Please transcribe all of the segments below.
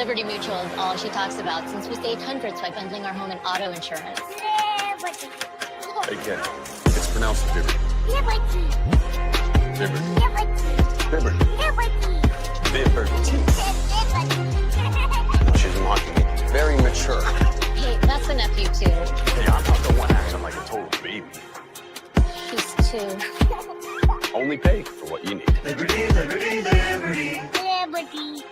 Liberty Mutual is all she talks about since we saved hundreds by bundling our home and auto insurance. Again, it's pronounced Liberty. Liberty. Liberty. Liberty. Liberty. She's mocking me. Very mature. Hey, that's the nephew too. Hey, I'm not the one acting like a total baby. He's two. Only pay for what you need. Liberty, liberty, liberty. Liberty.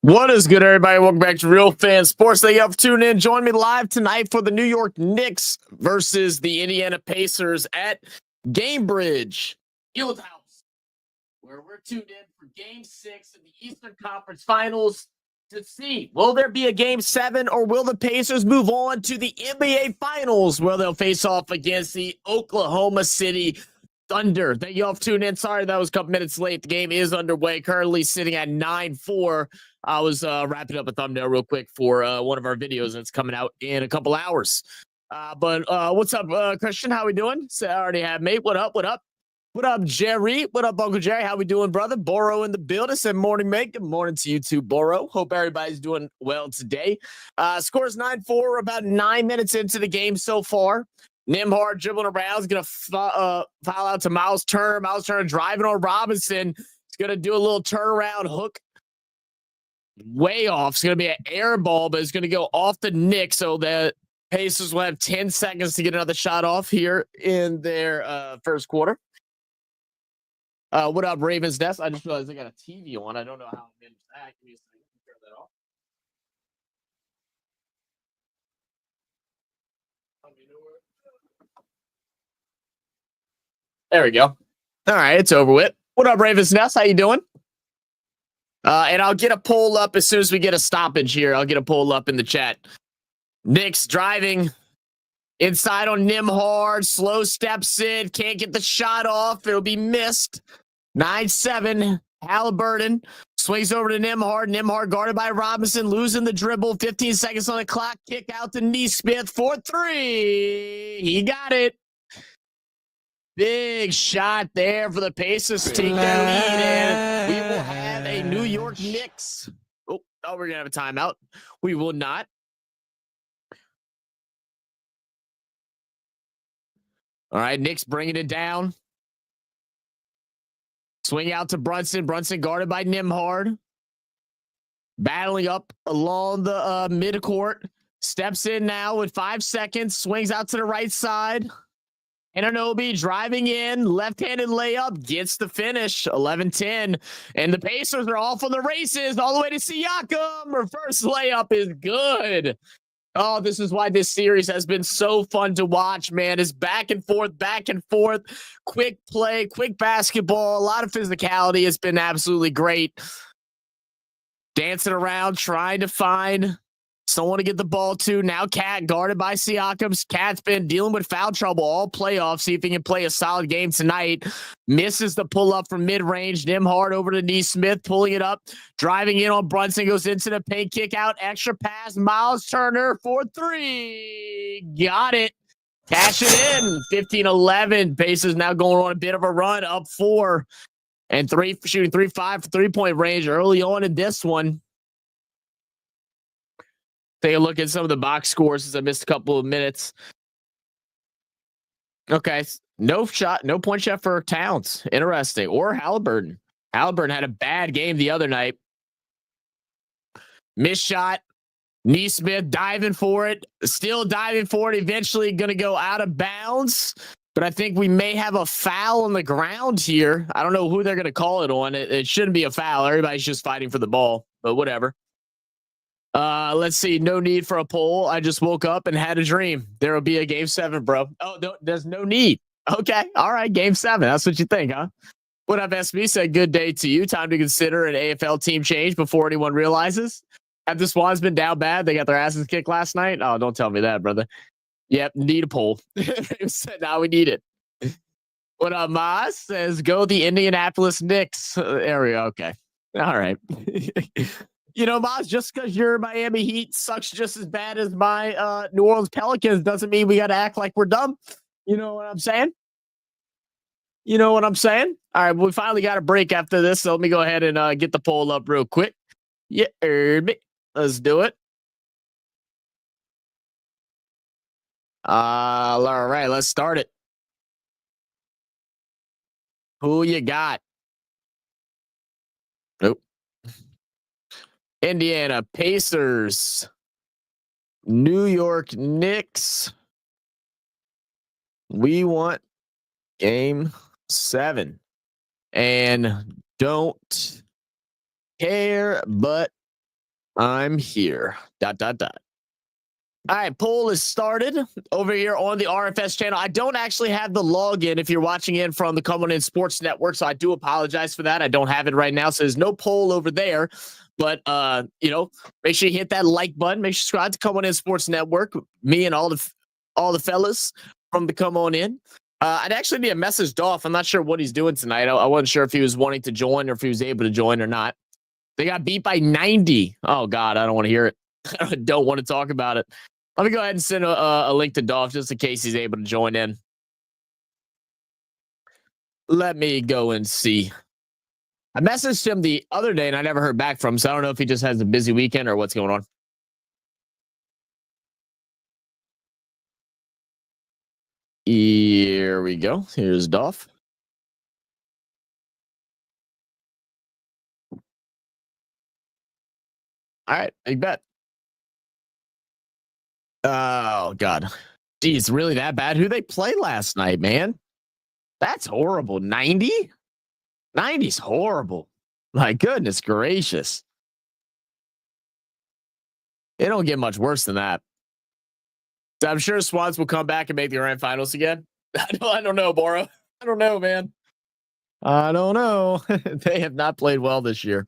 What is good, everybody? Welcome back to Real Fan Sports. Thank you all for tuning in. Join me live tonight for the New York Knicks versus the Indiana Pacers at Gainbridge Fieldhouse, where we're tuned in for Game 6 of the Eastern Conference Finals to see, will there be a Game 7 or will the Pacers move on to the NBA Finals where they'll face off against the Oklahoma City Thunder. Thank you all for tuning in. Sorry that was a couple minutes late. The game is underway, currently sitting at 9-4. I was wrapping up a thumbnail real quick for one of our videos that's coming out in a couple hours. But what's up, Christian? How we doing? So I already have mate. What up? What up? What up, Jerry? What up, Uncle Jerry? How we doing, brother? Boro in the building. Said morning, mate. Good morning to you too, Boro. Hope everybody's doing well today. Scores 9-4. We're about 9 minutes into the game so far. Nembhard dribbling around. Is going to foul out to Miles Turner. Miles Turner driving on Robinson. He's going to do a little turnaround hook. Way off. It's going to be an air ball, but it's going to go off the Knicks, so the Pacers will have 10 seconds to get another shot off here in their first quarter. What up, Ravens Nest? I just realized I got a TV on. I don't know how I managed that. Give me a second to turn that off. There we go. All right, it's over with. What up, Ravens Nest? How you doing? And I'll get a poll up as soon as we get a stoppage here. I'll get a poll up in the chat. Knicks driving inside on Nembhard. Slow steps in. Can't get the shot off. It'll be missed. 9-7. Halliburton swings over to Nembhard. Nembhard guarded by Robinson, losing the dribble. 15 seconds on the clock. Kick out to Nesmith for 3. He got it. Big shot there for the Pacers to take their lead, and we will have a New York Knicks. Oh, we're going to have a timeout. We will not. All right, Knicks bringing it down. Swing out to Brunson. Brunson guarded by Nembhard. Battling up along the midcourt. Steps in now with 5 seconds. Swings out to the right side. Anunoby driving in. Left-handed layup. Gets the finish. 11-10. And the Pacers are off on the races all the way to Siakam. Reverse layup is good. Oh, this is why this series has been so fun to watch, man. It's back and forth, quick play, quick basketball, a lot of physicality. It's been absolutely great. Dancing around, trying to find someone to get the ball to. Now Cat guarded by Siakam. Cat's been dealing with foul trouble all playoffs. See if he can play a solid game tonight. Misses the pull up from mid-range. Nembhard over to Nesmith, pulling it up. Driving in on Brunson, goes into the paint, kick out, extra pass. Miles Turner for 3. Got it. Cash it in. 15-11. Pacers now going on a bit of a run, up 4. And shooting 3-5 for 3-point range early on in this one. Take a look at some of the box scores since I missed a couple of minutes. Okay. No point shot for Towns. Interesting. Or Halliburton. Halliburton had a bad game the other night. Missed shot. Nesmith diving for it. Still diving for it. Eventually going to go out of bounds. But I think we may have a foul on the ground here. I don't know who they're going to call it on. It shouldn't be a foul. Everybody's just fighting for the ball. But whatever. Let's see. No need for a poll. I just woke up and had a dream. There will be a game 7, bro. Oh, no, there's no need. Okay. All right. Game 7. That's what you think, huh? What up, SB? Said good day to you. Time to consider an AFL team change before anyone realizes. Have the Swans been down bad? They got their asses kicked last night? Oh, don't tell me that, brother. Yep. Need a poll. Now we need it. What up, Maz? Says go the Indianapolis Knicks area. Okay. All right. You know, Maz, just because your Miami Heat sucks just as bad as my New Orleans Pelicans doesn't mean we got to act like we're dumb. You know what I'm saying? All right, well, we finally got a break after this, so let me go ahead and get the poll up real quick. Yeah, let's do it. All right, let's start it. Who you got? Nope. Indiana Pacers, New York Knicks. We want game 7 and don't care, but I'm here. ... All right, poll is started over here on the RFS channel. I don't actually have the login if you're watching in from the Come On In Sports Network, so I do apologize for that. I don't have it right now, so there's no poll over there. But, make sure you hit that like button. Make sure you subscribe to Come On In Sports Network. Me and all the fellas from the Come On In. I'd actually need a message Dolph. I'm not sure what he's doing tonight. I wasn't sure if he was wanting to join or if he was able to join or not. They got beat by 90. Oh, God, I don't want to hear it. I don't want to talk about it. Let me go ahead and send a link to Dolph just in case he's able to join in. Let me go and see. I messaged him the other day and I never heard back from him, so I don't know if he just has a busy weekend or what's going on. Here we go. Here's Dolph. All right, big bet. Oh, God. Geez, really that bad? Who they play last night, man? That's horrible. 90? 90's horrible. My goodness gracious. It don't get much worse than that. So I'm sure Swans will come back and make the grand finals again. I don't know, Boro. I don't know, man. I don't know. They have not played well this year.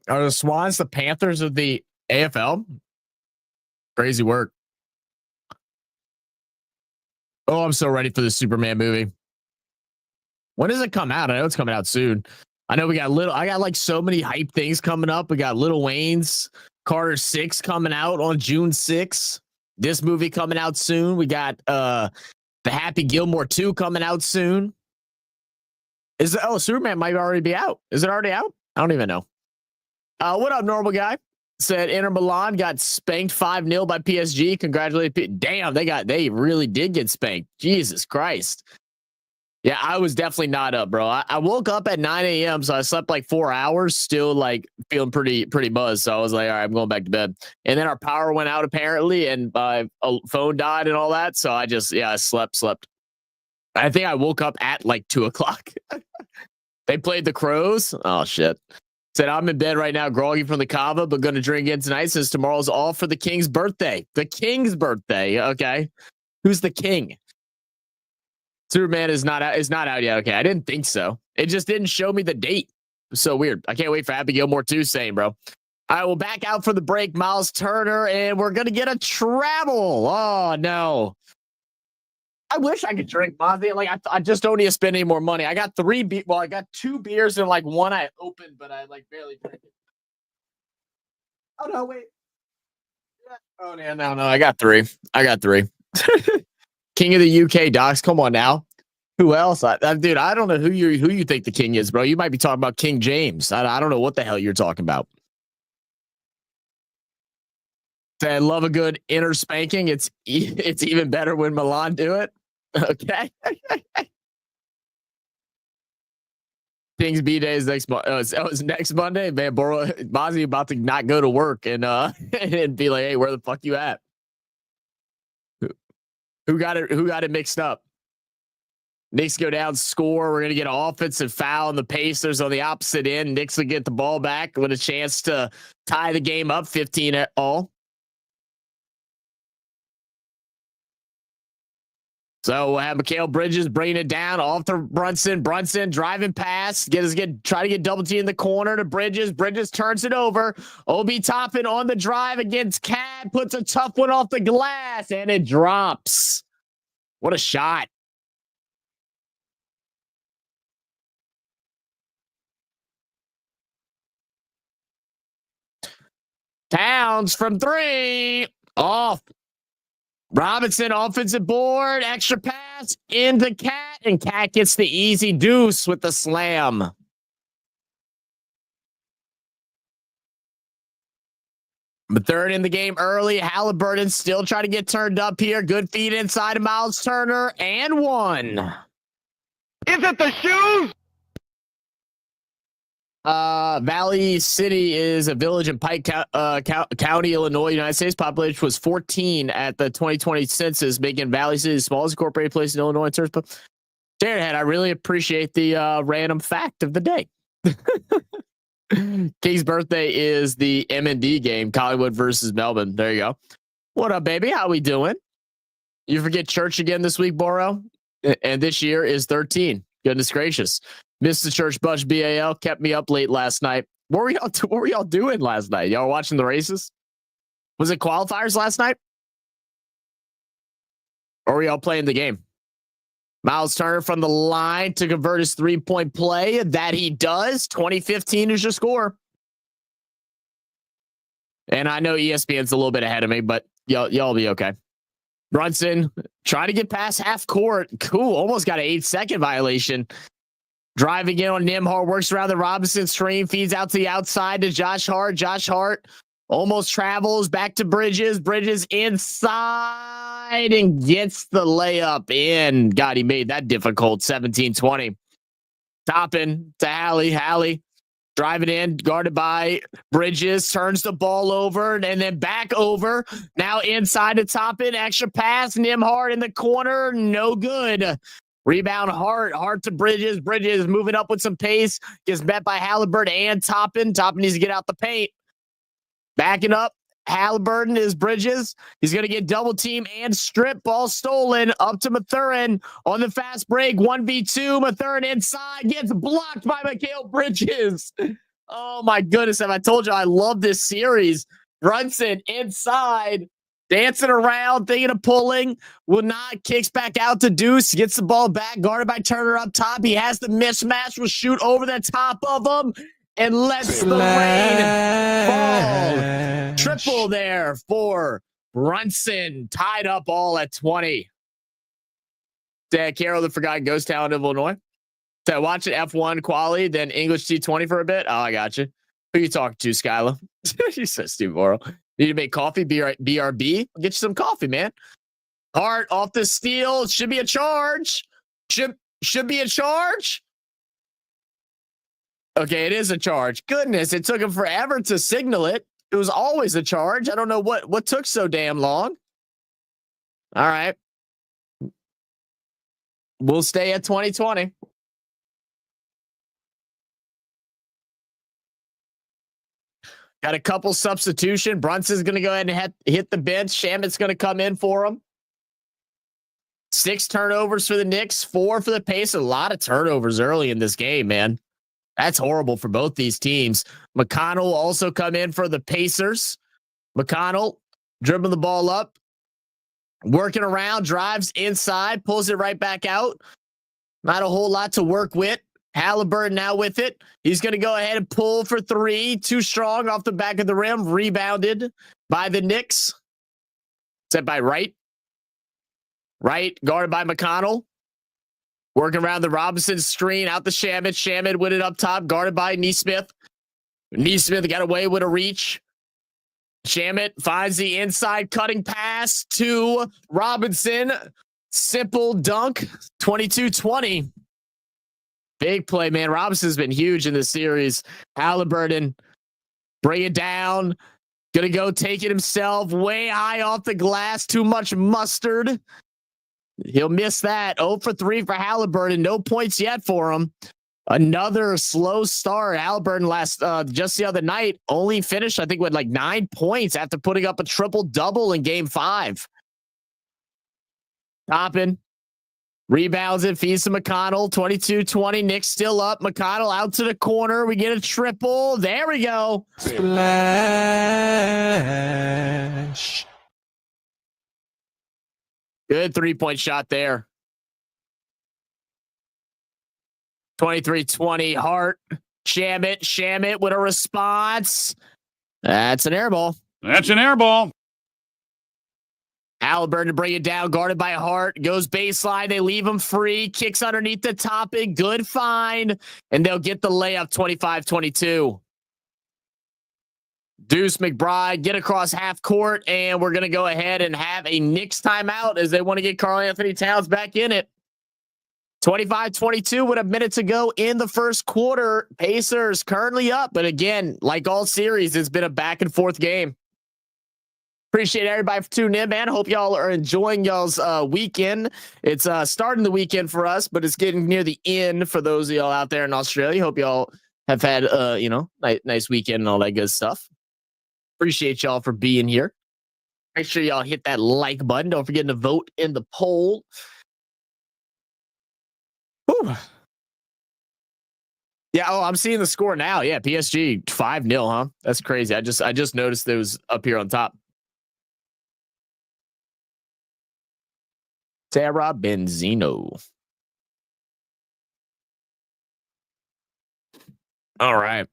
Are the Swans the Panthers of the AFL? Crazy work. Oh, I'm so ready for the Superman movie. When does it come out? I know it's coming out soon. I know I got like so many hype things coming up. We got Lil Wayne's Carter 6 coming out on June 6th. This movie coming out soon. We got the Happy Gilmore 2 coming out soon. Superman might already be out. Is it already out? I don't even know. What up, normal guy? Said Inter Milan got spanked 5-0 by PSG. Congratulations. Damn, they really did get spanked. Jesus Christ. Yeah, I was definitely not up, bro. I woke up at 9 a.m., so I slept like 4 hours, still like feeling pretty buzzed. So I was like, all right, I'm going back to bed. And then our power went out apparently, and my phone died and all that. So I slept. I think I woke up at like 2 o'clock. They played the Crows. Oh, shit. Said, I'm in bed right now, groggy from the kava, but going to drink again tonight since tomorrow's all for the King's birthday. The King's birthday. Okay. Who's the King? Superman is not out yet. Okay, I didn't think so. It just didn't show me the date. So weird. I can't wait for Happy Gilmore 2, same, bro. I will back out for the break. Miles Turner, and we're gonna get a travel. Oh no. I wish I could drink Mozzie. Like I just don't need to spend any more money. I got I got 2 beers and like one I opened, but I like barely drank it. Oh no, wait. Oh no. I got 3. King of the UK, Docs. Come on now. Who else? Dude, I don't know who you think the king is, bro. You might be talking about King James. I don't know what the hell you're talking about. I love a good inner spanking. It's even better when Milan do it. Okay. King's B Day is next month. It's next Monday, man. Mozzie about to not go to work and and be like, hey, where the fuck you at? Who got it mixed up? Knicks go down, score. We're going to get an offensive foul, and the Pacers on the opposite end. Knicks will get the ball back with a chance to tie the game up 15-all. So we'll have Mikal Bridges bringing it down off to Brunson. Brunson driving past. Try to get double T in the corner to Bridges. Bridges turns it over. Obi Toppin on the drive against Cat. Puts a tough one off the glass, and it drops. What a shot. Towns from 3. Off. Robinson, offensive board, extra pass into Cat, and Cat gets the easy deuce with the slam. But third in the game early. Halliburton still trying to get turned up here. Good feed inside of Miles Turner, and 1. Is it the shoes? Valley City is a village in Pike County, Illinois, United States. Population was 14 at the 2020 census, making Valley City the smallest incorporated place in Illinois. Jared, I really appreciate the random fact of the day. King's birthday is the M&D game, Collingwood versus Melbourne. There you go. What up, baby? How we doing? You forget church again this week, Boro? And this year is 13. Goodness gracious. Missed the church bunch. BAL kept me up late last night. What were y'all doing last night? Y'all watching the races? Was it qualifiers last night? Or were y'all playing the game? Miles Turner from the line to convert his 3-point play. That he does. 2015 is your score. And I know ESPN's a little bit ahead of me, but y'all be okay. Brunson trying to get past half court. Cool. Almost got an 8-second violation. Driving in on Nimhart, works around the Robinson screen, feeds out to the outside to Josh Hart. Josh Hart almost travels back to Bridges. Bridges inside and gets the layup in. God, he made that difficult. 17-20. Toppin to Hallie. Hallie driving in, guarded by Bridges, turns the ball over and then back over. Now inside to Toppin, extra pass. Nimhart in the corner, no good. Rebound Hart to Bridges. Bridges moving up with some pace. Gets met by Halliburton and Toppin. Toppin needs to get out the paint. Backing up. Halliburton is Bridges. He's going to get double team and strip. Ball stolen. Up to Mathurin on the fast break. 1v2. Mathurin inside. Gets blocked by Mikal Bridges. Oh my goodness. Have I told you I love this series? Brunson inside. dancing around, thinking of pulling, will not, kicks back out to Deuce, gets the ball back, guarded by Turner up top. He has the mismatch, will shoot over the top of him, and lets the rain fall. Triple there for Brunson, tied up all at 20. Carol, the forgotten ghost talent of Illinois. So watch it F1 quali, then English T20 for a bit. Oh, I got you. Who you talking to, Skyla? You so stupid, Oral. Need to make coffee? BRB? Get you some coffee, man. Hart off the steal. Should be a charge. Should be a charge. Okay, it is a charge. Goodness, it took him forever to signal it. It was always a charge. I don't know what took so damn long. All right. We'll stay at 2020. Got a couple substitution. Brunson's going to go ahead and hit the bench. Shamit's going to come in for him. 6 turnovers for the Knicks, 4 for the Pacers. A lot of turnovers early in this game, man. That's horrible for both these teams. McConnell will also come in for the Pacers. McConnell dribbling the ball up, working around, drives inside, pulls it right back out. Not a whole lot to work with. Halliburton now with it. He's going to go ahead and pull for 3. Too strong off the back of the rim. Rebounded by the Knicks. Set by Wright. Wright guarded by McConnell. Working around the Robinson screen. Out the Shamit. Shamit with it up top. Guarded by Neesmith. Neesmith got away with a reach. Shamit finds the inside cutting pass to Robinson. Simple dunk. 22-20. Big play, man. Robinson's been huge in this series. Halliburton, bring it down. Gonna go take it himself. Way high off the glass. Too much mustard. He'll miss that. 0 for 3 for Halliburton. No points yet for him. Another slow start. Halliburton just the other night only finished, I think, with like 9 points after putting up a triple-double in game 5. Toppin. Rebounds it, feeds to McConnell. 22-20. Knicks still up. McConnell out to the corner. We get a triple. There we go. Splash. Good 3-point shot there. 23-20. Hart. Shamit with a response. That's an air ball. That's an air ball. Halliburton to bring it down, guarded by Hart. Goes baseline. They leave him free. Kicks underneath the topping. Good find. And they'll get the layup 25-22. Deuce McBride get across half court. And we're going to go ahead and have a Knicks timeout as they want to get Karl Anthony Towns back in it. 25-22 with a minute to go in the first quarter. Pacers currently up. But again, like all series, it's been a back and forth game. Appreciate everybody for tuning in, man. Hope y'all are enjoying y'all's weekend. It's starting the weekend for us, but it's getting near the end for those of y'all out there in Australia. Hope y'all have had nice weekend and all that good stuff. Appreciate y'all for being here. Make sure y'all hit that like button. Don't forget to vote in the poll. Whew. Yeah, I'm seeing the score now. Yeah, PSG 5-0, huh? That's crazy. I just noticed it was up here on top. Sarah Benzino. All right.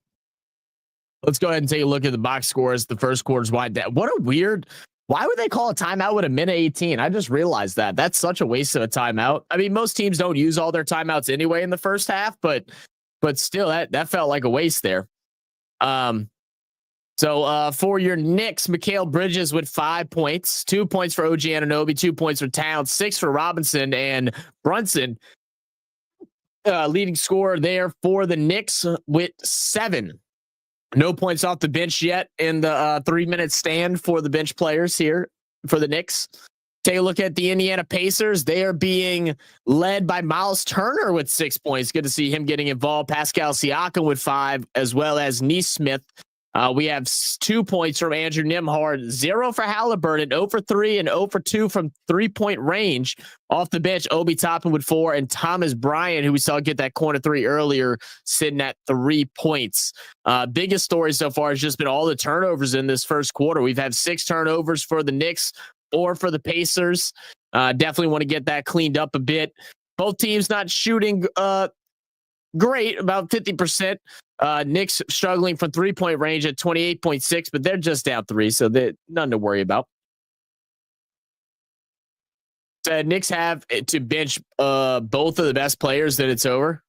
Let's go ahead and take a look at the box scores. The first quarter's wide down. What a weird. Why would they call a timeout with a minute 18? I just realized that. That's such a waste of a timeout. I mean, most teams don't use all their timeouts anyway in the first half, but still, that felt like a waste there. So for your Knicks, Mikal Bridges with 5 points, 2 points for OG Anunoby, 2 points for Towns, 6 for Robinson, and Brunson leading scorer there for the Knicks with 7. No points off the bench yet in the 3-minute stand for the bench players here for the Knicks. Take a look at the Indiana Pacers. They are being led by Miles Turner with 6 points. Good to see him getting involved. Pascal Siakam with 5, as well as Neesmith We have 2 points from Andrew Nimhard, 0 for Halliburton, 0 for 3, and 0 for 2 from 3-point range. Off the bench, Obi Toppin with 4, and Thomas Bryant, who we saw get that corner 3 earlier, sitting at 3 points. Biggest story so far has just been all the turnovers in this first quarter. We've had 6 turnovers for the Knicks, 4 for the Pacers. Definitely want to get that cleaned up a bit. Both teams not shooting great, about 50%. Knicks struggling from 3-point range at 28.6, but they're just down 3, so they're nothing to worry about. The Knicks have to bench both of the best players, then it's over.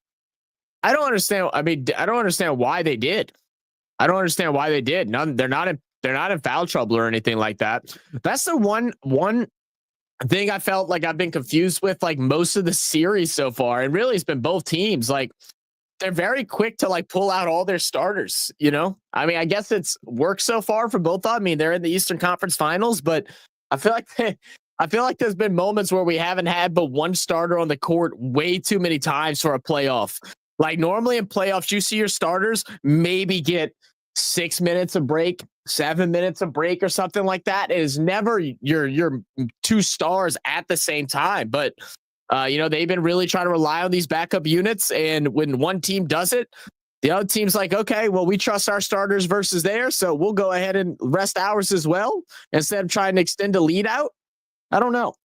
I don't understand. I mean, I don't understand why they did. I don't understand why they did. None. They're not in foul trouble or anything like that. That's the one thing I felt like I've been confused with, like, most of the series so far, and really it's been both teams. Like, they're very quick to, like, pull out all their starters, you know? I mean, I guess it's worked so far for both of them. I mean, they're in the Eastern Conference Finals, but I feel like there's been moments where we haven't had but one starter on the court way too many times for a playoff. Like, normally in playoffs, you see your starters maybe get 6 minutes of break, 7 minutes of break or something like that. It is never your 2 stars at the same time. But they've been really trying to rely on these backup units. And when one team does it, the other team's like, okay, well, we trust our starters versus theirs, so we'll go ahead and rest ours as well instead of trying to extend a lead out. I don't know.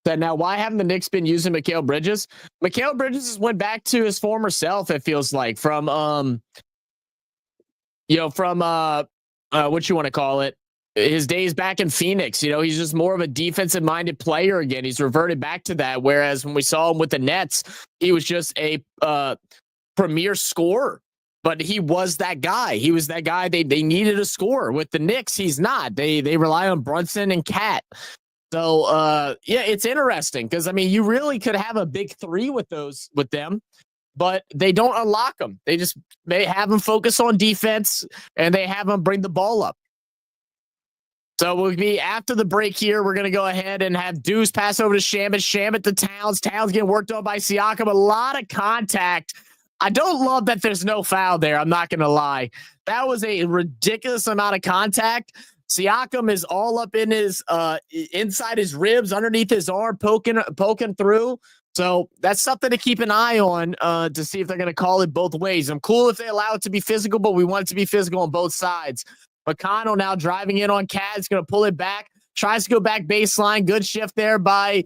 Now, why haven't the Knicks been using Mikal Bridges? Mikal Bridges has went back to his former self, it feels like, from what you want to call it, his days back in Phoenix. He's just more of a defensive minded player again. He's reverted back to that. Whereas when we saw him with the Nets, he was just a premier scorer, but he was that guy. He was that guy. They needed a scorer. With the Knicks, he's not. They rely on Brunson and Cat. So it's interesting because, I mean, you really could have a big 3 with them, but they don't unlock them. They have them focus on defense and they have them bring the ball up. So we'll be after the break here. We're going to go ahead and have Deuce pass over to Shamit. Shamit to Towns. Towns getting worked on by Siakam. A lot of contact. I don't love that there's no foul there. I'm not going to lie. That was a ridiculous amount of contact. Siakam is all up in his inside his ribs, underneath his arm, poking through. So that's something to keep an eye on to see if they're going to call it both ways. I'm cool if they allow it to be physical, but we want it to be physical on both sides. McConnell now driving in on Cat. He's going to pull it back. Tries to go back baseline. Good shift there by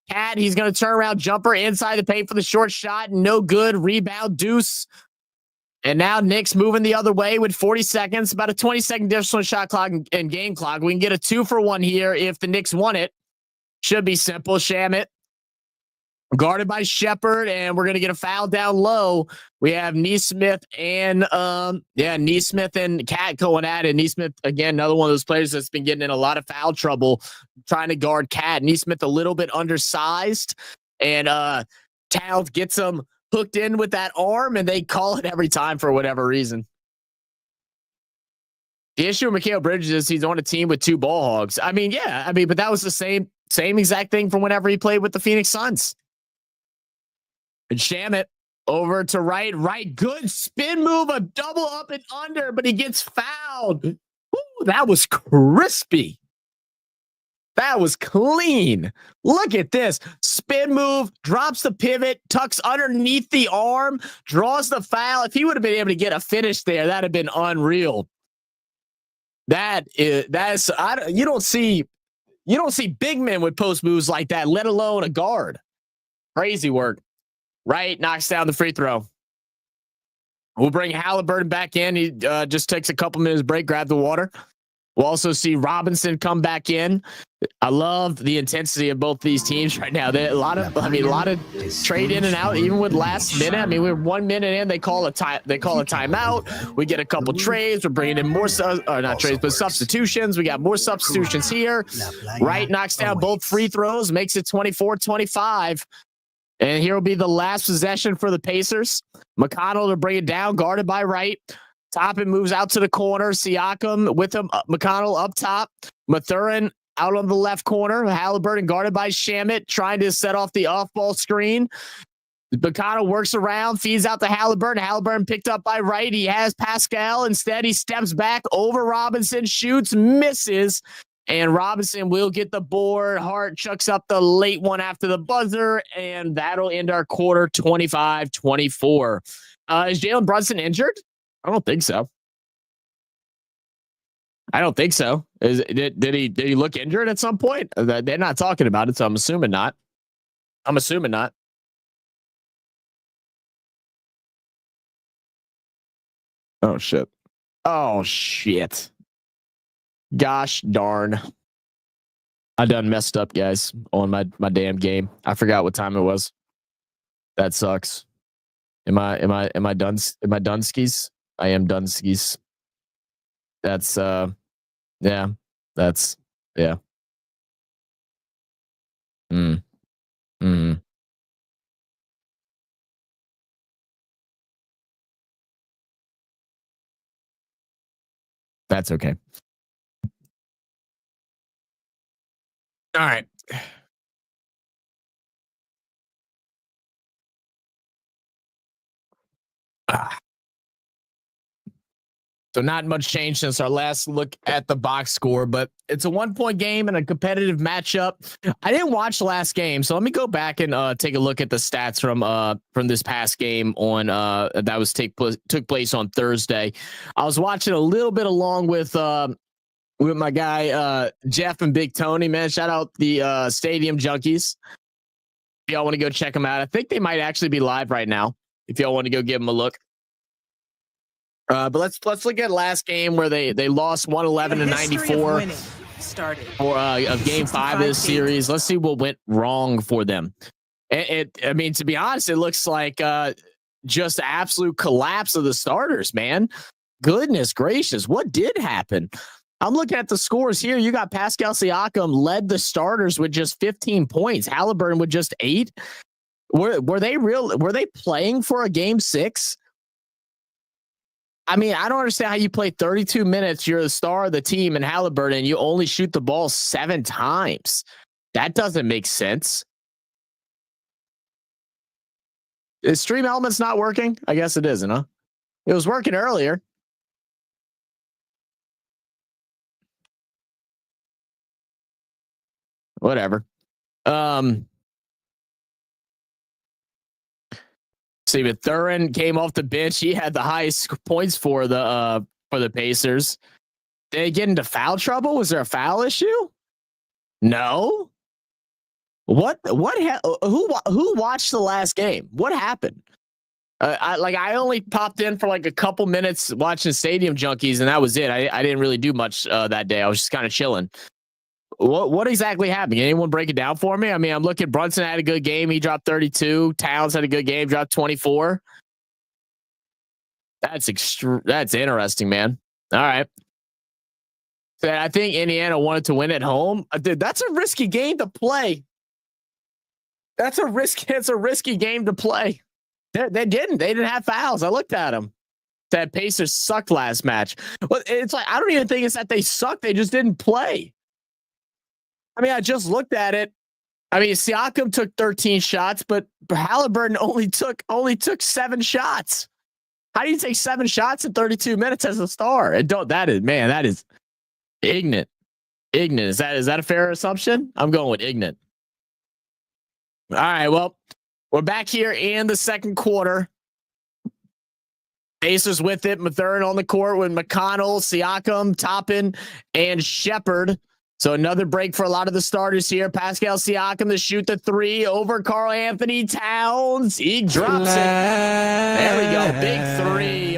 Cat. He's going to turn around, jumper inside the paint for the short shot. No good. Rebound, Deuce. And now Knicks moving the other way with 40 seconds. About a 20-second difference on shot clock and game clock. We can get a 2-for-1 here if the Knicks want it. Should be simple. Shamit guarded by Shepard, and we're going to get a foul down low. We have Neesmith and Neesmith and Cat going at it. Neesmith, again, another one of those players that's been getting in a lot of foul trouble trying to guard Cat. Neesmith a little bit undersized, and Towns gets him hooked in with that arm, and they call it every time for whatever reason. The issue with Mikal Bridges is he's on a team with 2 ball hogs. I mean, but that was the same exact thing from whenever he played with the Phoenix Suns. And Shamit over to right. Good spin move, a double up and under, but he gets fouled. Ooh, that was crispy. That was clean. Look at this. Spin move, drops the pivot, tucks underneath the arm, draws the foul. If he would have been able to get a finish there, that'd have been unreal. You don't see big men with post moves like that, let alone a guard. Crazy work. Right, knocks down the free throw. We'll bring Halliburton back in. He just takes a couple minutes break, grab the water. We'll also see Robinson come back in. I love the intensity of both these teams right now. A lot of trade in and out, even with last minute. I mean, we're 1 minute in. They call a timeout. We get a couple trades. We're bringing in more not trades, but substitutions. We got more substitutions here. Wright knocks down both free throws, makes it 24-25. And here will be the last possession for the Pacers. McConnell to bring it down, guarded by Wright. Toppin moves out to the corner. Siakam with him. McConnell up top. Mathurin out on the left corner. Halliburton guarded by Shamit, trying to set off the off-ball screen. Bacano works around, feeds out to Halliburton. Halliburton picked up by Wright. He has Pascal. Instead, he steps back over Robinson, shoots, misses, and Robinson will get the board. Hart chucks up the late one after the buzzer, and that'll end our quarter 25-24. Is Jalen Brunson injured? I don't think so. Did he look injured at some point? They're not talking about it, so I'm assuming not. Oh shit. Gosh darn. I done messed up, guys, on my damn game. I forgot what time it was. That sucks. Am I done? Am I Dunskies? I am Dunskies. That's yeah. That's yeah. That's okay. All right. So not much change since our last look at the box score, but it's a 1-point game and a competitive matchup. I didn't watch the last game, so let me go back and take a look at the stats from this past game on that was took place on Thursday. I was watching a little bit along with my guy Jeff and Big Tony. Man, shout out the Stadium Junkies. If y'all want to go check them out, I think they might actually be live right now. If y'all want to go give them a look. But let's look at last game where they lost 111-94 for of game 5 of this series. Let's see what went wrong for them. I mean, to be honest, it looks like just absolute collapse of the starters, man. Goodness gracious, what did happen? I'm looking at the scores here. You got Pascal Siakam led the starters with just 15 points. Halliburton with just 8. Were they playing for a game 6? I mean, I don't understand how you play 32 minutes. You're the star of the team in Halliburton, and you only shoot the ball 7 times. That doesn't make sense. Is Stream Elements not working? I guess it isn't, huh? It was working earlier. Whatever. See, but Thurin came off the bench. He had the highest points for the Pacers. Did they get into foul trouble? Was there a foul issue? No. Who watched the last game? What happened? I only popped in for like a couple minutes watching Stadium Junkies, and that was it. I didn't really do much that day. I was just kind of chilling. What exactly happened? Can anyone break it down for me? I mean, I'm looking. Brunson had a good game. He dropped 32. Towns had a good game. Dropped 24. That's interesting, man. All right. So I think Indiana wanted to win at home. Dude, that's a risky game to play. It's a risky game to play. They didn't have fouls. I looked at them. That Pacers sucked last match. Well, it's like I don't even think it's that they sucked. They just didn't play. I mean, I just looked at it. I mean, Siakam took 13 shots, but Halliburton only took 7 shots. How do you take 7 shots in 32 minutes as a star? That is ignorant. Is that a fair assumption? I'm going with ignorant. All right, well, we're back here in the second quarter. Pacers with it. Mathurin on the court with McConnell, Siakam, Toppin, and Shepherd. So another break for a lot of the starters here. Pascal Siakam to shoot the 3 over Karl Anthony Towns. He drops it. There we go. Big 3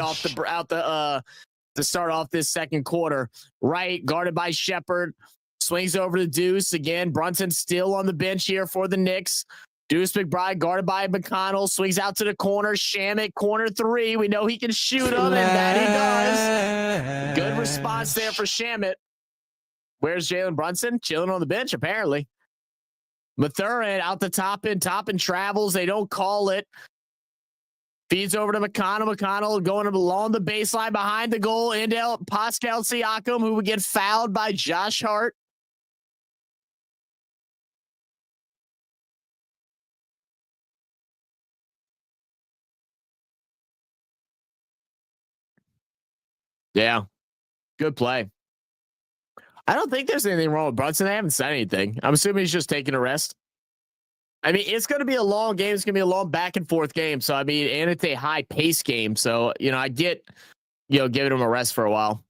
to start off this second quarter. Right, guarded by Shepherd. Swings over to Deuce again. Brunson still on the bench here for the Knicks. Deuce McBride guarded by McConnell. Swings out to the corner. Shamet, corner 3. We know he can shoot them, and that he does. Good response there for Shamet. Where's Jalen Brunson? Chilling on the bench, apparently. Mathurin out the Toppin. Toppin travels. They don't call it. Feeds over to McConnell. McConnell going along the baseline behind the goal. Into Pascal Siakam, who would get fouled by Josh Hart. Yeah. Good play. I don't think there's anything wrong with Brunson. They haven't said anything. I'm assuming he's just taking a rest. I mean, it's going to be a long game. It's going to be a long back and forth game. So, I mean, and it's a high pace game. So, I get, giving him a rest for a while.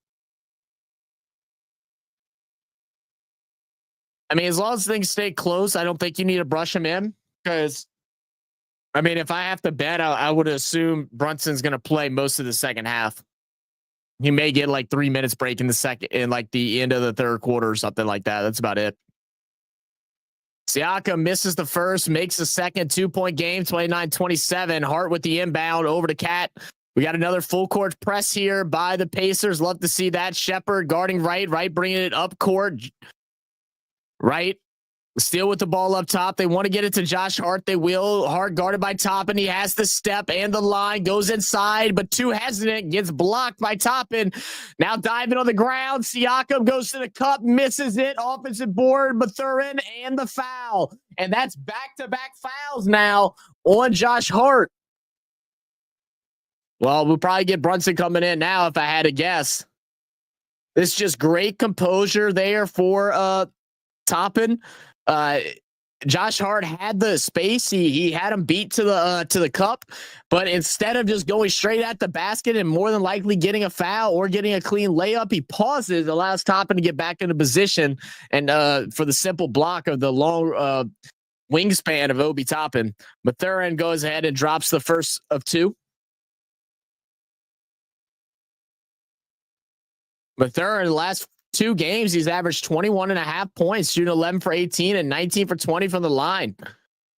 I mean, as long as things stay close, I don't think you need to brush him in because, I mean, if I have to bet, I would assume Brunson's going to play most of the second half. He may get like 3 minutes break in the second, in like the end of the third quarter or something like that. That's about it. Siakam misses the first, makes the second 2-point game, 29-27. Hart with the inbound over to Cat. We got another full court press here by the Pacers. Love to see that. Shepherd guarding right, bringing it up court. Right. Still with the ball up top. They want to get it to Josh Hart. They will. Hart guarded by Toppin. He has the step and the line. Goes inside, but too hesitant. Gets blocked by Toppin. Now diving on the ground. Siakam goes to the cup. Misses it. Offensive board. Mathurin and the foul. And that's back-to-back fouls now on Josh Hart. Well, we'll probably get Brunson coming in now if I had to guess. This is just great composure there for Toppin. Josh Hart had the space. He had him beat to the cup, but instead of just going straight at the basket and more than likely getting a foul or getting a clean layup, he pauses, allows Toppin to get back into position, and for the simple block of the long wingspan of Obi Toppin, Mathurin goes ahead and drops the first of two. Mathurin, the last 2 games, he's averaged 21.5 points, shooting 11 for 18 and 19 for 20 from the line.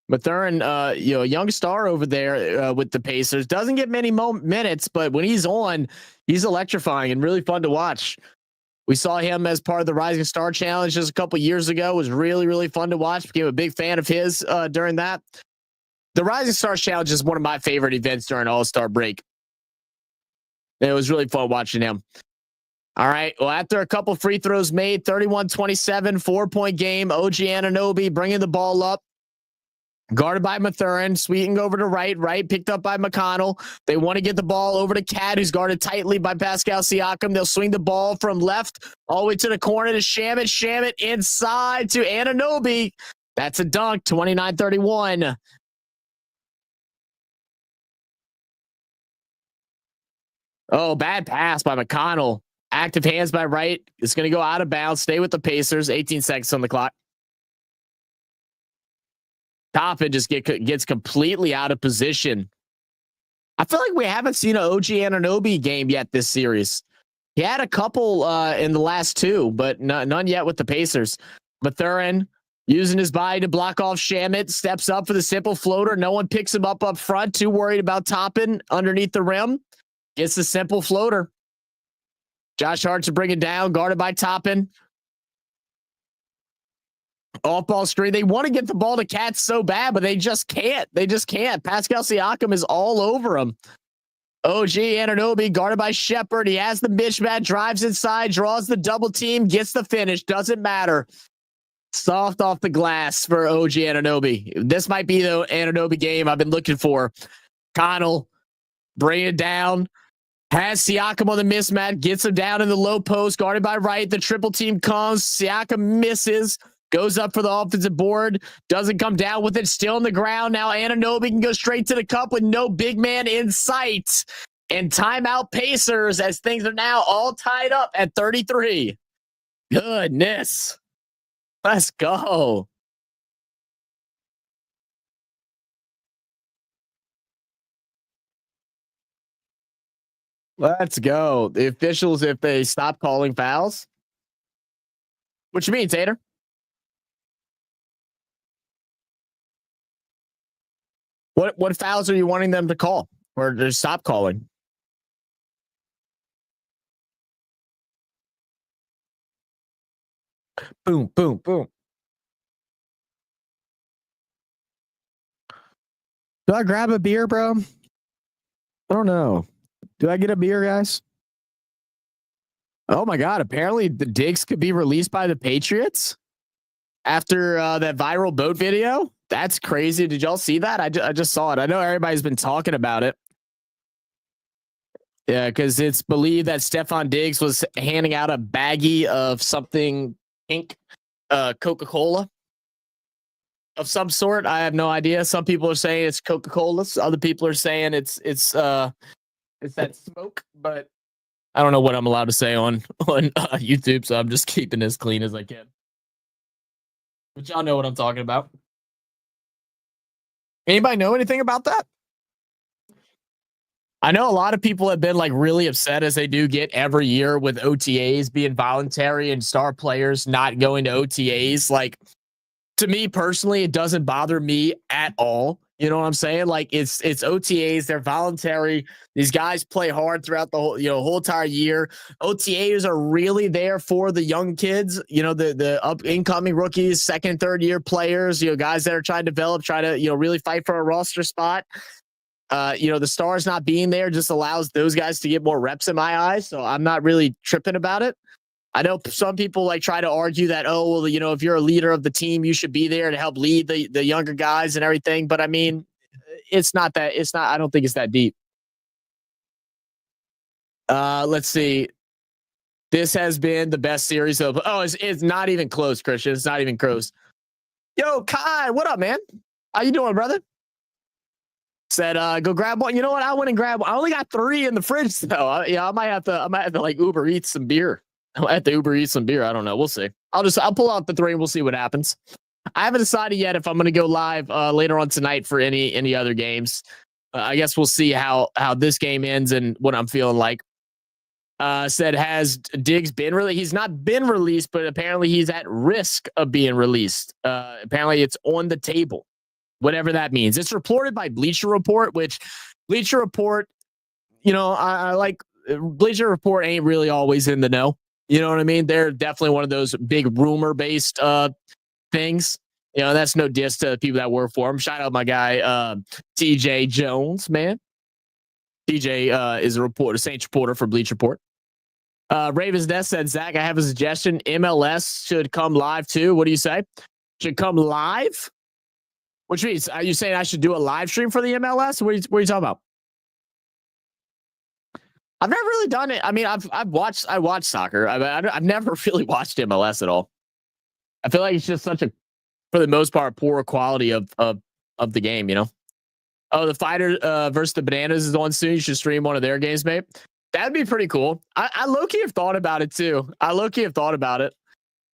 Mathurin, a young star over there with the Pacers, doesn't get many minutes, but when he's on, he's electrifying and really fun to watch. We saw him as part of the Rising Star Challenge just a couple years ago. It was really, really fun to watch. Became a big fan of his during that. The Rising Stars Challenge is one of my favorite events during All-Star break. It was really fun watching him. All right. Well, after a couple free throws made, 31-27, 4-point game. OG Anunoby bringing the ball up. Guarded by Mathurin, sweeping over to right, picked up by McConnell. They want to get the ball over to Cat, who's guarded tightly by Pascal Siakam. They'll swing the ball from left all the way to the corner to Shamet. Shamet inside to Anunoby. That's a dunk, 29-31. Oh, bad pass by McConnell. Active hands by Wright. It's going to go out of bounds. Stay with the Pacers. 18 seconds on the clock. Toppin just gets completely out of position. I feel like we haven't seen an OG Anunoby game yet this series. He had a couple in the last 2, but none yet with the Pacers. Mathurin using his body to block off Shamet. Steps up for the simple floater. No one picks him up front. Too worried about Toppin underneath the rim. Gets the simple floater. Josh Hart to bring it down, guarded by Toppin. Off-ball screen. They want to get the ball to Cats so bad, but they just can't. Pascal Siakam is all over him. OG Anunoby guarded by Shepherd. He has the mismatch, drives inside, draws the double team, gets the finish. Doesn't matter. Soft off the glass for OG Anunoby. This might be the Anunoby game I've been looking for. Connell, bring it down. Has Siakam on the mismatch, gets him down in the low post, guarded by Wright. The triple team comes. Siakam misses, goes up for the offensive board, doesn't come down with it, still on the ground. Now Anunoby can go straight to the cup with no big man in sight. And timeout Pacers as things are now all tied up at 33. Goodness. Let's go. Let's go. The officials, if they stop calling fouls. What you mean, Tater? What fouls are you wanting them to call or to stop calling? Boom, boom, boom. Do I grab a beer, bro? I don't know. Do I get a beer, guys? Oh my God. Apparently the Diggs could be released by the Patriots after that viral boat video. That's crazy. Did y'all see that? I just saw it. I know everybody's been talking about it. Yeah, because it's believed that Stephon Diggs was handing out a baggie of something pink, Coca-Cola of some sort. I have no idea. Some people are saying it's Coca-Cola. Other people are saying it's that smoke. But I don't know what I'm allowed to say on YouTube, so I'm just keeping as clean as I can. But y'all know what I'm talking about. Anybody know anything about that? I know a lot of people have been like really upset as they do get every year with OTAs being voluntary and star players not going to OTAs. Like, to me personally, it doesn't bother me at all. You know what I'm saying? Like, it's OTAs, they're voluntary. These guys play hard throughout the whole entire year. OTAs are really there for the young kids, the up incoming rookies, second, third year players, guys that are trying to develop, try to, really fight for a roster spot. The stars not being there just allows those guys to get more reps in my eyes. So I'm not really tripping about it. I know some people like try to argue that, if you're a leader of the team, you should be there to help lead the younger guys and everything. But I mean, I don't think it's that deep. Let's see. This has been the best series of, it's not even close, Christian. It's not even close. Yo, Kai, what up, man? How you doing, brother? Said, go grab one. You know what? I went and grabbed one. I only got 3 in the fridge though. I might have to like Uber Eats some beer. I have to Uber Eats some beer. I don't know. We'll see. I'll pull out the 3 and we'll see what happens. I haven't decided yet if I'm going to go live later on tonight for any other games. I guess we'll see how this game ends and what I'm feeling like. Said, has Diggs been released? He's not been released, but apparently he's at risk of being released. Apparently it's on the table. Whatever that means. It's reported by Bleacher Report, which Bleacher Report, I like Bleacher Report ain't really always in the know. You know what I mean? They're definitely one of those big rumor-based things. That's no diss to people that work for them. Shout out my guy, TJ Jones, man. TJ is a Saints reporter for Bleacher Report. Ravens Nest said, Zach, I have a suggestion. MLS should come live too. What do you say? Should come live? Which means, are you saying I should do a live stream for the MLS? What are you talking about? I've never really done it. I mean, I watched soccer. I've never really watched MLS at all. I feel like it's just such for the most part, poor quality of the game. Oh, the Fighter versus the Bananas is on soon. You should stream one of their games, mate. That'd be pretty cool. I low-key have thought about it too.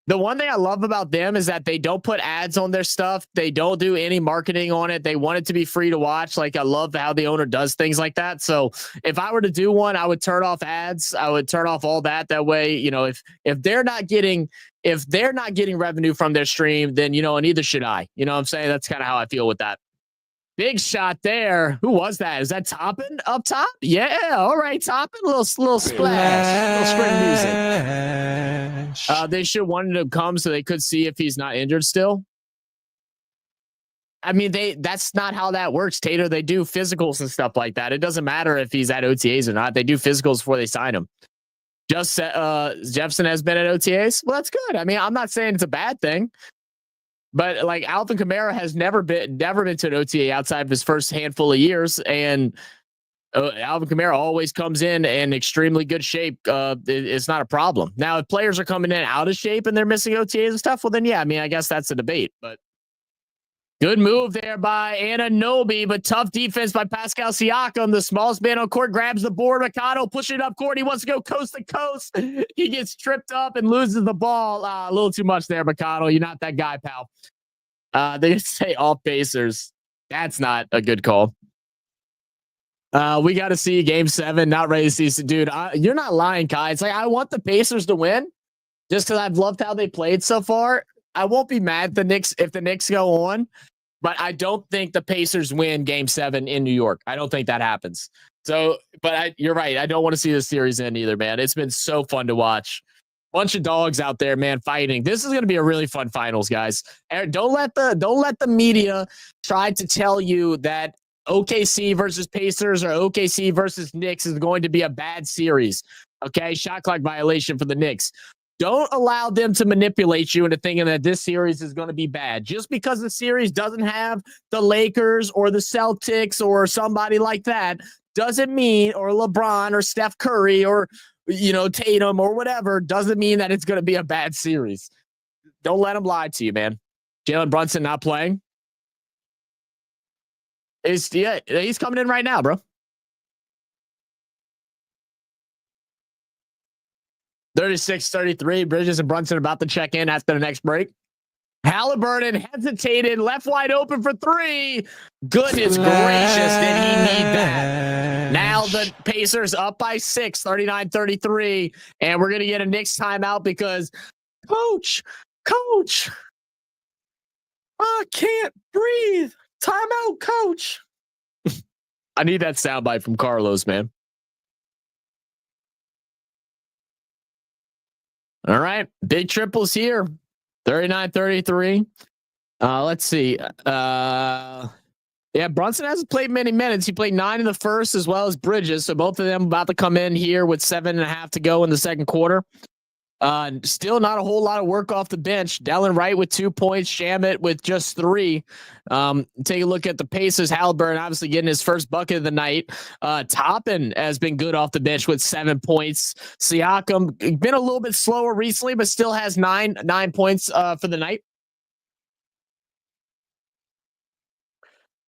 The one thing I love about them is that they don't put ads on their stuff. They don't do any marketing on it. They want it to be free to watch. Like, I love how the owner does things like that. So if I were to do one, I would turn off ads. I would turn off all that. That way, if they're not getting revenue from their stream, then, and neither should I. You know what I'm saying? That's kind of how I feel with that. Big shot there. Who was that? Is that Toppin up top? Yeah. All right, Toppin. Little splash. Little screen music. They should want him to come so they could see if he's not injured still. I mean, that's not how that works, Tater. They do physicals and stuff like that. It doesn't matter if he's at OTAs or not. They do physicals before they sign him. Just Jefferson has been at OTAs. Well, that's good. I mean, I'm not saying it's a bad thing. But like Alvin Kamara has never been to an OTA outside of his first handful of years, and Alvin Kamara always comes in extremely good shape. It's not a problem. Now, if players are coming in out of shape and they're missing OTAs and stuff, well, then yeah, I mean, I guess that's a debate. But good move there by Anunoby, but tough defense by Pascal Siakam. The smallest man on court grabs the board. Mikado pushing it up court. He wants to go coast to coast. He gets tripped up and loses the ball. A little too much there, Mikado. You're not that guy, pal. They say all Pacers. That's not a good call. We got to see Game 7. Not ready to see, dude. You're not lying, Kai. It's like I want the Pacers to win, just because I've loved how they played so far. I won't be mad if the Knicks go on, but I don't think the Pacers win Game 7 in New York. I don't think that happens. So, but you're right. I don't want to see this series end either, man. It's been so fun to watch. Bunch of dogs out there, man, fighting. This is going to be a really fun finals, guys. Don't let the media try to tell you that OKC versus Pacers or OKC versus Knicks is going to be a bad series. Okay, shot clock violation for the Knicks. Don't allow them to manipulate you into thinking that this series is going to be bad. Just because the series doesn't have the Lakers or the Celtics or somebody like that doesn't mean, or LeBron or Steph Curry or, Tatum or whatever, doesn't mean that it's going to be a bad series. Don't let them lie to you, man. Jalen Brunson not playing. He's coming in right now, bro. 36-33. Bridges and Brunson about to check in after the next break. Halliburton hesitated, left wide open for three. Goodness gracious, did he need that? Now the Pacers up by 6, 39-33. And we're going to get a Knicks timeout because, coach, I can't breathe. Timeout, coach. I need that soundbite from Carlos, man. All right. Big triples here. 39-33. Let's see. Brunson hasn't played many minutes. He played 9 in the first as well as Bridges. So both of them about to come in here with 7.5 to go in the second quarter. Still not a whole lot of work off the bench. Delon Wright with 2 points, Shamet with just 3. Take a look at the Pacers. Halliburton obviously getting his first bucket of the night. Toppin has been good off the bench with 7 points. Siakam been a little bit slower recently, but still has 9 points for the night.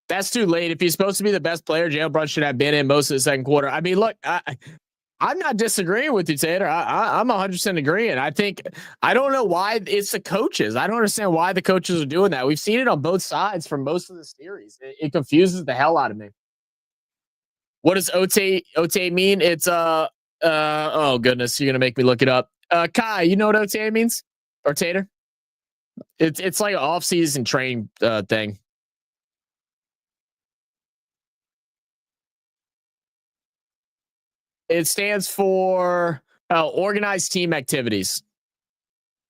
That's too late. If he's supposed to be the best player, Jalen Brunson should have been in most of the second quarter. I mean, look, I'm not disagreeing with you, Tater. I'm 100% agreeing. I don't know why it's the coaches. I don't understand why the coaches are doing that. We've seen it on both sides for most of the series. It confuses the hell out of me. What does OTA mean? It's oh goodness, you're gonna make me look it up. Kai, you know what OTA means? Or Tater? It's like an off-season training thing. It stands for organized team activities.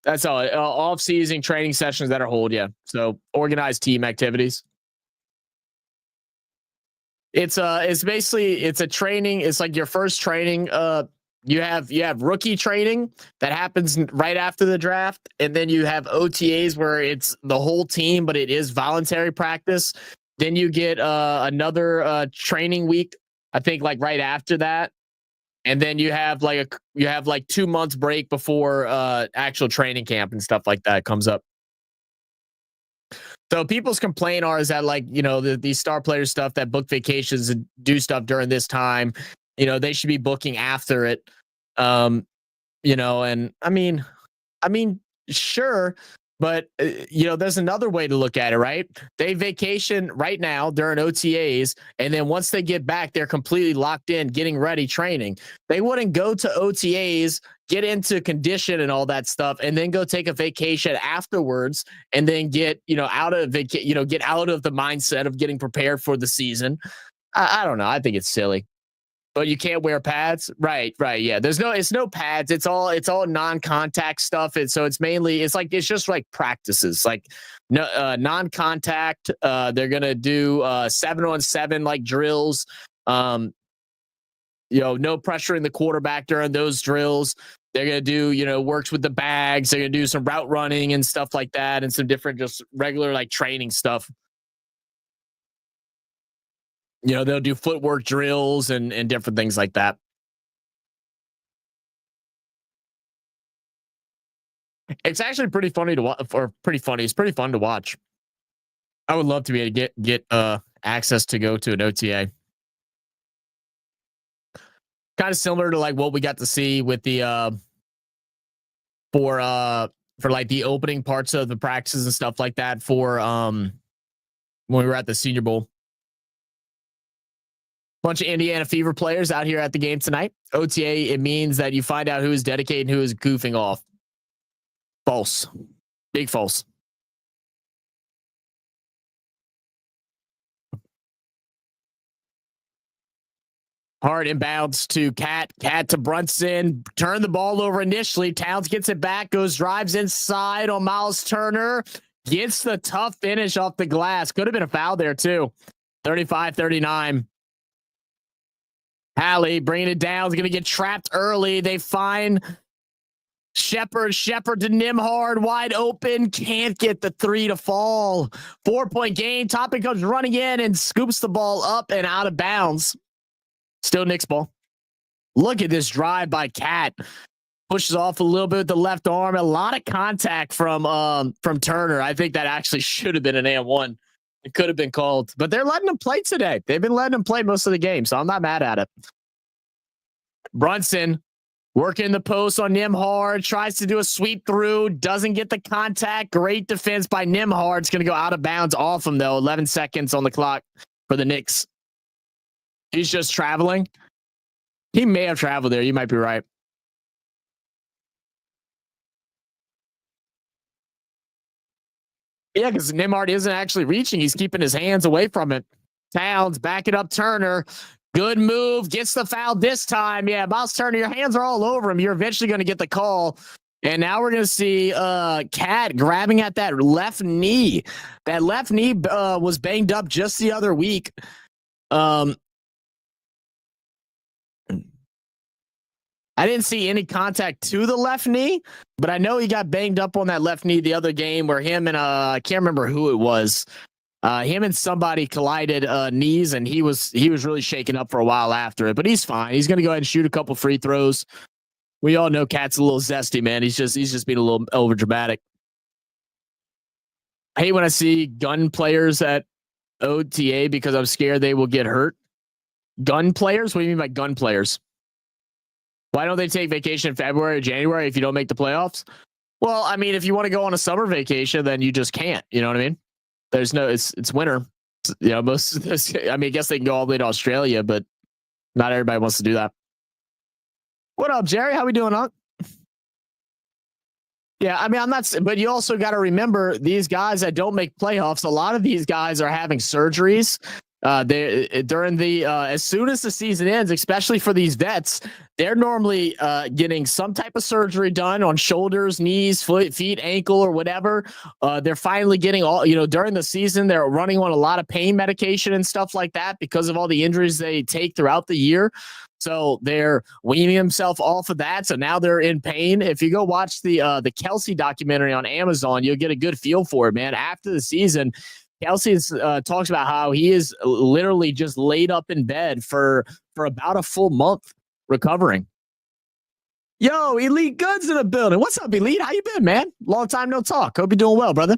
That's all. Off-season training sessions that are held. Yeah. So organized team activities. It's basically a training. It's like your first training. You have rookie training that happens right after the draft, and then you have OTAs where it's the whole team, but it is voluntary practice. Then you get another training week. I think like right after that. And then you have like 2 months break before actual training camp and stuff like that comes up. So people's complaint is that these star players stuff that book vacations and do stuff during this time, they should be booking after it. And I mean, sure. But, there's another way to look at it, right? They vacation right now during OTAs. And then once they get back, they're completely locked in, getting ready, training. They wouldn't go to OTAs, get into condition and all that stuff, and then go take a vacation afterwards and then get, out of the mindset of getting prepared for the season. I don't know. I think it's silly. But you can't wear pads, right? Yeah, it's no pads. It's all non-contact stuff. It's just like practices, like non-contact. They're gonna do 7-on-7 like drills. No pressuring the quarterback during those drills. They're gonna do works with the bags. They're gonna do some route running and stuff like that, and some different just regular like training stuff. They'll do footwork drills and different things like that. It's actually pretty funny to watch, or pretty funny. It's pretty fun to watch. I would love to be able to get access to go to an OTA. Kind of similar to like what we got to see with the for like the opening parts of the practices and stuff like that for when we were at the Senior Bowl. Bunch of Indiana Fever players out here at the game tonight. OTA, it means that you find out who is dedicated and who is goofing off. False. Big false. Hard inbounds to Cat. Cat to Brunson. Turn the ball over initially. Towns gets it back. Drives inside on Miles Turner. Gets the tough finish off the glass. Could have been a foul there too. 35-39. Hallie bringing it down. Is going to get trapped early. They find Shepard to Nimhard wide open. Can't get the 3 to fall. 4-point game. Toppin comes running in and scoops the ball up and out of bounds. Still Knicks ball. Look at this drive by Cat. Pushes off a little bit with the left arm. A lot of contact from Turner. I think that actually should have been an and-one. It could have been called, but they're letting him play today. They've been letting him play most of the game, so I'm not mad at it. Brunson working the post on Nembhard. Tries to do a sweep through. Doesn't get the contact. Great defense by Nembhard. It's going to go out of bounds off him, though. 11 seconds on the clock for the Knicks. He's just traveling. He may have traveled there. You might be right. Yeah, because Nembhard isn't actually reaching. He's keeping his hands away from it. Towns backing up Turner. Good move. Gets the foul this time. Yeah, Miles Turner, your hands are all over him. You're eventually going to get the call. And now we're going to see Cat grabbing at that left knee. That left knee was banged up just the other week. I didn't see any contact to the left knee, but I know he got banged up on that left knee the other game where him and I can't remember who it was. Him and somebody collided knees, and he was really shaken up for a while after it. But he's fine. He's going to go ahead and shoot a couple free throws. We all know Cat's a little zesty, man. He's just being a little over dramatic. I hate when I see gun players at OTA because I'm scared they will get hurt. Gun players? What do you mean by gun players? Why don't they take vacation in February or January if you don't make the playoffs? Well, I mean, if you want to go on a summer vacation, then you just can't. You know what I mean? There's no, it's winter. You know, I mean, I guess they can go all the way to Australia, but not everybody wants to do that. What up, Jerry? How we doing, Unc? Yeah, I mean, I'm not, but you also got to remember these guys that don't make playoffs. A lot of these guys are having surgeries. During the as soon as the season ends, especially for these vets, they're normally getting some type of surgery done on shoulders, knees, feet, ankle, or whatever. They're finally getting all, during the season, they're running on a lot of pain medication and stuff like that because of all the injuries they take throughout the year. So they're weaning themselves off of that. So now they're in pain. If you go watch the Kelsey documentary on Amazon, you'll get a good feel for it, man. After the season, Kelsey talks about how he is literally just laid up in bed for about a full month recovering. Yo, Elite Goods in the building. What's up, Elite? How you been, man? Long time no talk. Hope you're doing well, brother.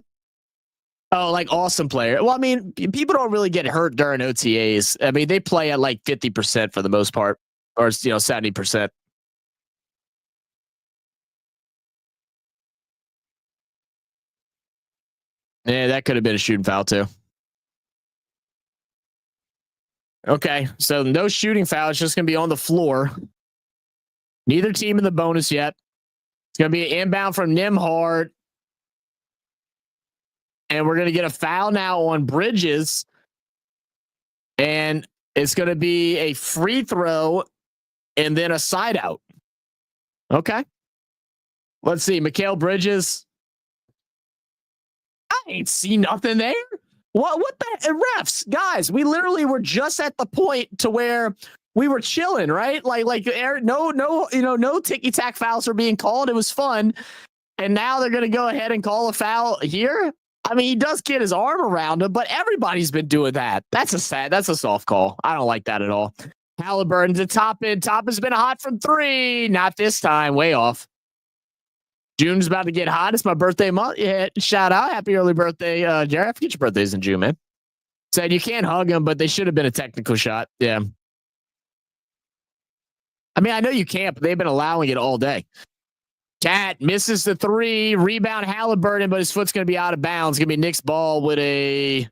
Oh, like awesome player. Well, I mean, people don't really get hurt during OTAs. I mean, they play at like 50% for the most part, or 70%. Yeah, that could have been a shooting foul too. Okay, so no shooting foul. It's just going to be on the floor. Neither team in the bonus yet. It's going to be an inbound from Nembhard. And we're going to get a foul now on Bridges. And it's going to be a free throw and then a side out. Okay. Let's see. Mikal Bridges. I ain't see nothing there. What the refs, guys? We literally were just at the point to where we were chilling, right? Like no ticky tack fouls are being called. It was fun, and now they're gonna go ahead and call a foul here. I mean, he does get his arm around him, but everybody's been doing that. That's a soft call. I don't like that at all. Halliburton to top end. Top has been hot from three. Not this time. Way off. June's about to get hot. It's my birthday month. Yeah, shout out. Happy early birthday, Jerry. I forget your birthday's in June, man. Said you can't hug him, but they should have been a technical shot. Yeah. I mean, I know you can't, but they've been allowing it all day. Cat misses the three. Rebound Halliburton, but his foot's going to be out of bounds. It's going to be Nick's ball with a... It's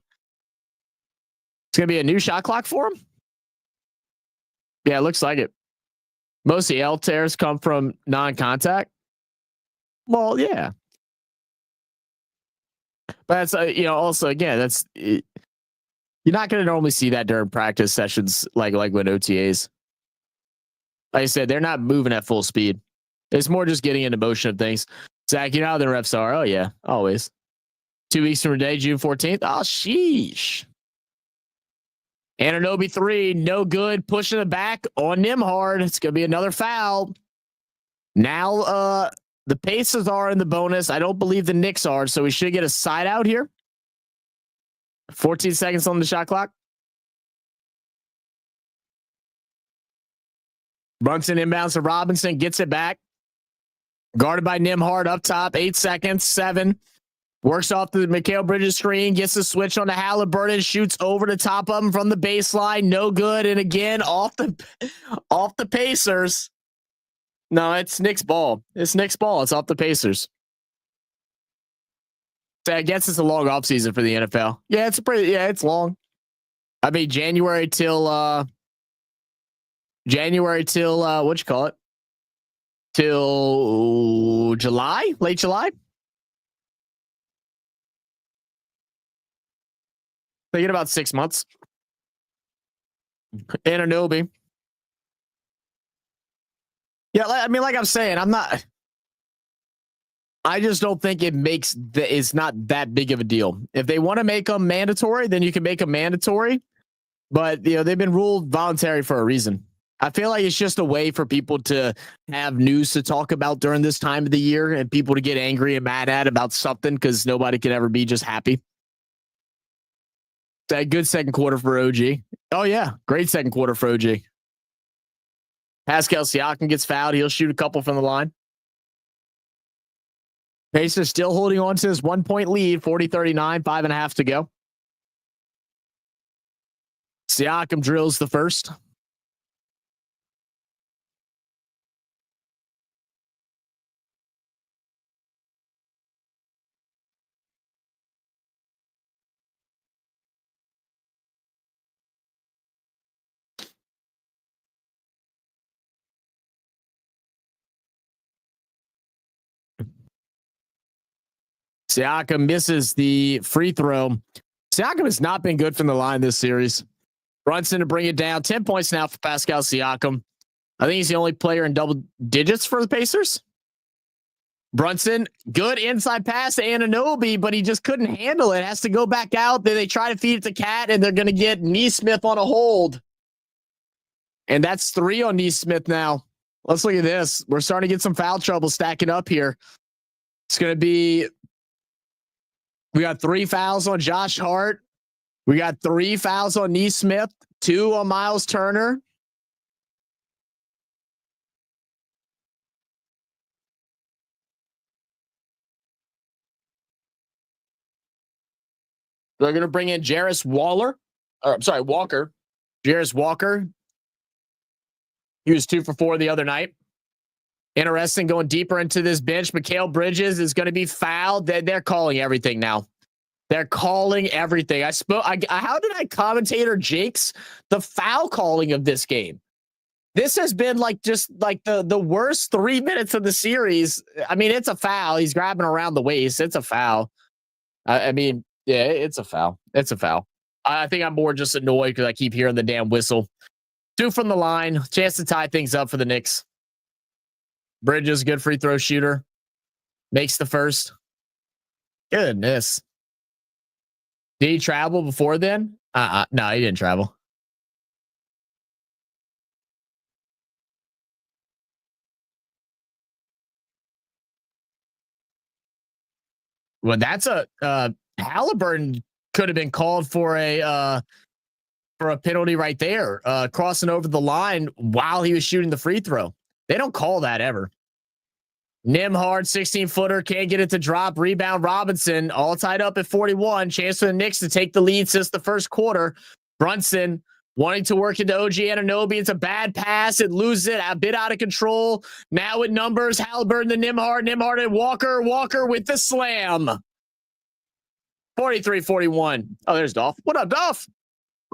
going to be a new shot clock for him? Yeah, it looks like it. Most of the L tears come from non-contact. Well, yeah. But that's, also, again, that's... You're not going to normally see that during practice sessions like when OTAs. Like I said, they're not moving at full speed. It's more just getting into motion of things. Zach, you know how the refs are. Oh, yeah, always. 2 weeks from today, June 14th. Oh, sheesh. Anunoby 3, no good. Pushing it back on Nembhard. It's going to be another foul. Now, the Pacers are in the bonus. I don't believe the Knicks are, so we should get a side out here. 14 seconds on the shot clock. Brunson inbounds to Robinson, gets it back. Guarded by Nimhard up top, 8 seconds, 7. Works off the Mikal Bridges screen, gets the switch on to Halliburton, shoots over the top of him from the baseline, no good, and again off the Pacers. No, it's Knicks ball. It's Knicks ball. It's off the Pacers. So I guess it's a long offseason for the NFL. Yeah, it's long. I mean, January till what you call it? Till July, late July. They get about 6 months. Anunoby. Yeah, I mean, like I'm saying, I just don't think it's not that big of a deal. If they want to make them mandatory, then you can make them mandatory. But, they've been ruled voluntary for a reason. I feel like it's just a way for people to have news to talk about during this time of the year and people to get angry and mad at about something because nobody can ever be just happy. A good second quarter for OG. Oh, yeah. Great second quarter for OG. Pascal Siakam gets fouled. He'll shoot a couple from the line. Pacers still holding on to his 1-point lead, 40-39, 5.5 to go. Siakam drills the first. Siakam misses the free throw. Siakam has not been good from the line this series. Brunson to bring it down. 10 points now for Pascal Siakam. I think he's the only player in double digits for the Pacers. Brunson, good inside pass to Anunoby, but he just couldn't handle it. Has to go back out. Then they try to feed it to Cat, and they're going to get Neesmith on a hold. And that's 3 on Neesmith now. Let's look at this. We're starting to get some foul trouble stacking up here. It's going to be... We got 3 fouls on Josh Hart. We got 3 fouls on Neesmith, 2 on Miles Turner. They're going to bring in Walker. Jarris Walker. He was 2 for 4 the other night. Interesting going deeper into this bench. Mikal Bridges is going to be fouled. They're calling everything now. They're calling everything. How did I commentator jinx the foul calling of this game? This has been just the worst 3 minutes of the series. I mean, it's a foul. He's grabbing around the waist. It's a foul. I mean, yeah, it's a foul. It's a foul. I think I'm more just annoyed because I keep hearing the damn whistle. 2 from the line. Chance to tie things up for the Knicks. Bridges, good free throw shooter. Makes the first. Goodness. Did he travel before then? No, he didn't travel. Well, that's Halliburton could have been called for a penalty right there, crossing over the line while he was shooting the free throw. They don't call that ever. Nimhard, 16-footer, can't get it to drop. Rebound Robinson, all tied up at 41. Chance for the Knicks to take the lead since the first quarter. Brunson wanting to work into OG Anunoby. It's a bad pass. It loses it. A bit out of control. Now with numbers, Halliburton to Nimhard. Nimhard and Walker. Walker with the slam. 43-41. Oh, there's Dolph. What up, Dolph?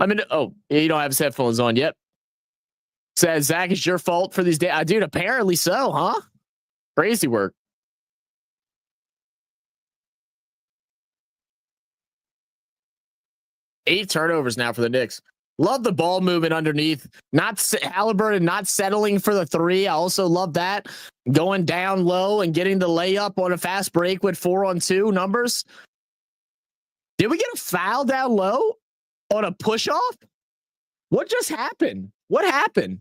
You don't have his headphones on yet. Says, Zach, it's your fault for these days. Dude, apparently so, huh? Crazy work. Eight turnovers now for the Knicks. Love the ball movement underneath. Halliburton not settling for the 3. I also love that. Going down low and getting the layup on a fast break with 4-on-2 numbers. Did we get a foul down low on a push-off? What just happened? What happened?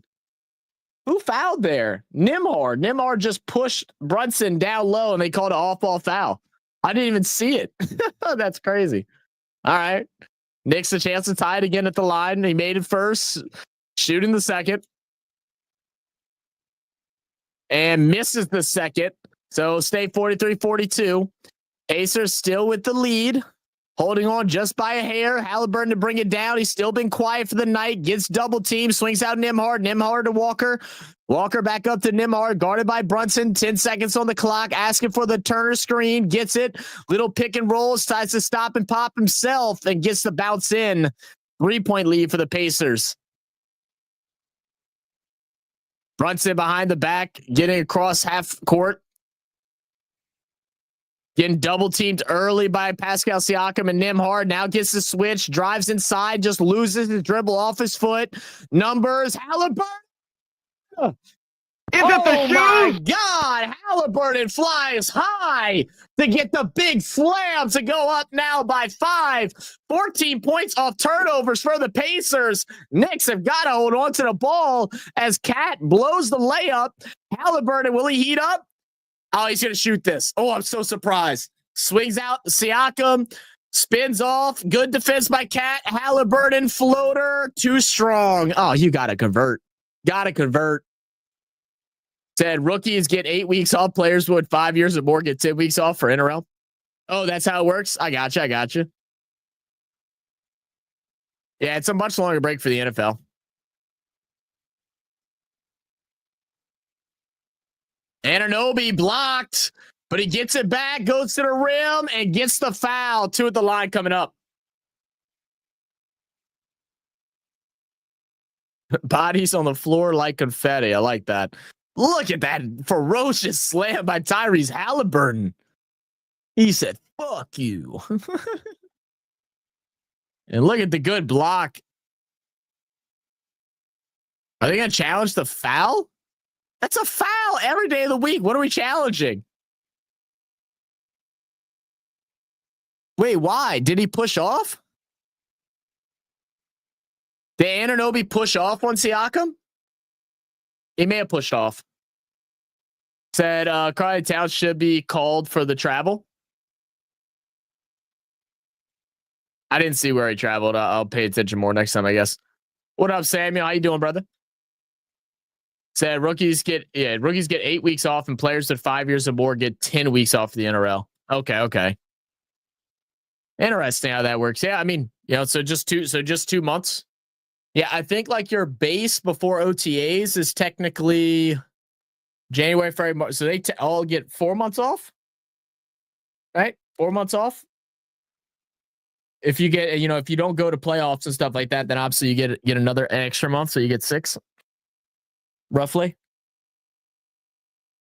Who fouled there? Nimhard. Nimhard just pushed Brunson down low, and they called an off-ball foul. I didn't even see it. That's crazy. All right. Knicks a chance to tie it again at the line. He made it first, shooting the second. and misses the second. So stay 43-42. Pacers still with the lead, holding on just by a hair. Halliburton to bring it down. He's still been quiet for the night. Gets double teamed. Swings out Nembhard. Nembhard to Walker. Walker back up to Nembhard. Guarded by Brunson. 10 seconds on the clock. Asking for the Turner screen. Gets it. Little pick and roll. Decides to stop and pop himself and gets the bounce in. 3-point lead for the Pacers. Brunson behind the back. Getting across half court. Getting double teamed early by Pascal Siakam and Nembhard. Now gets the switch, drives inside, just loses his dribble off his foot. Numbers, Halliburton. Is it the shoes? My God, Halliburton flies high to get the big slam to go up now by 5. 14 points off turnovers for the Pacers. Knicks have got to hold on to the ball as Cat blows the layup. Halliburton, will he heat up? Oh, he's going to shoot this. Oh, I'm so surprised. Swings out. Siakam spins off. Good defense by Cat. Halliburton floater. Too strong. Oh, you got to convert. Got to convert. Said rookies get 8 weeks off. Players with 5 years or more get 10 weeks off for NRL. Oh, that's how it works. I got you. I got you. Yeah, it's a much longer break for the NFL. Anunoby blocked, but he gets it back, goes to the rim, and gets the foul. 2 at the line coming up. Bodies on the floor like confetti. I like that. Look at that ferocious slam by Tyrese Halliburton. He said, fuck you. And look at the good block. Are they going to challenge the foul? That's a foul every day of the week. What are we challenging? Wait, why? Did he push off? Did Anunoby push off on Siakam? He may have pushed off. Said Karl Towns should be called for the travel. I didn't see where he traveled. I'll pay attention more next time, I guess. What up, Samuel? How you doing, brother? Said rookies get 8 weeks off, and players at 5 years or more get 10 weeks off the NRL. Okay. Interesting how that works. Yeah, I mean, so just 2 months. Yeah, I think like your base before OTAs is technically January, February, March. So they all get 4 months off, right? 4 months off. If you get, if you don't go to playoffs and stuff like that, then obviously you get another extra month, so you get 6. Roughly.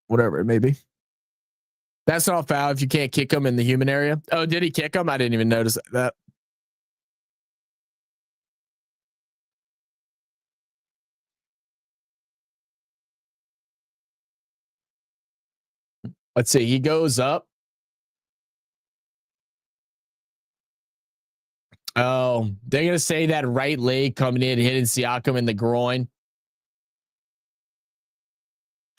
Whatever it may be. That's not a foul if you can't kick him in the human area. Oh, did he kick him? I didn't even notice that. Let's see. He goes up. Oh, they're going to say that right leg coming in, hitting Siakam in the groin.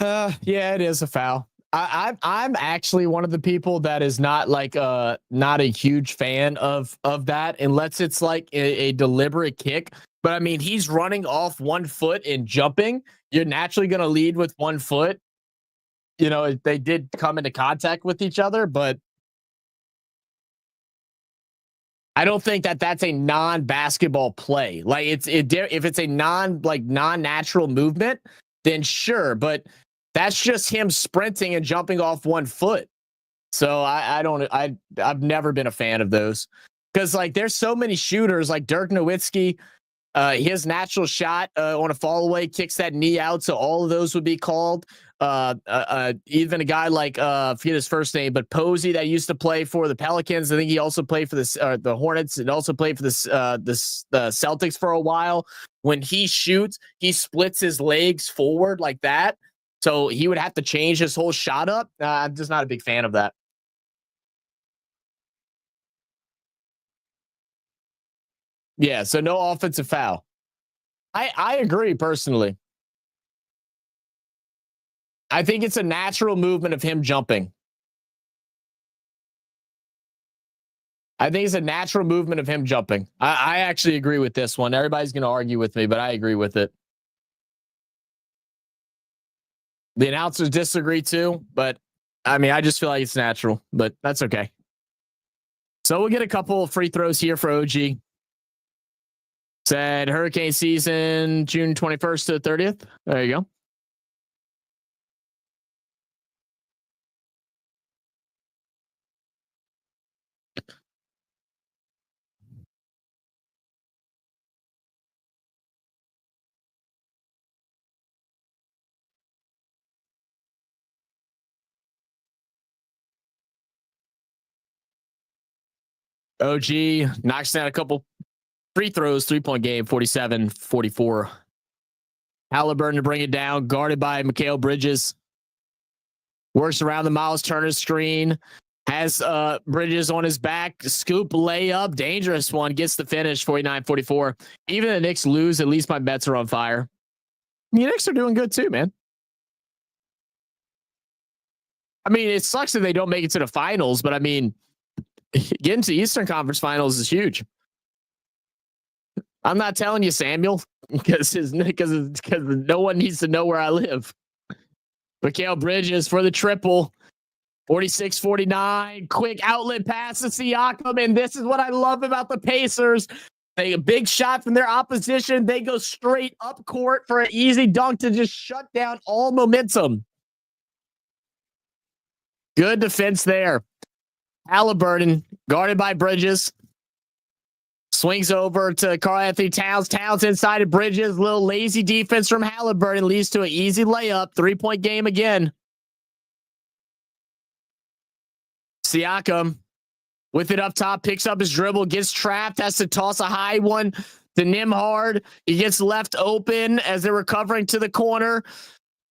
Yeah, it is a foul. I'm actually one of the people that is not like not a huge fan of that unless it's like a deliberate kick. But I mean, he's running off 1 foot and jumping. You're naturally going to lead with 1 foot. They did come into contact with each other, but I don't think that that's a non-basketball play. Like if it's a non-natural movement, then sure, but that's just him sprinting and jumping off 1 foot. So I've never been a fan of those because like there's so many shooters like Dirk Nowitzki, his natural shot on a fall away kicks that knee out. So all of those would be called. Even a guy like I forget his first name, but Posey that used to play for the Pelicans. I think he also played for the Hornets and also played for the Celtics for a while. When he shoots, he splits his legs forward like that. So he would have to change his whole shot up. I'm just not a big fan of that. Yeah, so no offensive foul. I agree personally. I think it's a natural movement of him jumping. I actually agree with this one. Everybody's going to argue with me, but I agree with it. The announcers disagree too, but I mean, I just feel like it's natural, but that's okay. So we'll get a couple of free throws here for OG. Said hurricane season, June 21st to the 30th. There you go. OG knocks down a couple free throws, 3-point game, 47-44. Halliburton to bring it down, guarded by Mikal Bridges. Works around the Miles Turner screen. Has Bridges on his back. Scoop layup. Dangerous one. Gets the finish, 49-44. Even the Knicks lose, at least my bets are on fire. The Knicks are doing good too, man. I mean, it sucks that they don't make it to the finals, but I mean, getting to Eastern Conference Finals is huge. I'm not telling you, Samuel, because no one needs to know where I live. Mikal Bridges for the triple. 46-49. Quick outlet pass to Siakam, and this is what I love about the Pacers. A big shot from their opposition. They go straight up court for an easy dunk to just shut down all momentum. Good defense there. Halliburton, guarded by Bridges. Swings over to Karl-Anthony Towns. Towns inside of Bridges. Little lazy defense from Halliburton leads to an easy layup. 3-point game again. Siakam with it up top, picks up his dribble, gets trapped, has to toss a high one to Nembhard. He gets left open as they're recovering to the corner.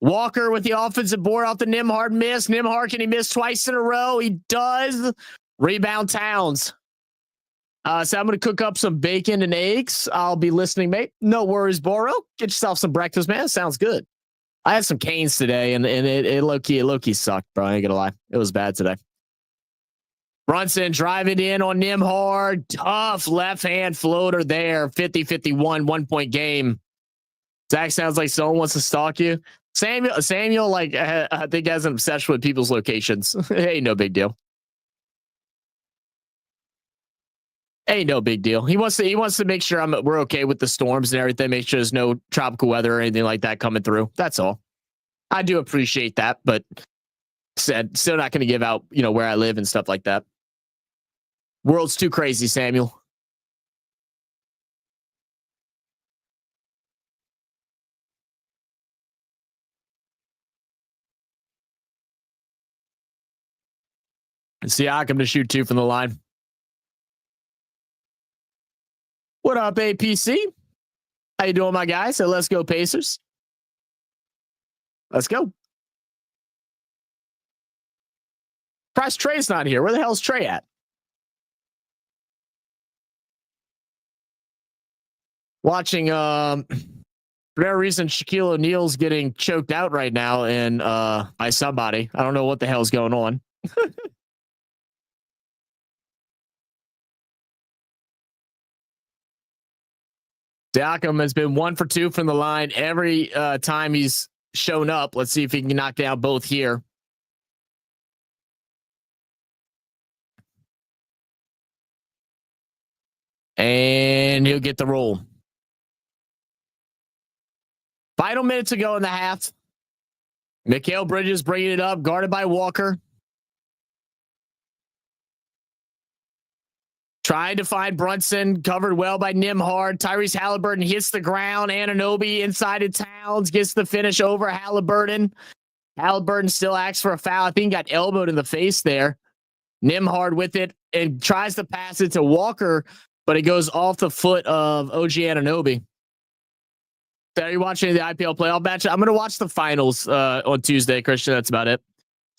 Walker with the offensive board off the Nembhard miss. Nembhard, can he miss twice in a row? He does. Rebound Towns. So I'm going to cook up some bacon and eggs. I'll be listening, mate. No worries, Boro. Get yourself some breakfast, man. Sounds good. I had some Canes today, and it low-key sucked, bro. I ain't going to lie. It was bad today. Brunson driving in on Nembhard. Tough left-hand floater there. 50-51, 1-point game. Zach, sounds like someone wants to stalk you. Samuel, like, I think has an obsession with people's locations. Ain't no big deal. Ain't no big deal. He wants to make sure we're okay with the storms and everything. Make sure there's no tropical weather or anything like that coming through. That's all. I do appreciate that, but still not going to give out, where I live and stuff like that. World's too crazy, Samuel. Siakam to shoot 2 from the line. What up, APC? How you doing, my guys? So let's go, Pacers. Let's go. Press Trey's not here. Where the hell's Trey at? Watching, for no reason, Shaquille O'Neal's getting choked out right now and by somebody. I don't know what the hell's going on. Siakam has been 1 for 2 from the line every time he's shown up. Let's see if he can knock down both here. And he'll get the roll. Final minute to go in the half. Mikal Bridges bringing it up, guarded by Walker. Trying to find Brunson, covered well by Nembhard. Tyrese Halliburton hits the ground. Anunoby inside of Towns gets the finish over Halliburton. Halliburton still asks for a foul. I think he got elbowed in the face there. Nembhard with it and tries to pass it to Walker, but it goes off the foot of OG Anunoby. So are you watching the IPL playoff match? I'm going to watch the finals on Tuesday, Christian. That's about it.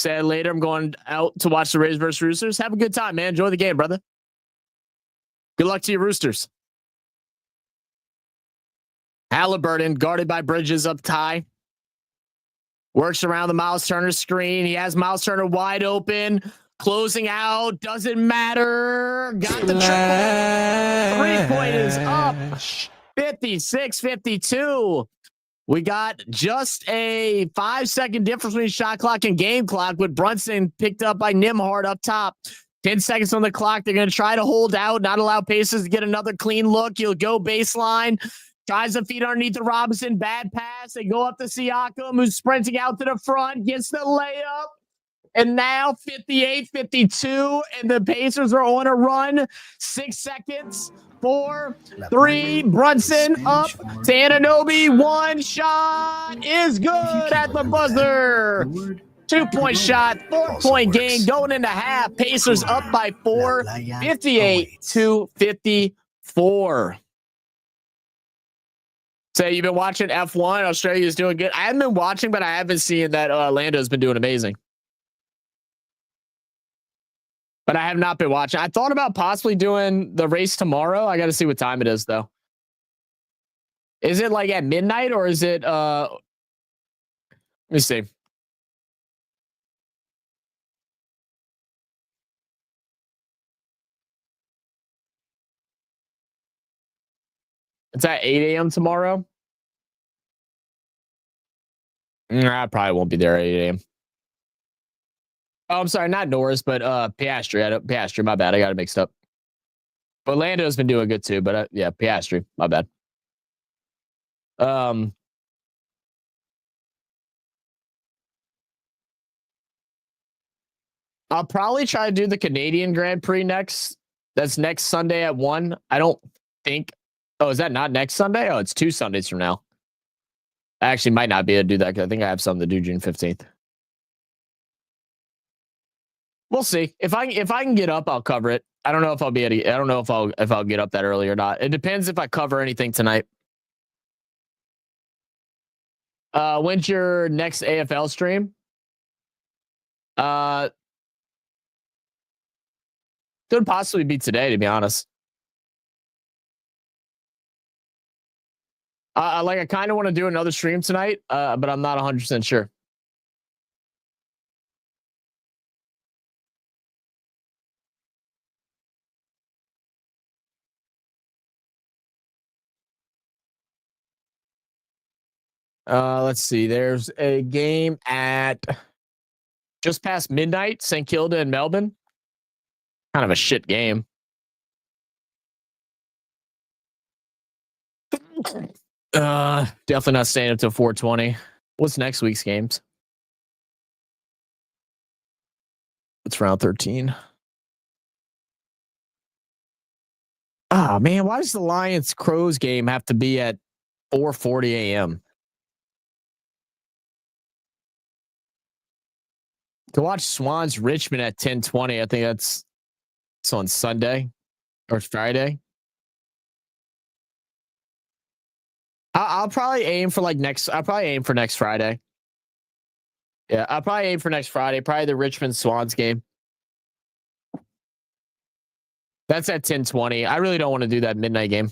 Said later, I'm going out to watch the Rays versus Roosters. Have a good time, man. Enjoy the game, brother. Good luck to your Roosters. Halliburton, guarded by Bridges up high. Works around the Miles Turner screen. He has Miles Turner wide open. Closing out. Doesn't matter. Got the triple. 3-point is up. 56-52. We got just a 5-second difference between shot clock and game clock with Brunson picked up by Nimhard up top. 10 seconds on the clock. They're going to try to hold out, not allow Pacers to get another clean look. He'll go baseline. Tries to feed underneath the Robinson. Bad pass. They go up to Siakam, who's sprinting out to the front. Gets the layup. And now 58-52. And the Pacers are on a run. 6 seconds. 4, 3, Brunson up to Anunoby. One shot is good at the buzzer. 2-point shot, 4-point game going into half. Pacers up by 4, 58-54. So you've been watching F1. Australia's doing good. I haven't been watching, but I have been seeing that Orlando's been doing amazing. But I have not been watching. I thought about possibly doing the race tomorrow. I got to see what time it is, though. Is it like at midnight or is it? Let me see. It's at 8 a.m. tomorrow. I probably won't be there at 8 a.m. Oh, I'm sorry, not Norris, but Piastri. Piastri, my bad. I got it mixed up. But Lando's been doing good too. But yeah, Piastri, my bad. I'll probably try to do the Canadian Grand Prix next. That's next Sunday at 1. I don't think. Oh, is that not next Sunday? Oh, it's 2 Sundays from now. I actually might not be able to do that because I think I have something to do June 15th. We'll see. If I can get up, I'll cover it. I don't know if I'll be able to, I don't know if I'll get up that early or not. It depends if I cover anything tonight. When's your next AFL stream? Could possibly be today, to be honest. I kind of want to do another stream tonight, but I'm not 100% sure. Let's see. There's a game at just past midnight, St. Kilda and Melbourne. Kind of a shit game. Definitely not staying up till 4:20. What's next week's games? It's round 13. Ah, man, why does the Lions Crows game have to be at 4:40 a.m.? To watch Swans Richmond at 10:20, I think it's on Sunday or Friday. I'll probably aim for I'll probably aim for next Friday. Yeah, I'll probably aim for next Friday. Probably the Richmond Swans game. That's at 10:20. I really don't want to do that midnight game.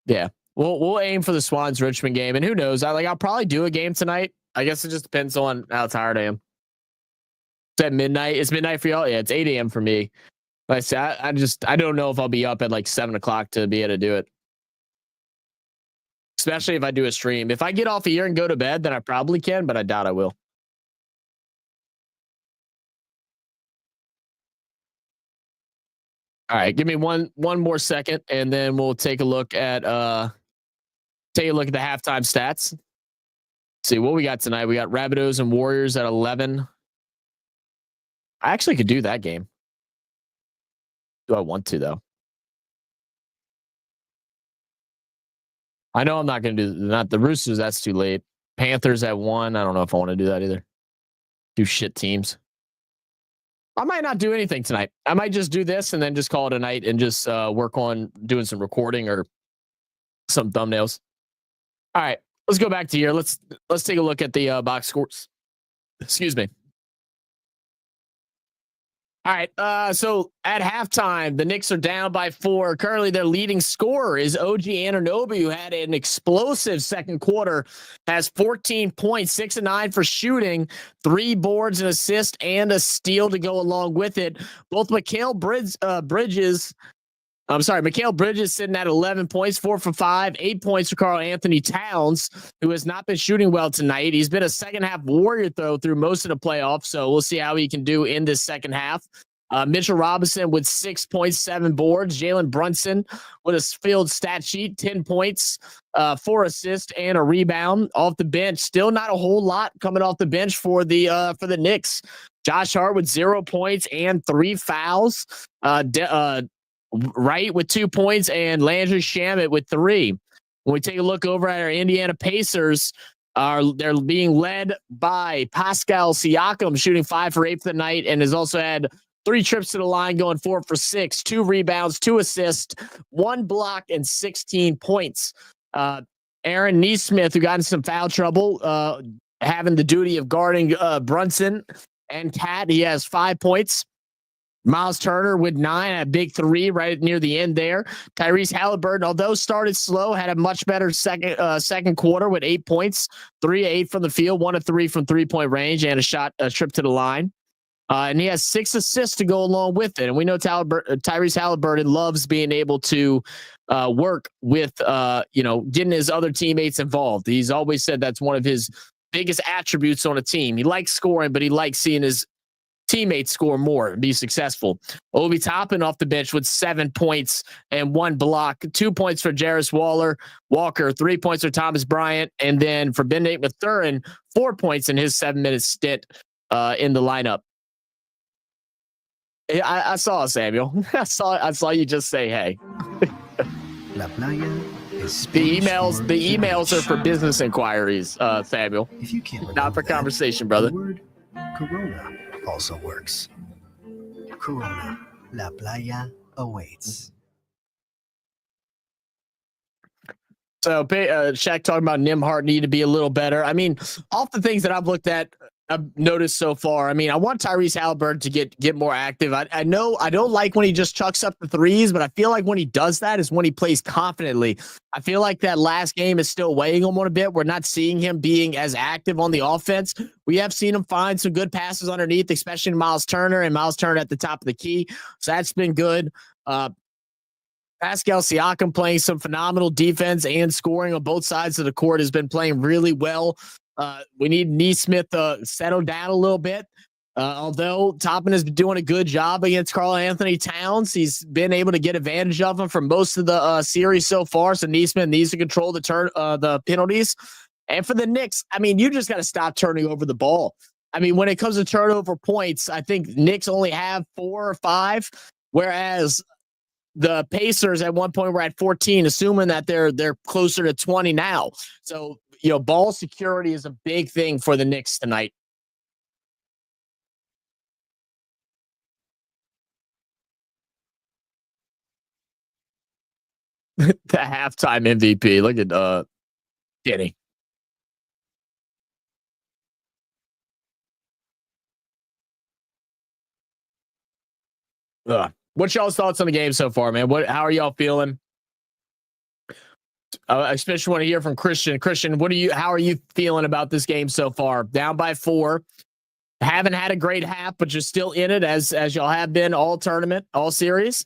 Yeah. We'll aim for the Swans Richmond game, and who knows? I'll probably do a game tonight. I guess it just depends on how tired I am. It's at midnight. It's midnight for y'all. Yeah, it's 8 a.m. for me. Like I said, I don't know if I'll be up at like 7 o'clock to be able to do it. Especially if I do a stream. If I get off of here and go to bed, then I probably can, but I doubt I will. All right, give me one more second, and then we'll take a look at the halftime stats. See what we got tonight. We got Rabbitohs and Warriors at 11. I actually could do that game. Do I want to though? I know I'm not going to do not the Roosters. That's too late. Panthers at 1. I don't know if I want to do that either. Do shit teams. I might not do anything tonight. I might just do this and then just call it a night and just work on doing some recording or some thumbnails. All right, let's go back to here. Let's take a look at the box scores. Excuse me. All right, so at halftime, the Knicks are down by 4. Currently, their leading scorer is OG Anunoby, who had an explosive second quarter, has 14 points, 6 and 9 for shooting, 3 boards, an assist, and a steal to go along with it. Both Mikal Bridges I'm sorry, Mikal Bridges sitting at 11 points, 4 for 5, 8 points for Karl Anthony Towns, who has not been shooting well tonight. He's been a second half warrior, though, through most of the playoffs. So we'll see how he can do in this second half. Mitchell Robinson with 6.7 boards. Jalen Brunson with a field stat sheet, 10 points, 4 assists, and a rebound off the bench. Still not a whole lot coming off the bench for the Knicks. Josh Hart with 0 points and 3 fouls. Wright with 2 points and Landry Shamet with 3. When we take a look over at our Indiana Pacers, they're being led by Pascal Siakam, shooting 5 for 8 for the night, and has also had 3 trips to the line, going 4 for 6, 2 rebounds, 2 assists, 1 block, and 16 points. Aaron Nesmith, who got in some foul trouble, having the duty of guarding Brunson and Cat. He has 5 points. Miles Turner with 9, a big 3 right near the end there. Tyrese Halliburton, although started slow, had a much better second quarter with 8 points, 3 of 8 from the field, 1 of 3 from 3-point range, and a trip to the line. And he has 6 assists to go along with it. And we know Tyrese Halliburton loves being able to work with, getting his other teammates involved. He's always said that's one of his biggest attributes on a team. He likes scoring, but he likes seeing his teammates score more and be successful. Obi Toppin off the bench with 7 points and 1 block, 2 points for Jarris Walker, 3 points for Thomas Bryant, and then for Bennedict Mathurin, 4 points in his 7-minute stint in the lineup. I saw Samuel. I saw you just say hey. La playa is The emails are for business inquiries, Samuel. If you can't Not for remember that, conversation, brother. The word Corona also works. Corona, La Playa awaits. So Shaq talking about Nimhart need to be a little better. I mean, off the things that I've noticed so far, I mean, I want Tyrese Halliburton to get more active. I know I don't like when he just chucks up the threes, but I feel like when he does that is when he plays confidently. I feel like that last game is still weighing on him a bit. We're not seeing him being as active on the offense. We have seen him find some good passes underneath, especially in Miles Turner at the top of the key. So that's been good. Pascal Siakam playing some phenomenal defense and scoring on both sides of the court, has been playing really well. We need Nesmith to settle down a little bit. Although Toppin has been doing a good job against Karl Anthony Towns, he's been able to get advantage of him for most of the series so far. So Nesmith needs to control the penalties. And for the Knicks, I mean, you just got to stop turning over the ball. I mean, when it comes to turnover points, I think Knicks only have 4 or 5, whereas the Pacers at one point were at 14, assuming that they're closer to 20 now. So, ball security is a big thing for the Knicks tonight. The halftime MVP. Look at Kenny. What's y'all's thoughts on the game so far, man? How are y'all feeling? I especially want to hear from Christian. Christian, how are you feeling about this game so far? Down by 4. Haven't had a great half, but you're still in it as y'all have been all tournament, all series.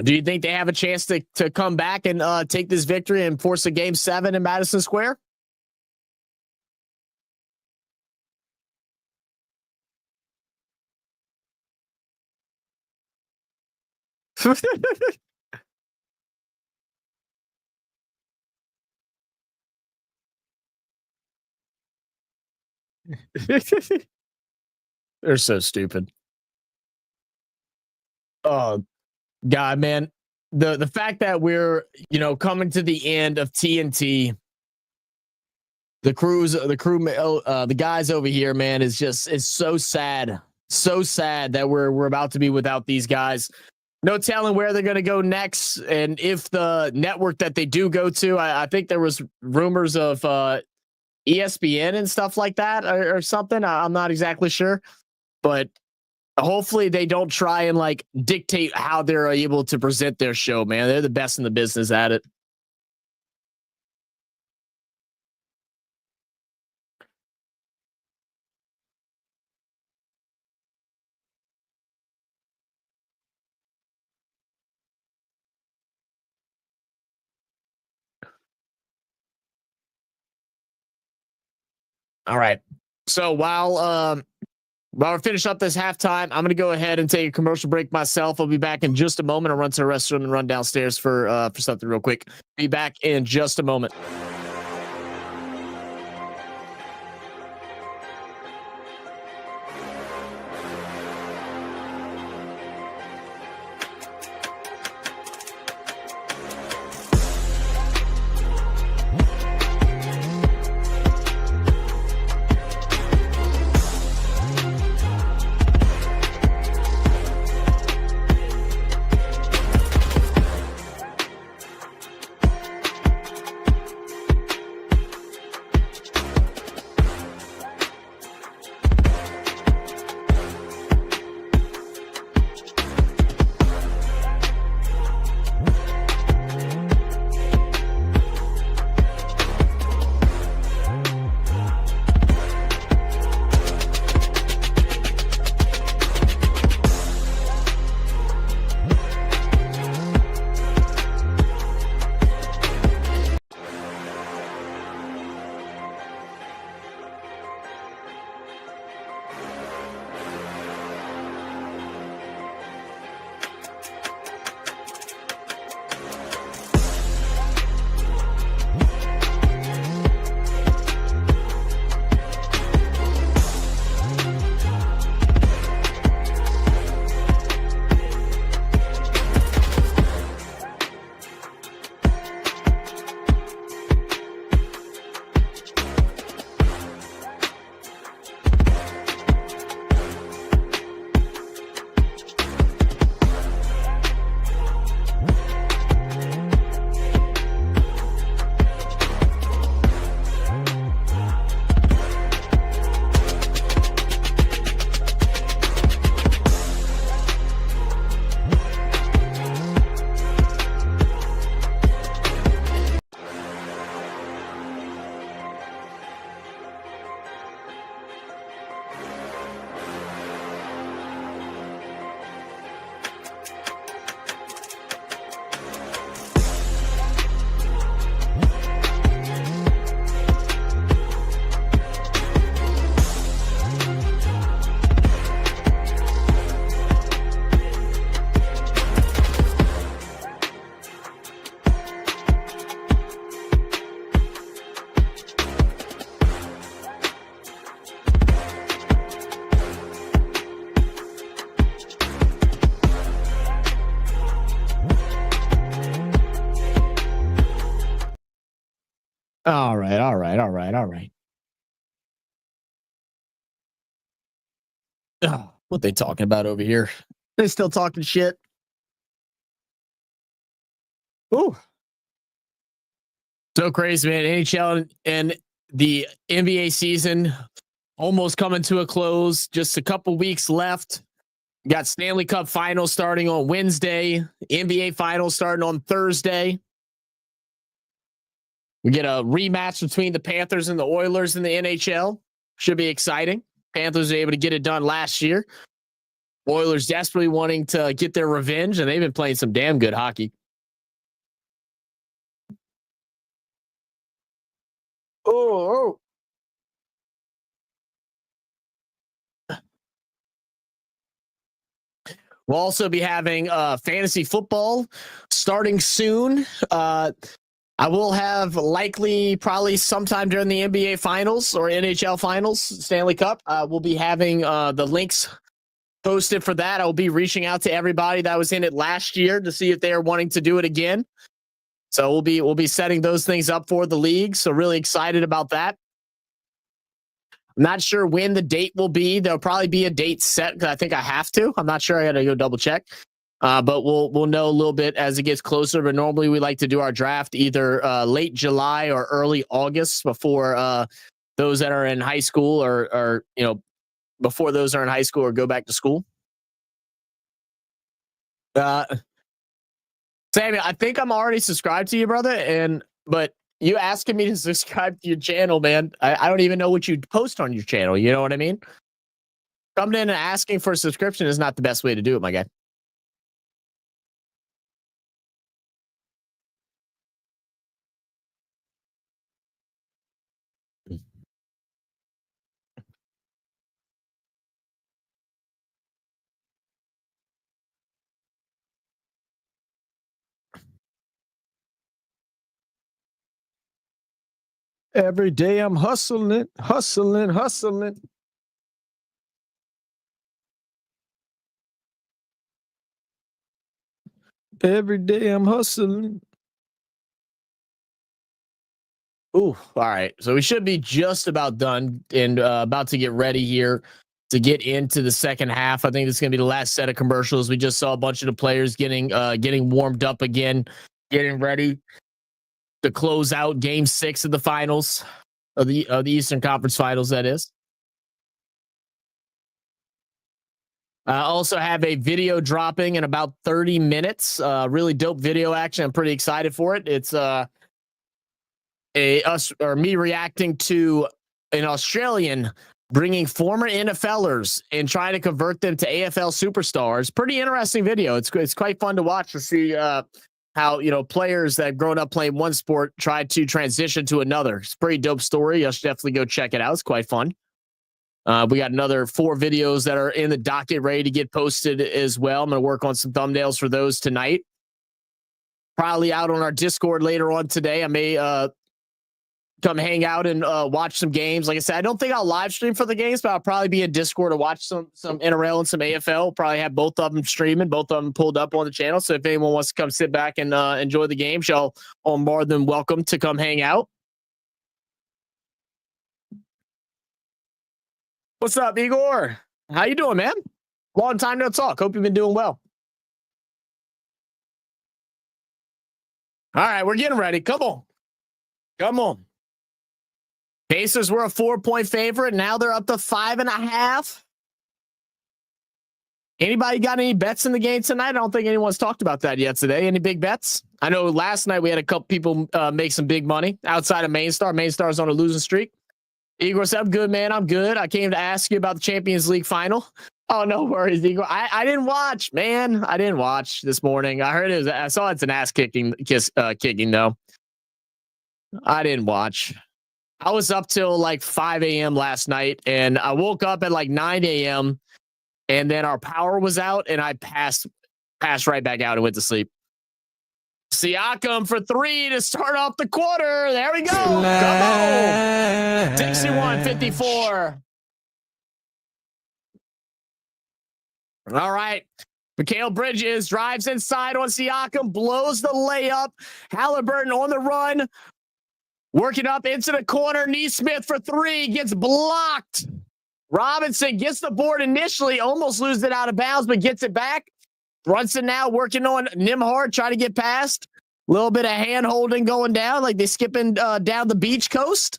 Do you think they have a chance to come back and take this victory and force a game 7 in Madison Square? They're so stupid. Oh God, man. The fact that we're, coming to the end of TNT, the guys over here, man, is so sad. So sad that we're about to be without these guys. No telling where they're going to go next. And if the network that they do go to, I think there was rumors of ESPN and stuff like that or something. I'm not exactly sure, but hopefully they don't try and dictate how they're able to present their show, man. They're the best in the business at it. All right. So while we finish up this halftime, I'm gonna go ahead and take a commercial break myself. I'll be back in just a moment. I'll run to the restroom and run downstairs for something real quick. Be back in just a moment. All right, all right, all right, all right. What they talking about over here? They still talking shit. Ooh, so crazy, man. NHL and the NBA season almost coming to a close. Just a couple weeks left. Got Stanley Cup Finals starting on Wednesday. NBA Finals starting on Thursday. We get a rematch between the Panthers and the Oilers in the NHL. Should be exciting. Panthers were able to get it done last year. Oilers desperately wanting to get their revenge, and they've been playing some damn good hockey. Oh. We'll also be having fantasy football starting soon. I will have probably sometime during the NBA Finals or NHL Finals, Stanley Cup. We'll be having the links posted for that. I'll be reaching out to everybody that was in it last year to see if they are wanting to do it again. So we'll be setting those things up for the league. So really excited about that. I'm not sure when the date will be. There'll probably be a date set because I think I have to. I'm not sure. I got to go double check. But we'll know a little bit as it gets closer. But normally we like to do our draft either late July or early August before those that are in high school or before those are in high school or go back to school. Sammy, I think I'm already subscribed to you, brother. But you asking me to subscribe to your channel, man. I don't even know what you post on your channel. You know what I mean? Coming in and asking for a subscription is not the best way to do it, my guy. Every day I'm hustling, hustling, hustling. Every day I'm hustling. Ooh, all right. So we should be just about done and about to get ready here to get into the second half. I think this is going to be the last set of commercials. We just saw a bunch of the players getting warmed up again, getting ready to close out Game 6 of the finals of the Eastern Conference Finals. That is. I also have a video dropping in about 30 minutes. Really dope video action. I'm pretty excited for it. It's me reacting to an Australian bringing former NFLers and trying to convert them to AFL superstars. Pretty interesting video. It's quite fun to watch to see how players that have grown up playing one sport try to transition to another. It's a pretty dope story. You should definitely go check it out. It's quite fun. We got another 4 videos that are in the docket ready to get posted as well. I'm going to work on some thumbnails for those tonight. Probably out on our Discord later on today. I may come hang out and watch some games. Like I said, I don't think I'll live stream for the games, but I'll probably be in Discord to watch some NRL and some AFL. Probably have both of them streaming, both of them pulled up on the channel. So if anyone wants to come sit back and enjoy the game, y'all are more than welcome to come hang out. What's up, Igor? How you doing, man? Long time no talk. Hope you've been doing well. All right, we're getting ready. Come on. Come on. Pacers were a 4-point favorite. Now they're up to 5.5. Anybody got any bets in the game tonight? I don't think anyone's talked about that yet today. Any big bets? I know last night we had a couple people make some big money outside of Mainstar. Mainstar's on a losing streak. Igor said, I'm good, man. I'm good. I came to ask you about the Champions League final. Oh, no worries, Igor. I didn't watch, man. I didn't watch this morning. I saw it's an ass kicking though. I didn't watch. I was up till like 5 a.m. last night, and I woke up at like 9 a.m. and then our power was out, and I passed right back out and went to sleep. Siakam for 3 to start off the quarter. There we go. Come on. 61-54. All right. Mikal Bridges drives inside on Siakam, blows the layup. Halliburton on the run. Working up into the corner. Neesmith for 3 gets blocked. Robinson gets the board initially, almost loses it out of bounds, but gets it back. Brunson now working on Nimhard, trying to get past. A little bit of hand holding going down, like they're skipping down the beach coast.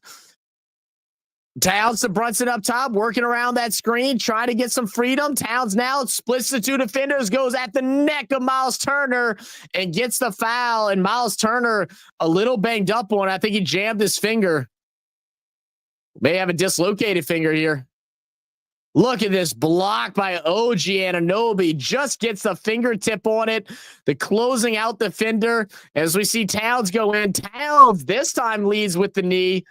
Towns to Brunson up top, working around that screen, trying to get some freedom. Towns now splits the 2 defenders, goes at the neck of Miles Turner and gets the foul. And Miles Turner a little banged up on. I think he jammed his finger. May have a dislocated finger here. Look at this block by OG Anunoby. Just gets the fingertip on it. The closing out defender. As we see Towns go in. Towns this time leads with the knee.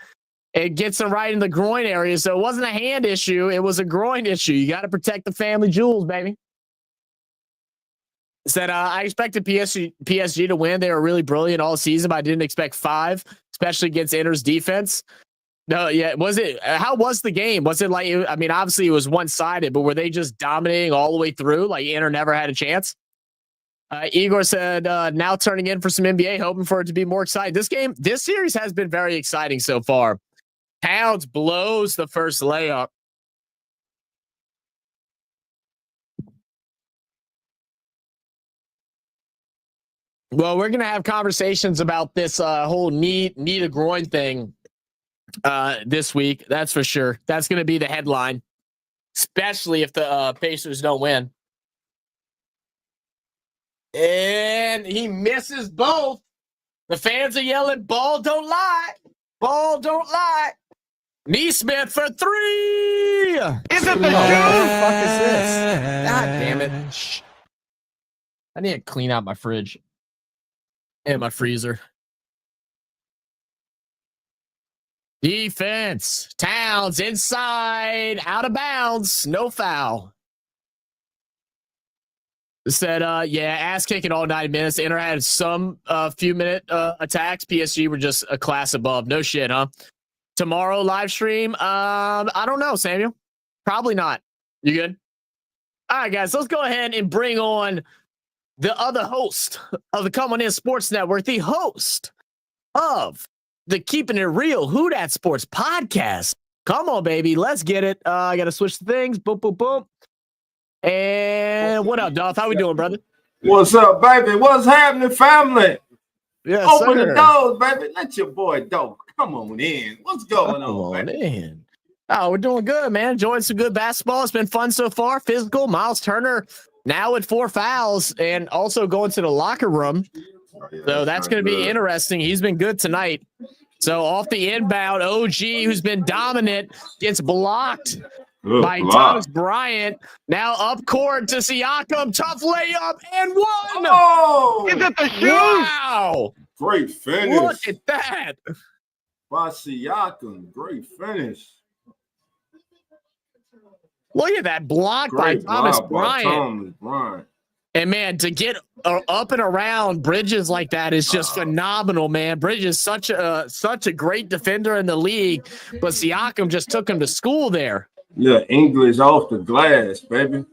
It gets him right in the groin area. So it wasn't a hand issue. It was a groin issue. You got to protect the family jewels, baby. Said, I expected PSG to win. They were really brilliant all season, but I didn't expect 5, especially against Inter's defense. No, yeah. How was the game? Was it like, I mean, obviously it was one-sided, but were they just dominating all the way through? Like Inter never had a chance? Igor said, now turning in for some NBA, hoping for it to be more exciting. This series has been very exciting so far. Towns blows the first layup. Well, we're going to have conversations about this whole knee to groin thing this week. That's for sure. That's going to be the headline, especially if the Pacers don't win. And he misses both. The fans are yelling, ball don't lie. Ball don't lie. Neesmith for 3. Is it the What the fuck is this? God damn it. Shh. I need to clean out my fridge and my freezer. Defense. Towns inside. Out of bounds. No foul. Said, yeah, ass kicking all 90 minutes. Inter had some few minute attacks. PSG were just a class above. No shit, huh? tomorrow live stream. I don't know, Samuel. Probably not. You good? All right, guys, let's go ahead and bring on the other host of the Come On In Sports Network, the host of the Keeping It Real Who Dat Sports podcast. Come on, baby. Let's get it. I got to switch the things. Boom, boom, boom. And what up, Dolph? How we doing, brother? What's up, baby? What's happening, family? Yes, Open sir. the doors, baby. Let your boy go. Come on in. What's going on, baby? In. Oh, we're doing good, man. Enjoying some good basketball. It's been fun so far. Physical. Miles Turner now with 4 fouls and also going to the locker room. So that's going to be interesting. He's been good tonight. So off the inbound, OG, who's been dominant, gets blocked by Thomas Bryant. Now up court to Siakam. Tough layup and one. Oh, Is it the shoe? Wow. Great finish. Look at that. By Siakam. Great finish. Look at that block by Thomas Bryant. And, man, to get up and around Bridges like that is just phenomenal, man. Bridges such a great defender in the league, but Siakam just took him to school there. Yeah, English off the glass, baby.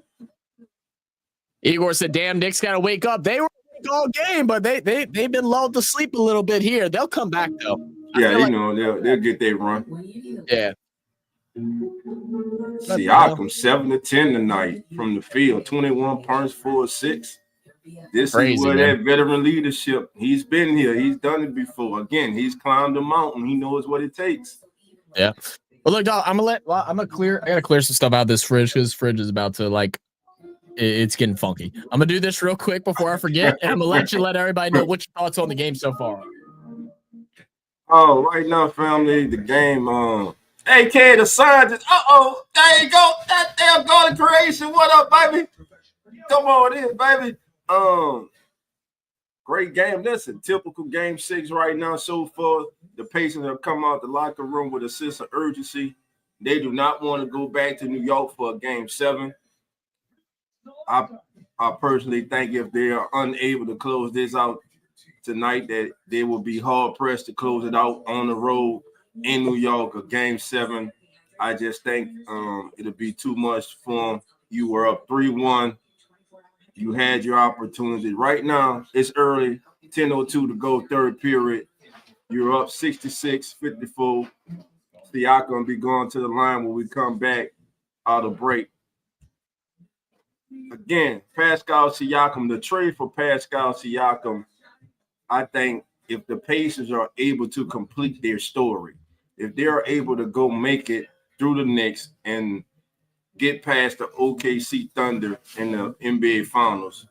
Igor said, damn, Knicks got to wake up. They were all game, but they've been lulled to sleep a little bit here. They'll come back, though. Yeah, they'll get their run. Yeah. Siakam 7 to 10 tonight from the field, 21 points, 4 assists. This is where that veteran leadership. He's been here. He's done it before. Again, he's climbed the mountain. He knows what it takes. Yeah. Well, look, dog, I gotta clear some stuff out of this fridge because this fridge is about to it's getting funky. I'm gonna do this real quick before I forget, and I'm gonna let everybody know what your thoughts on the game so far. Oh, right now, family, the game. AK the scientist. There you go. That damn goal of creation. What up, baby? Come on in, baby. Great game. Listen, typical game 6 right now so far. The Pacers have come out the locker room with a sense of urgency. They do not want to go back to New York for a game 7. I personally think if they are unable to close this out tonight, that they will be hard pressed to close it out on the road in New York, a game 7. I just think it'll be too much for them. You were up 3-1. You had your opportunity. Right now, it's early, 10:02 to go, third period. You're up 66-54. Siakam will be going to the line when we come back out of break. Again, Pascal Siakam, the trade for Pascal Siakam, I think if the Pacers are able to complete their story, if they are able to go make it through the Knicks and get past the OKC Thunder in the NBA Finals,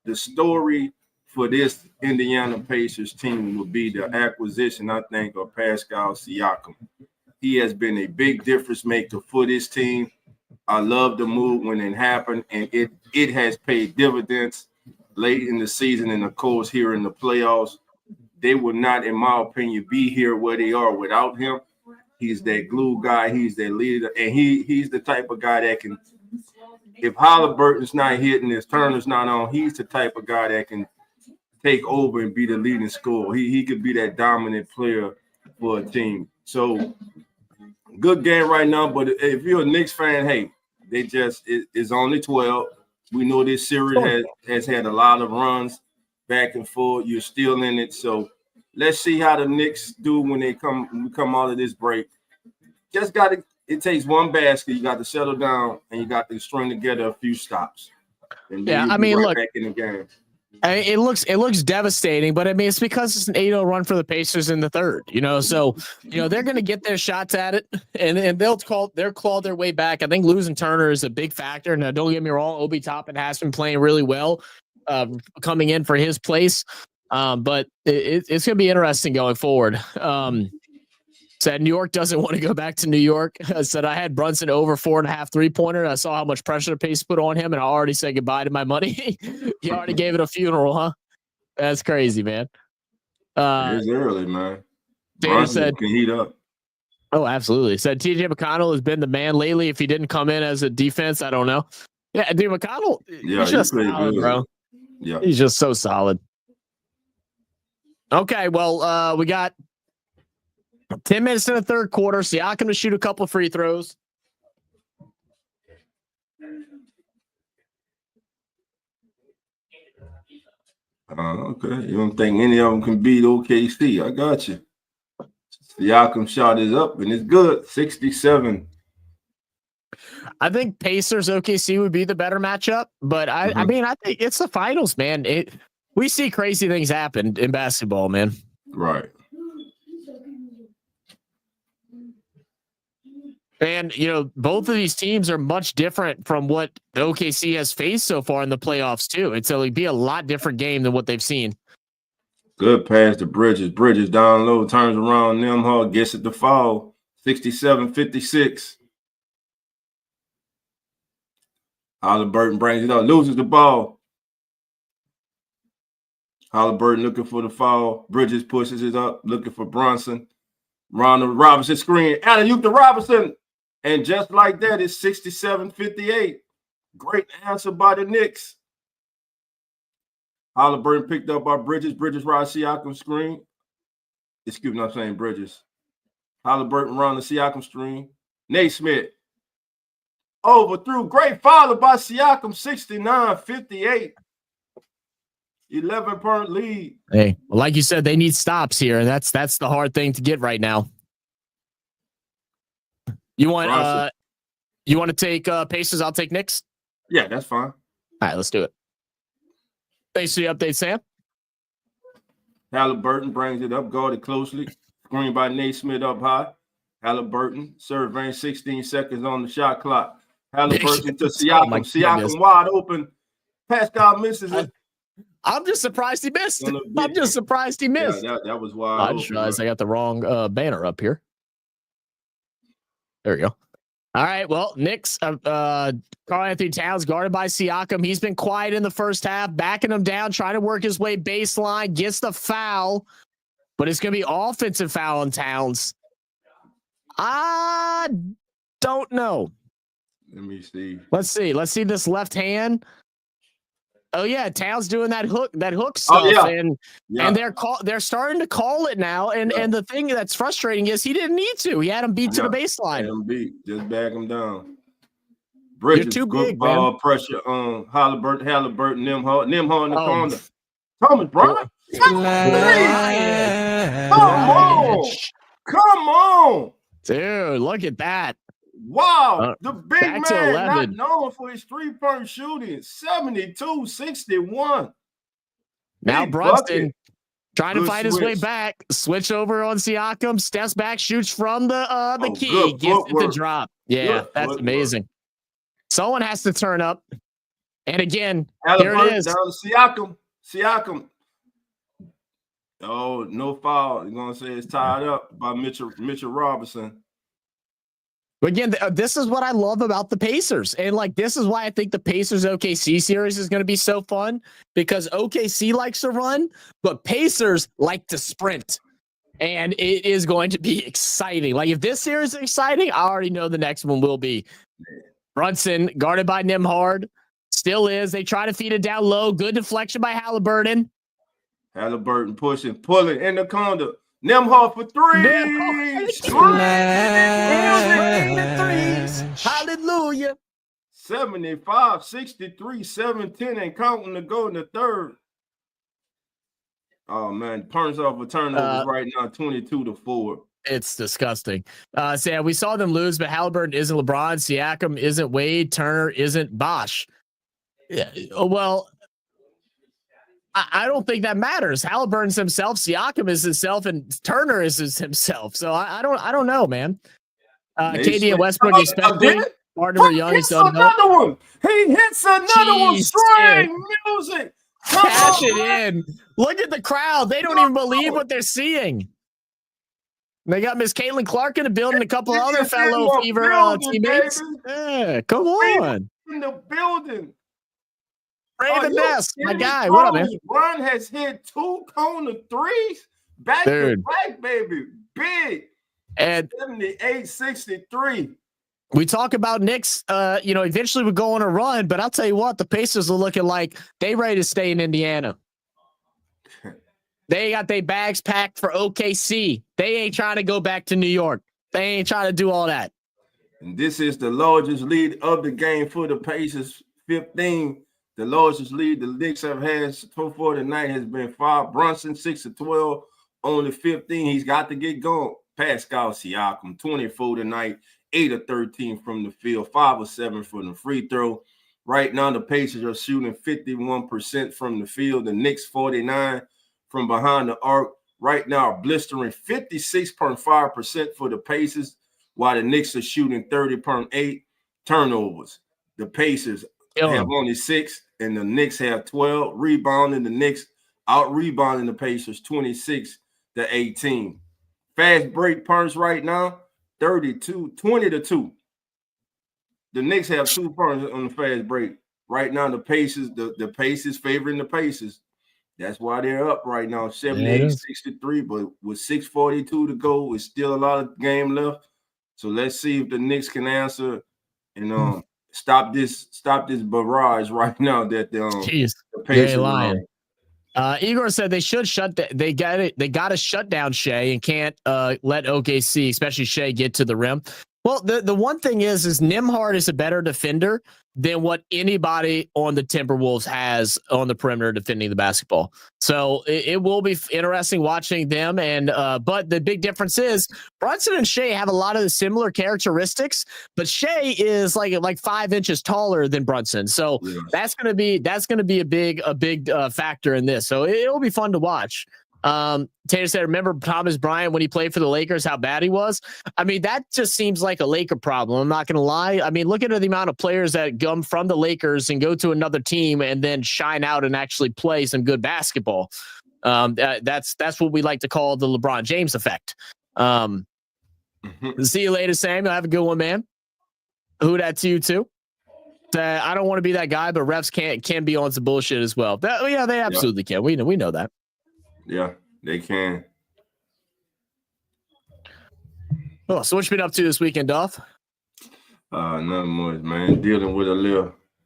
the story for this Indiana Pacers team would be the acquisition, I think, of Pascal Siakam. He has been a big difference maker for this team. I love the move when it happened, and it has paid dividends late in the season and, of course, here in the playoffs. They would not, in my opinion, be here where they are without him. He's that glue guy. He's that leader. And he's the type of guy that can, if Halliburton's not hitting, if Turner's not on, he's the type of guy that can take over and be the leading scorer. He could be that dominant player for a team. So, good game right now. But if you're a Knicks fan, hey, it's only 12. We know this series has had a lot of runs back and forth. You're still in it. So, let's see how the Knicks do when we come out of this break. It takes one basket. You got to settle down and you got to string together a few stops. And yeah, I mean, look, back in the game. It looks devastating, but I mean, it's because it's an 8-0 run for the Pacers in the third, so, they're going to get their shots at it and they'll claw their way back. I think losing Turner is a big factor. Now, don't get me wrong. Obi Toppin has been playing really well, coming in for his place. But it's going to be interesting going forward. Said New York doesn't want to go back to New York. I said I had Brunson over 4.5 3-pointer. I saw how much pressure the Pace put on him, and I already said goodbye to my money. He already gave it a funeral, huh? That's crazy, man. It's early, man. Brunson said, can heat up. Oh, absolutely. Said TJ McConnell has been the man lately. If he didn't come in as a defense, I don't know. Yeah, dude, McConnell, he's just solid, bro. Yeah, he's just so solid. Okay, well, we got 10 minutes in the third quarter. Siakam to shoot a couple of free throws. Okay. You don't think any of them can beat OKC? I got you. Siakam shot is up and it's good. 67. I think Pacers OKC would be the better matchup, but I mean, I think it's the finals, man. We see crazy things happen in basketball, man. Right. And, you know, both of these teams are much different from what the OKC has faced so far in the playoffs, too. It'll be a lot different game than what they've seen. Good pass to Bridges. Bridges down low, turns around. Nembhard gets it to foul. 67-56. Halliburton brings it up, loses the ball. Halliburton looking for the foul. Bridges pushes it up, looking for Bronson. Ronald Robinson screen. Alley-oop to Robinson. And just like that, it's 67-58. Great answer by the Knicks. Halliburton picked up by Bridges. Bridges right Siakam screen. Excuse me, I'm saying Bridges. Halliburton around the Siakam screen. Naismith. Overthrew. Great follow by Siakam. 69-58. 11-point lead. Hey, well, like you said, they need stops here, and that's the hard thing to get right now. You want to take Pacers? I'll take Knicks. Yeah, that's fine. All right, let's do it. Thanks for the update, Sam. Halliburton brings it up, guarded closely. Screen by Naismith up high. Halliburton surveying 16 seconds on the shot clock. Halliburton to Siakam. Oh, Siakam wide open. Pascal misses it. I'm just surprised he missed. I'm just surprised he missed. Yeah, that was wide I just realized I got the wrong banner up here. There we go. All right. Well, Knicks, Karl-Anthony Towns guarded by Siakam. He's been quiet in the first half, backing him down, trying to work his way baseline, gets the foul, but it's going to be offensive foul on Towns. I don't know. Let me see. Let's see this left hand. Oh yeah, Towns doing that hook stuff, and they're starting to call it now. And the thing that's frustrating is he didn't need to. He had him beat to the baseline. Had him beat. Just back him down. Bridges, You're too good big, ball man. pressure on Halliburton, Nembhard in the corner. Thomas Bryant. Come on, dude! Look at that. Wow, the big man, not 11. known for his three-point shooting, 72-61. Now Big Brunson bucket. trying to Good fight his way switch. back. Switch over on Siakam, steps back, shoots from the key, good gets it to footwork. drop. Yeah, Good that's footwork. amazing. Someone has to turn up. And again, Halliburton here it is. down to Siakam. Oh, no foul. You're going to say it's tied up by Mitchell Robinson. Again, this is what I love about the Pacers. And like, this is why I think the Pacers OKC series is going to be so fun, because OKC likes to run, but Pacers like to sprint. And it is going to be exciting. Like, if this series is exciting, I already know the next one will be. Brunson guarded by Nembhard. Still is. They try to feed it down low. Good deflection by Halliburton. Halliburton pushing, pulling in the corner. Nembhard for three. Hallelujah. 75-63, 7-10, and counting to go in the third. Oh man, turns off a turnovers right now, 22-4. It's disgusting. So yeah, we saw them lose, but Halliburton isn't LeBron, Siakam isn't Wade, Turner isn't Bosh. Yeah, well, I don't think that matters. Halliburton's himself, Siakam is himself, and Turner is himself. So I don't know, man. KD and Westbrook expecting. Partner Young is another one. He hits another one. String music. Cash it in. Look at the crowd. They don't even believe what they're seeing. They got Miss Caitlin Clark in the building, a couple other fellow Fever teammates. Yeah, come on. In the building. Raven Ness, my guy. What up, man? Ron has hit 2 corner threes. Back to back, baby. Big. And 78-63. we talk about Knicks, eventually we go on a run, but I'll tell you what, the Pacers are looking like they ready to stay in Indiana. They got their bags packed for OKC. They ain't trying to go back to New York. They ain't trying to do all that. And this is the largest lead of the game for the Pacers, 15. The largest lead the Knicks have had so far tonight has been 5. Brunson, 6 of 12, only 15. He's got to get going. Pascal Siakam, 24 tonight, 8 of 13 from the field, 5 of 7 from the free throw. Right now, the Pacers are shooting 51% from the field. The Knicks, 49 from behind the arc. Right now, blistering 56.5% for the Pacers, while the Knicks are shooting 30.8 turnovers. The Pacers have only 6, and the Knicks have 12. Rebounding, the Knicks out-rebounding the Pacers 26-18. Fast break punts right now, 20-2. The Knicks have 2 punts on the fast break. Right now, the Pacers, the Pacers favoring the Pacers. That's why they're up right now, 78-63, but with 6:42 to go, it's still a lot of game left. So let's see if the Knicks can answer and stop this barrage right now that the Pacers are lying. Igor said they should they got to shut down Shea and can't let OKC, especially Shea, get to the rim. Well, the one thing is Nembhard is a better defender than what anybody on the Timberwolves has on the perimeter defending the basketball. So it will be interesting watching them. And but the big difference is Brunson and Shea have a lot of the similar characteristics, but Shea is like 5 inches taller than Brunson. So that's gonna be a big factor in this. So it'll be fun to watch. Taylor said, remember Thomas Bryant when he played for the Lakers, how bad he was? I mean, that just seems like a Laker problem. I'm not going to lie. I mean, look at the amount of players that come from the Lakers and go to another team and then shine out and actually play some good basketball. That's what we like to call the LeBron James effect. See you later, Samuel. Have a good one, man. Who that to you too? I don't want to be that guy, but refs can be on some bullshit as well. They absolutely can. We know that. Yeah, they can. Oh, so what you been up to this weekend, Dolph? Nothing much, man. Dealing with a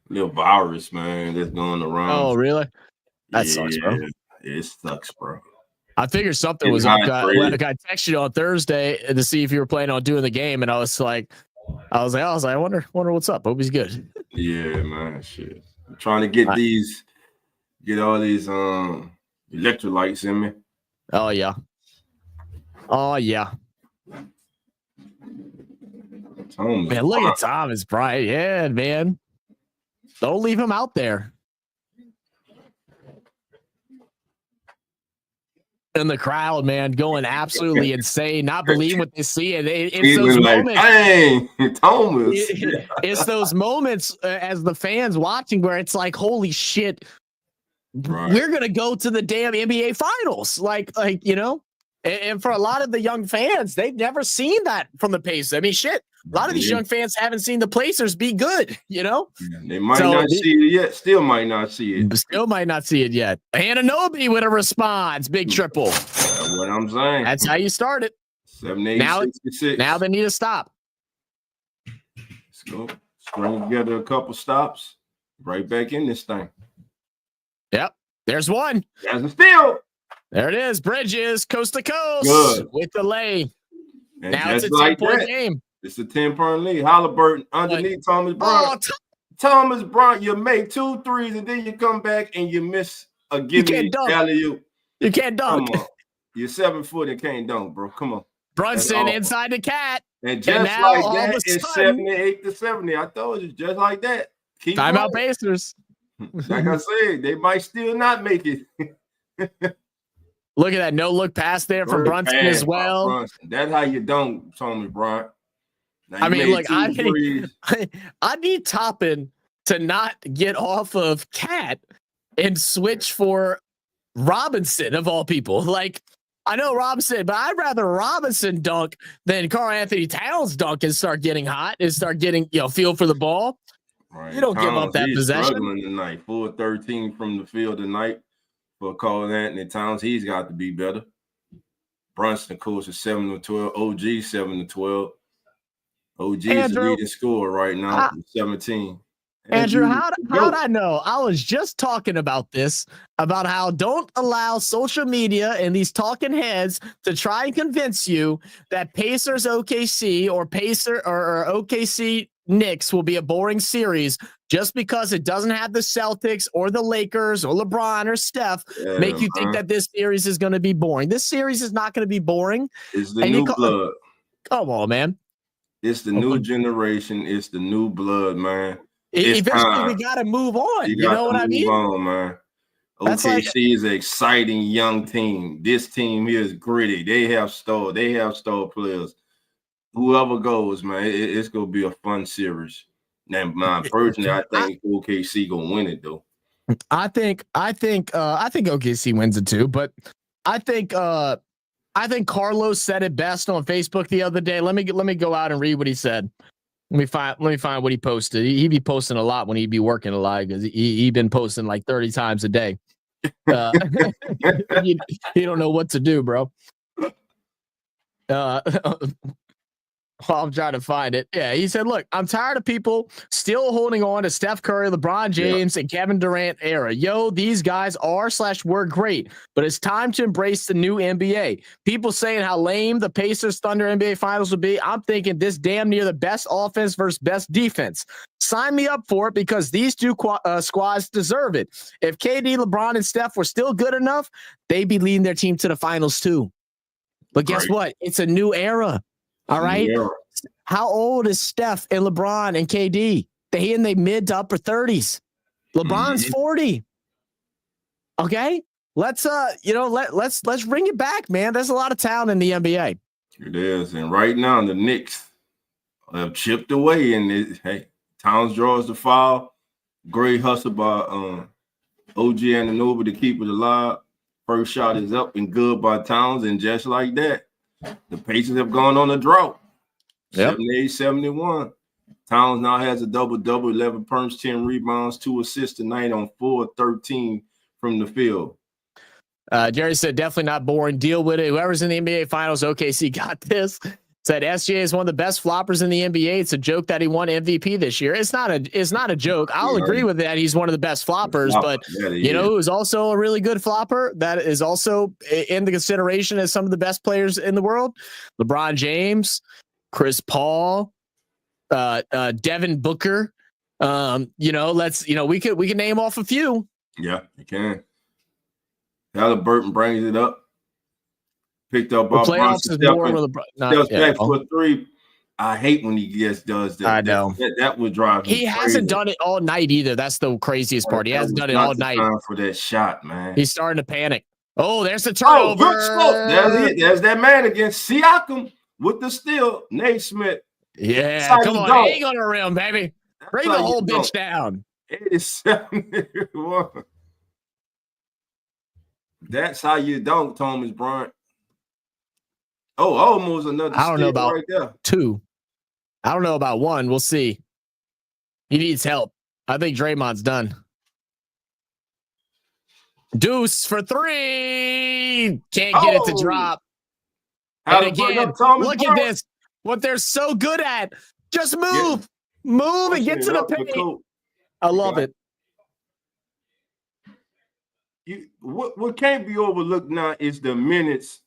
little virus, man, that's going around. Oh, really? That sucks, bro. It sucks, bro. I figured something was up. I texted you on Thursday to see if you were planning on doing the game, and I was like, I wonder what's up. Hope he's good. Yeah, man. Shit. I'm trying to get all these electrolytes in me. Oh yeah. Man, look at Thomas Bryant. Yeah, man. Don't leave him out there. And the crowd, man, going absolutely insane, not believing what they see. And it's those moments. Dang, Thomas. It's those moments as the fans watching where it's like, holy shit. Right. We're gonna go to the damn NBA finals, and for a lot of the young fans, they've never seen that from the Pacers. I mean, shit, a lot of these young fans haven't seen the Pacers be good, They might not see it yet. Still might not see it. Still might not see it yet. Anunoby with a response, big triple. That's what I'm saying. That's how you start it. 78-66. Now they need to stop. Let's go. String together a couple stops. Right back in this thing. Yep. There's one. There's a steal. There it is. Bridges, coast to coast. Good. With the lay. And now it's a 10-point game. It's a 10-point lead. Halliburton underneath Thomas Bryant. Thomas Bryant, you make 2 threes and then you come back and you miss a gimme alley-oop. You can't dunk. Come on. You're 7 foot and can't dunk, bro. Come on. Brunson inside the cat. And just like that, it's 78-70. I told you, just like that. Keep timeout Pacers. Like I said, they might still not make it. Look at that no-look pass there from Brunson as well. Brunson. That's how you dunk, Thomas Bryant. I mean, look, I need Toppin to not get off of Cat and switch for Robinson, of all people. Like, I know Robinson, but I'd rather Robinson dunk than Karl Anthony Towns dunk and start getting hot and start getting, feel for the ball. Right. You don't give up that possession. Struggling tonight. 4-13 from the field tonight for Karl Anthony Towns. He's got to be better. Brunson, of course, is 7-12. OG 7-12. OG is the leading scorer right now, 17. Andrew, how'd I know? I was just talking about this, about how don't allow social media and these talking heads to try and convince you that Pacers OKC or OKC Knicks will be a boring series just because it doesn't have the Celtics or the Lakers or LeBron or Steph make you think that this series is going to be boring. This series is not going to be boring. It's the new blood. Come on, man. It's the new generation. It's the new blood, man. Eventually, we got to move on. You know what I mean? Move on, man. OKC is an exciting young team. This team here is gritty. They have star players. Whoever goes, man, it's gonna be a fun series. Now, personally, I think OKC gonna win it though. I think OKC wins it too, but I think Carlos said it best on Facebook the other day. Let me go out and read what he said. Let me find what he posted. He'd be posting a lot when he'd be working a lot because he'd been posting like 30 times a day. He don't know what to do, bro. I'm trying to find it. Yeah, he said, look, I'm tired of people still holding on to Steph Curry, LeBron James, and Kevin Durant era. Yo, these guys were great, but it's time to embrace the new NBA. People saying how lame the Pacers Thunder NBA Finals would be. I'm thinking this damn near the best offense versus best defense. Sign me up for it because these two squads deserve it. If KD, LeBron, and Steph were still good enough, they'd be leading their team to the finals too. But guess what? It's a new era. All right. How old is Steph and LeBron and KD? They in the mid to upper 30s. LeBron's 40. Okay. Let's bring it back, man. There's a lot of talent in the NBA. It is. And right now the Knicks have chipped away, and hey, Towns draws the foul. Great hustle by OG Anunoby to keep it alive. First shot is up and good by Towns, and just like that, the Pacers have gone on a drought. 78-71. Towns now has a double-double, 11 points, 10 rebounds, 2 assists tonight on 4-13 from the field. Jerry said, definitely not boring. Deal with it. Whoever's in the NBA Finals, OKC got this. Said SGA is one of the best floppers in the NBA. It's a joke that he won MVP this year. It's not a joke. I'll agree with that. He's one of the best floppers, but you know who's also a really good flopper that is also in the consideration as some of the best players in the world? LeBron James, Chris Paul, Devin Booker. We can name off a few. Yeah, you can. Halliburton brings it up. Picked up by playoffs is more with back for 3. I hate when he does that. I know that would drive me. He hasn't done it all night either. That's the craziest part. He hasn't done it all night. Time for that shot, man. He's starting to panic. Oh, there's the turnover. Good smoke. There's it. There's that man against Siakam with the steal. Naismith. Yeah, come on. Ain't gonna rim, baby. Bring the whole bitch down. 87-1. That's how you dunk, Thomas Bryant. Oh, almost another. I don't know about right there. 2. I don't know about 1. We'll see. He needs help. I think Draymond's done. Deuce for 3. Can't get it to drop. And again, look at this. What they're so good at. Just move. Move and get to the paint. I love it. What can't be overlooked now is the minutes.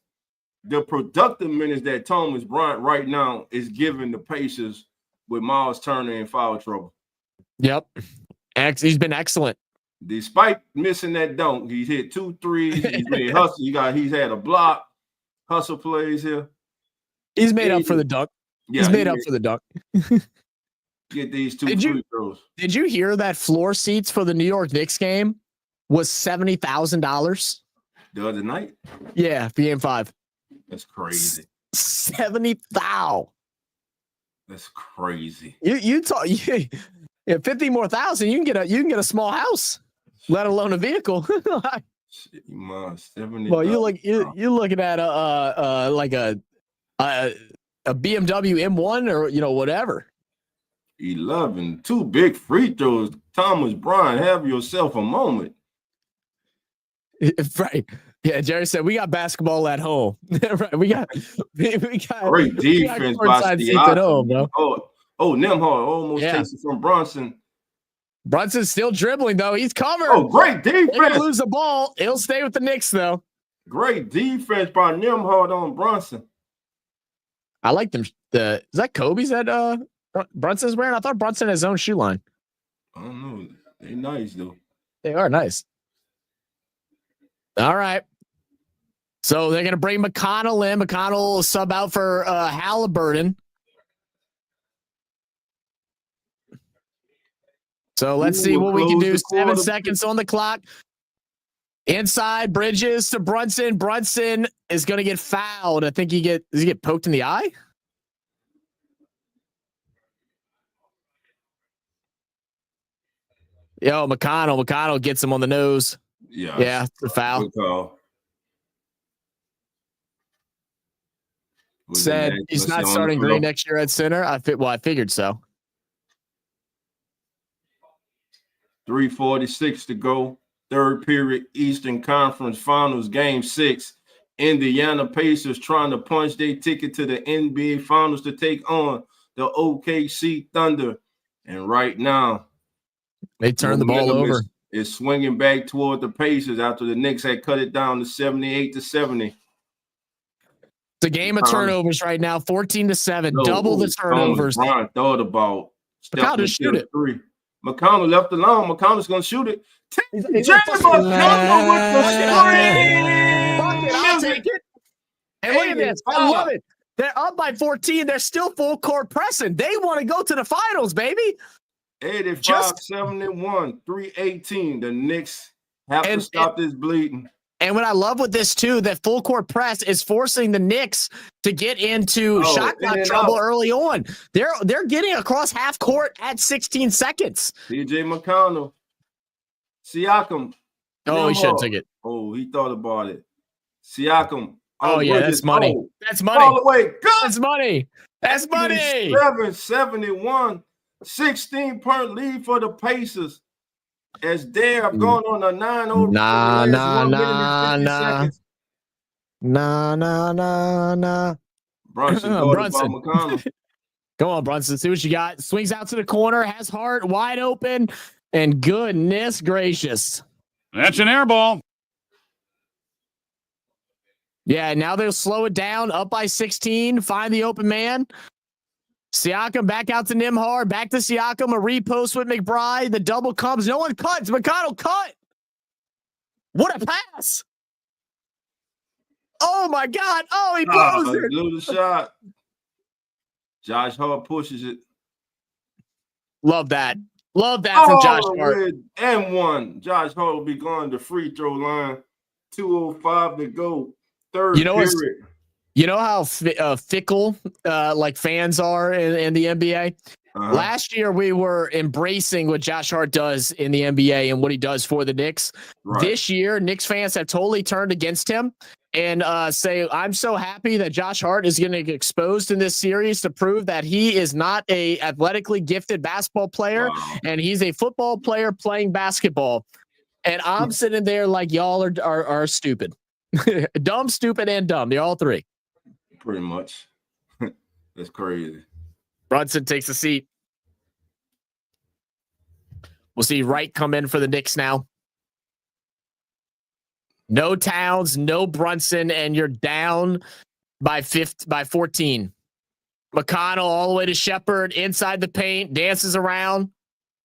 The productive minutes that Thomas Bryant right now is giving the Pacers with Miles Turner in foul trouble. Yep. He's been excellent. Despite missing that dunk, he's hit 2 threes. He's made hustle. He's had a block. Hustle plays here. He's made up for the dunk. Yeah, he's made up for the dunk. Get these 2 free throws. Did you hear that floor seats for the New York Knicks game was $70,000? The other night? Yeah, game 5. That's crazy. 70,000. That's crazy. You talk 50 more thousand. You can get a small house, let alone a vehicle. Well, you're looking at a BMW M1 or whatever. 11, 2 big free throws. Thomas Bryant, have yourself a moment. Right. Yeah, Jerry said we got basketball at home. Right. We got great defense by Siakam. at home, bro. Oh, Nembhard almost takes it from Bronson. Brunson's still dribbling, though. He's covered. Oh, great They're going to defense. lose the ball. He'll stay with the Knicks, though. Great defense by Nimhard on Brunson. I like them. Is that Kobe's that Brunson's wearing? I thought Brunson had his own shoe line. I don't know. They nice, though. They are nice. All right. So they're going to bring McConnell in. McConnell will sub out for Halliburton. So let's see what we can do. 7 seconds on the clock. Inside, Bridges to Brunson. Brunson is going to get fouled. I think does he get poked in the eye? Yo, McConnell gets him on the nose. Yeah, it's a foul. Good call. Said he's not starting Green next year at center. I figured so. 3:46 to go. Third period, Eastern Conference Finals, Game 6. Indiana Pacers trying to punch their ticket to the NBA Finals to take on the OKC Thunder. And right now, they turn the ball over. Is swinging back toward the Pacers after the Knicks had cut it down to 78-70. It's a game of turnovers right now, 14-7. Double the turnovers. Brian thought about McConnell just shoot it. Three. McConnell left alone. McConnell's going to shoot it. He's James McConnell with the screen. I'll take it. And look at this. I love it. They're up by 14. They're still full court pressing. They want to go to the finals, baby. 85-71, 3:18. The Knicks have to stop this bleeding. And what I love with this too, that full court press is forcing the Knicks to get into shot clock trouble early on. They're getting across half court at 16 seconds. DJ McConnell, Siakam. Oh, he should have took it. Oh, he thought about it. Siakam. Oh yeah, that's money. That's money. All the way. Good. That's money. That's money. 7-71, 16-point lead for the Pacers. As they have gone on a 9-0. Nah. Brunson. McConnell. Come on, Brunson. See what you got. Swings out to the corner. Has Hart wide open. And goodness gracious. That's an air ball. Yeah, now they'll slow it down. Up by 16. Find the open man. Siakam back out to Nimhard. Back to Siakam. A repost with McBride. The double comes. No one cuts. McConnell cut. What a pass. Oh, my God. Oh, he blows it. Blew the shot. Josh Hart pushes it. Love that. Love that from Josh Hart. And one. Josh Hart will be going to free throw line. 2:05 to go. Third period. You know how fickle like fans are in the NBA? Last year, we were embracing what Josh Hart does in the NBA and what he does for the Knicks. Right. This year, Knicks fans have totally turned against him and say, I'm so happy that Josh Hart is going to get exposed in this series to prove that he is not a athletically gifted basketball player, and he's a football player playing basketball. And I'm sitting there like y'all are stupid. Dumb, stupid, and dumb. They're all three. Pretty much. That's crazy. Brunson takes a seat. We'll see Wright come in for the Knicks now. No Towns, no Brunson, and you're down by 14. McConnell all the way to Shepard inside the paint, dances around.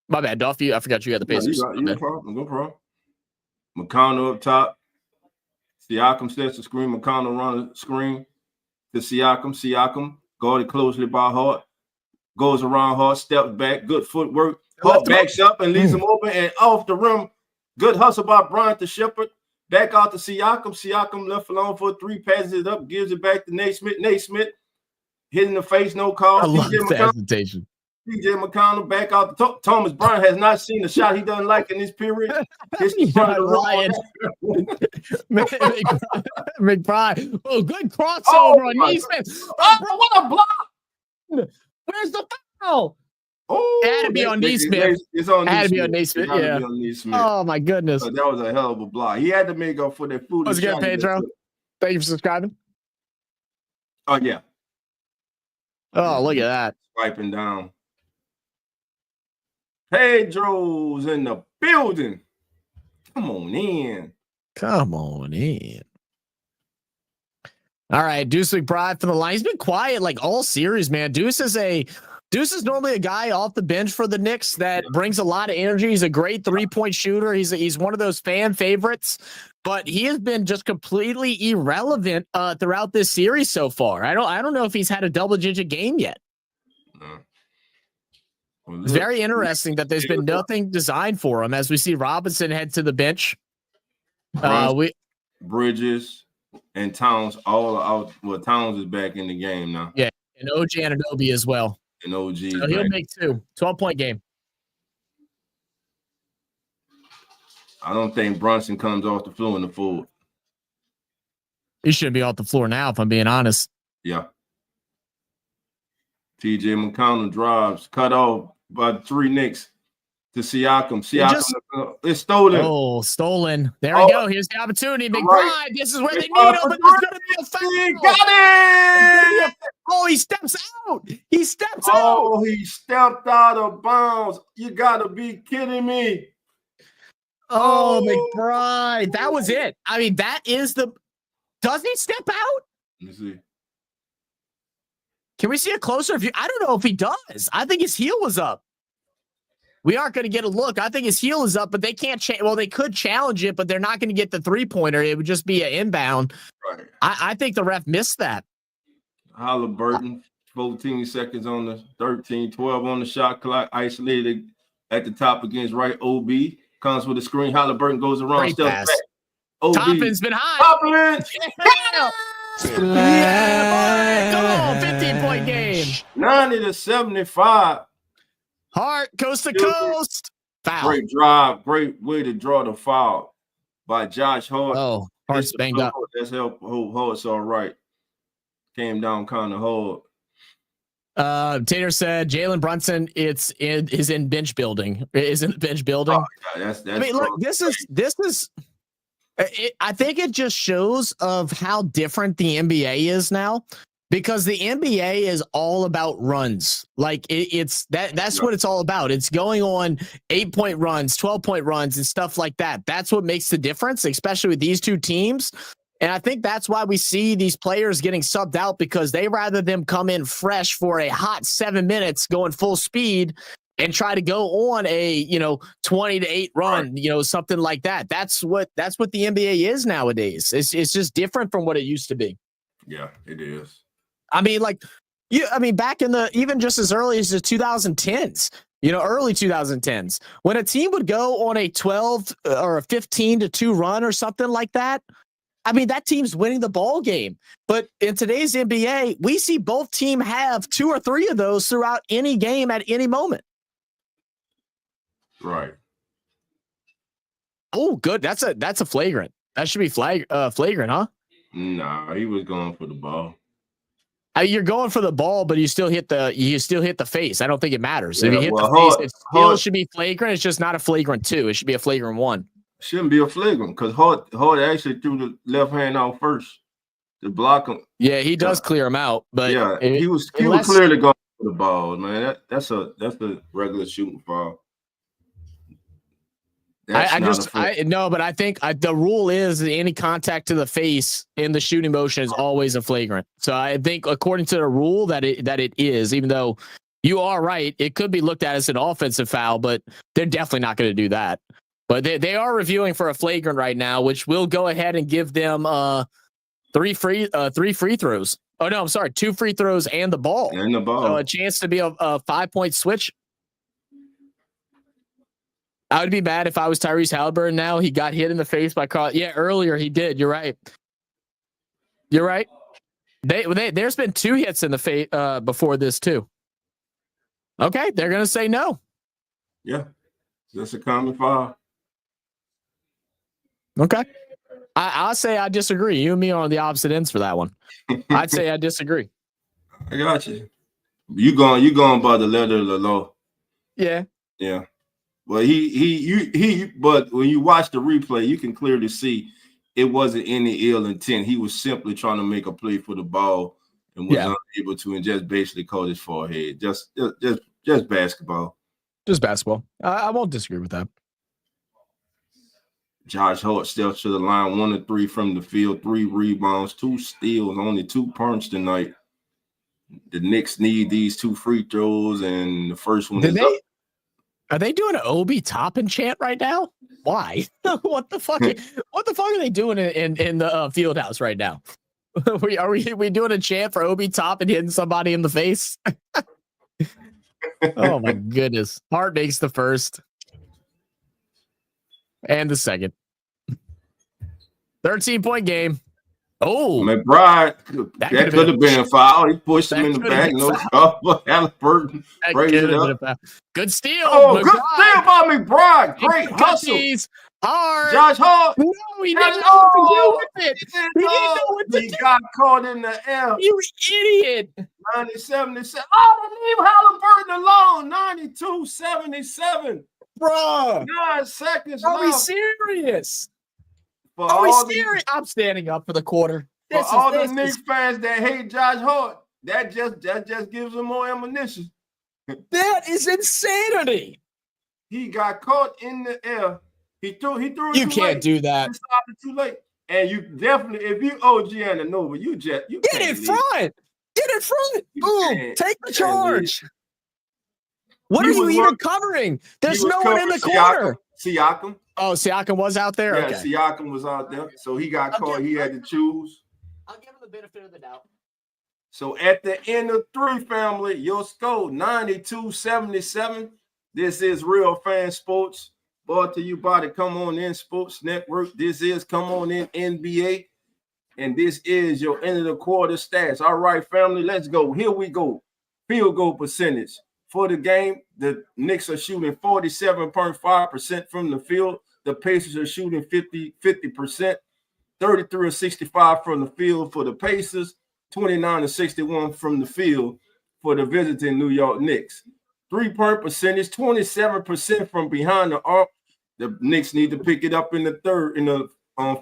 My bad, Duffy. I forgot you had the Pacers. No problem. McConnell up top. Siakam sets the screen. McConnell run the screen to Siakam. Siakam guarded closely by Hart. Goes around Hart, steps back. Good footwork. Hart backs up and leaves him open and off the rim. Good hustle by Bryant to Shepard. Back out to Siakam. Siakam left alone for 3, passes it up, gives it back to Naismith. Naismith hitting the face, no call. I love the hesitation. DJ McConnell back out. Thomas Bryant has not seen a shot he doesn't like in this period. McBride. Oh, good crossover on Naismith. Oh, what a block! Where's the foul? Oh, it had to be on Naismith. It's on had to be on Naismith. Yeah. Oh my goodness. So that was a hell of a block. He had to make up for that food. What's good, Pedro? Thank you for subscribing. Oh yeah. Oh, look at that. Swiping down. Pedro's in the building. Come on in. Come on in. All right, Deuce McBride for the line. He's been quiet like all series, man. Deuce is normally a guy off the bench for the Knicks that brings a lot of energy. He's a great 3-point shooter. He's one of those fan favorites, but he has been just completely irrelevant throughout this series so far. I don't know if he's had a double-digit game yet. No. Well, It's very interesting that there's been nothing designed for him as we see Robinson head to the bench. Bridges and Towns all out. Well, Towns is back in the game now. Yeah, and OG Anunoby as well. And OG. So he'll make 12-point game. I don't think Brunson comes off the floor in the fourth. He shouldn't be off the floor now, if I'm being honest. Yeah. TJ McConnell drives, cut off by 3 Knicks to Siakam. It's stolen. Oh, stolen. There we go. Here's the opportunity. McBride, this is where they need him, but there's going to be a foul. He got it! Oh, he steps out. He steps out. Oh, he stepped out of bounds. You got to be kidding me. Oh, McBride. That was it. I mean, that is the... Does he step out? Let me see. Can we see a closer view? I don't know if he does. I think his heel was up. We aren't going to get a look. I think his heel is up, but they can't well, they could challenge it, but they're not going to get the 3-pointer. It would just be an inbound. Right. I think the ref missed that. Halliburton, 14 seconds on the 13, 12 on the shot clock, isolated at the top against right OB. Comes with a screen. Halliburton goes around. Great pass. OB. Toppin's been hot. Toppin! Yeah, come on, 15-point game. 90-75. Hart, coast to coast. Foul. Great drive. Great way to draw the foul by Josh Hart. Oh, Hart's banged up. That's help. Hart's all right. Came down kind of hard. Tater said Jalen Brunson is in bench building. Is in the bench building. Oh, yeah, that's I mean, look, this is. I think it just shows of how different the NBA is now, because the NBA is all about runs. Like that's what it's all about. It's going on 8-point runs, 12-point runs, and stuff like that. That's what makes the difference, especially with these two teams. And I think that's why we see these players getting subbed out, because they rather them come in fresh for a hot 7 minutes going full speed and try to go on a 20-8 run, something like that. That's what the NBA is nowadays. It's just different from what it used to be. Yeah, it is. I mean, back in even just as early as the 2010s, early 2010s, when a team would go on a 12 or a 15-2 run or something like that, I mean, that team's winning the ball game. But in today's NBA, we see both teams have 2 or 3 of those throughout any game at any moment. Right. Oh, good. That's a flagrant. That should be flagrant, huh? Nah, he was going for the ball. You're going for the ball, but you still hit the face. I don't think it matters. Yeah, if you hit the face, it still should be flagrant. It's just not a flagrant 2. It should be a flagrant 1. Shouldn't be a flagrant, because Hart actually threw the left hand out first to block him. Yeah, he does clear him out, but yeah, he was clearly going for the ball, man. That's a regular shooting foul. But I think the rule is any contact to the face in the shooting motion is always a flagrant. So I think according to the rule that it is, even though you are right, it could be looked at as an offensive foul, but they're definitely not going to do that. But they are reviewing for a flagrant right now, which will go ahead and give them 3 free throws. Oh no, I'm sorry, 2 free throws and the ball. And the ball. So a chance to be a 5-point switch. I would be mad if I was Tyrese Halliburton now. He got hit in the face by Carl. Yeah, earlier he did. You're right. There's been 2 hits in the face before this too. Okay, they're going to say no. Yeah, that's a common foul. Okay. I'll say I disagree. You and me are on the opposite ends for that one. I'd say I disagree. I got you. You going by the letter of the law. Yeah. Yeah. Well, but when you watch the replay, you can clearly see it wasn't any ill intent. He was simply trying to make a play for the ball and was unable to, and just basically caught his forehead. Just basketball. Just basketball. I won't disagree with that. Josh Hart steps to the line, 1 of 3 from the field, 3 rebounds, 2 steals, only 2 punts tonight. The Knicks need these 2 free throws, and the first one is up. Are they doing an Obi Toppin chant right now? Why? What the fuck? What the fuck are they doing in the field house right now? Are we doing a chant for Obi Toppin hitting somebody in the face? Oh my goodness! Hart makes the first and the second. 13-point game. Oh, McBride, that could have been a foul. He pushed him in the back. No trouble. Halliburton raised it up. Good steal. Oh, McBride. good steal by McBride. Great hustle. Hard. Josh Hart. No, he didn't know what to do with it. He didn't know what to He do. got caught in the air. You idiot. 90-77. Oh, leave Halliburton alone. 92-77. Bro. 9 seconds Are we left. serious? For Are we all serious? I'm standing up for the quarter. For all the Knicks fans that hate Josh Hart, that just gives them more ammunition. That is insanity. He got caught in the air. He threw it. You can't do that. He stopped it too late. And you definitely, if you OG Ananova, you Get can't in leave. front. Get in front. Boom. Take the charge. What He are you was even covering? There's He was no one in the corner. Siakam. Oh, Siakam was out there? Yeah, Okay. Siakam was out there. So he got caught. He had to choose. I'll give him the benefit of the doubt. So at the end of 3, family, your score 92-77. This is Real Fan Sports, brought to you by the Come On In Sports Network. This is Come On In NBA, and this is your end of the quarter stats. All right, family, let's go. Here we go. Field goal percentage for the game. The Knicks are shooting 47.5% from the field. The Pacers are shooting 50%. 33 of 65 from the field for the Pacers. 29 of 61 from the field for the visiting New York Knicks. 3-point percentage, 27% from behind the arc. The Knicks need to pick it up in the third, in the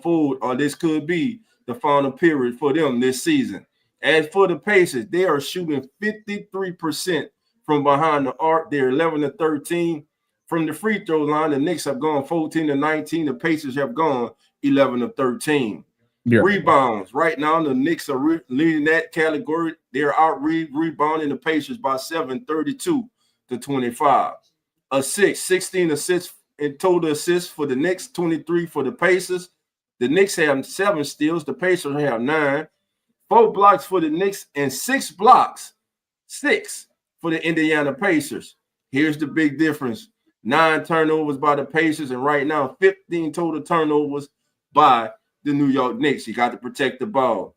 fourth, or this could be the final period for them this season. As for the Pacers, they are shooting 53% from behind the arc. They're 11 of 13 from the free throw line. The Knicks have gone 14 of 19. The Pacers have gone 11 of 13. Yeah. Rebounds. Right now, the Knicks are leading that category. They're out rebounding the Pacers by 7, 32-25. Assists, 16 assists in total assists for the Knicks, 23 for the Pacers. The Knicks have 7 steals. The Pacers have 9. 4 blocks for the Knicks and 6 blocks. 6 for the Indiana Pacers. Here's the big difference. 9 turnovers by the Pacers, and right now 15 total turnovers by the New York Knicks. You got to protect the ball.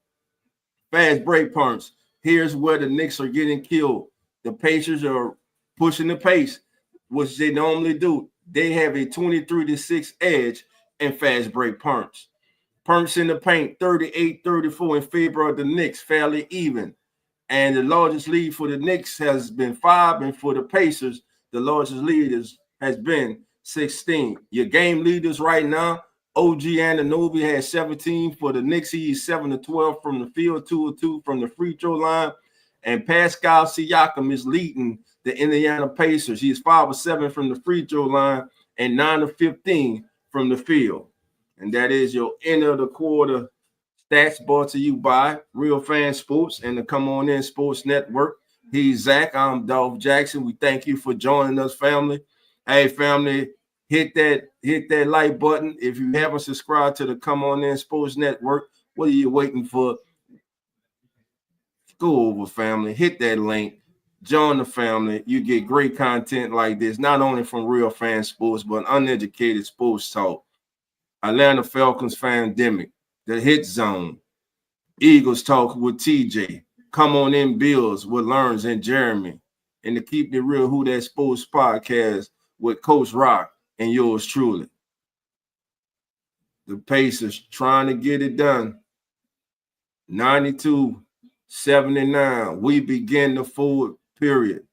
Fast break punts. Here's where the Knicks are getting killed. The Pacers are pushing the pace, which they normally do. They have a 23-6 edge in fast break punts. Punts in the paint, 38-34 in favor of the Knicks, fairly even. And the largest lead for the Knicks has been 5, and for the Pacers, the largest lead has been 16. Your game leaders right now, OG Anunoby has 17 for the Knicks. He's 7 of 12 from the field, 2 of 2 from the free throw line. And Pascal Siakam is leading the Indiana Pacers. He's 5 of 7 from the free throw line and 9 of 15 from the field. And that is your end of the quarter stats brought to you by Real Fan Sports and the Come On In Sports Network. He's Zach. I'm Dolph Jackson. We thank you for joining us, family. Hey, family, hit that like button. If you haven't subscribed to the Come On In Sports Network, what are you waiting for? Go over, family. Hit that link. Join the family. You get great content like this, not only from Real Fan Sports, but uneducated sports talk. Atlanta Falcons Fandemic, The Hit Zone, Eagles Talk with TJ, Come On In Bills with Learns and Jeremy, and the Keep It Real Who That Sports podcast with Coach Rock and yours truly. The Pacers trying to get it done. 92-79. We begin the forward period.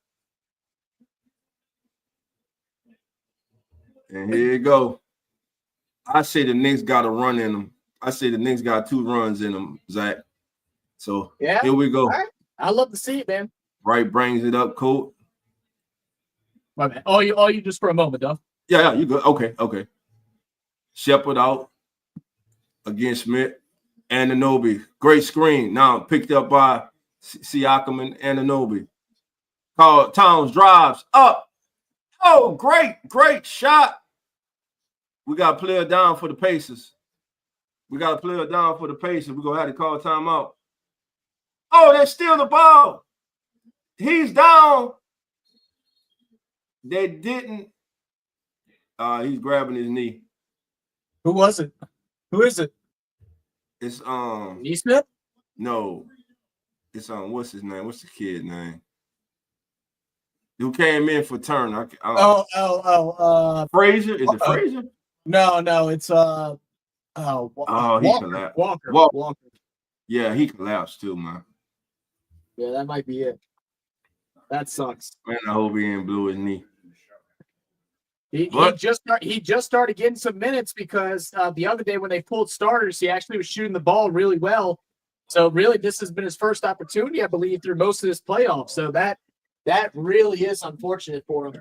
And here you go. I say the Knicks got a run in them. I say the Knicks got 2 runs in them, Zach. So here we go. Right. I love to see it, man. Right brings it up, Colt. My bad. Oh, you just for a moment, though. Yeah, you good. Okay. Shepard out against Smith. Anunoby. Great screen. Now picked up by Siakam and Anunoby. Carl Towns drives up. Oh, great shot. We got a player down for the Pacers. We're going to have to call timeout. Oh, they steal the ball. He's down. They didn't. He's grabbing his knee. Who was it? Who is it? It's Neesmith? No. It's what's his name? What's the kid name? Who came in for Turner? Frazier? Is it Frazier? No, it's he collapsed. Walker. Yeah, he collapsed too, man. Yeah, that might be it. That sucks. Man, I hope he ain't blew his knee. He just started getting some minutes because the other day when they pulled starters, he actually was shooting the ball really well. So really, this has been his first opportunity, I believe, through most of this playoff. So that really is unfortunate for him.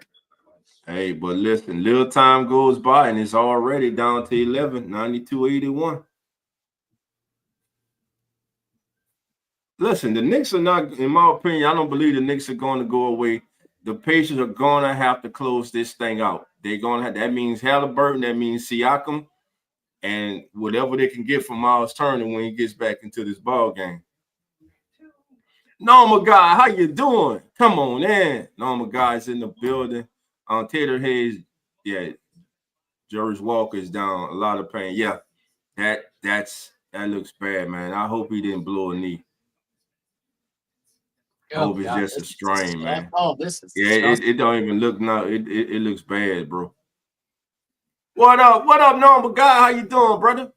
Hey, but listen, little time goes by and it's already down to 11, 92-81. Listen, the Knicks are not, in my opinion, I don't believe the Knicks are going to go away. The Pacers are going to have to close this thing out. They're going to have, that means Halliburton, that means Siakam, and whatever they can get from Miles Turner when he gets back into this ball game. Normal guy, how you doing? Come on in. Normal guy's in the building. Taylor Hayes, yeah. George Walker is down. A lot of pain. Yeah, that looks bad, man. I hope he didn't blow a knee. I hope it's just a strain, man. Oh, this is it don't even look now. It looks bad, bro. What up, normal guy? How you doing, brother?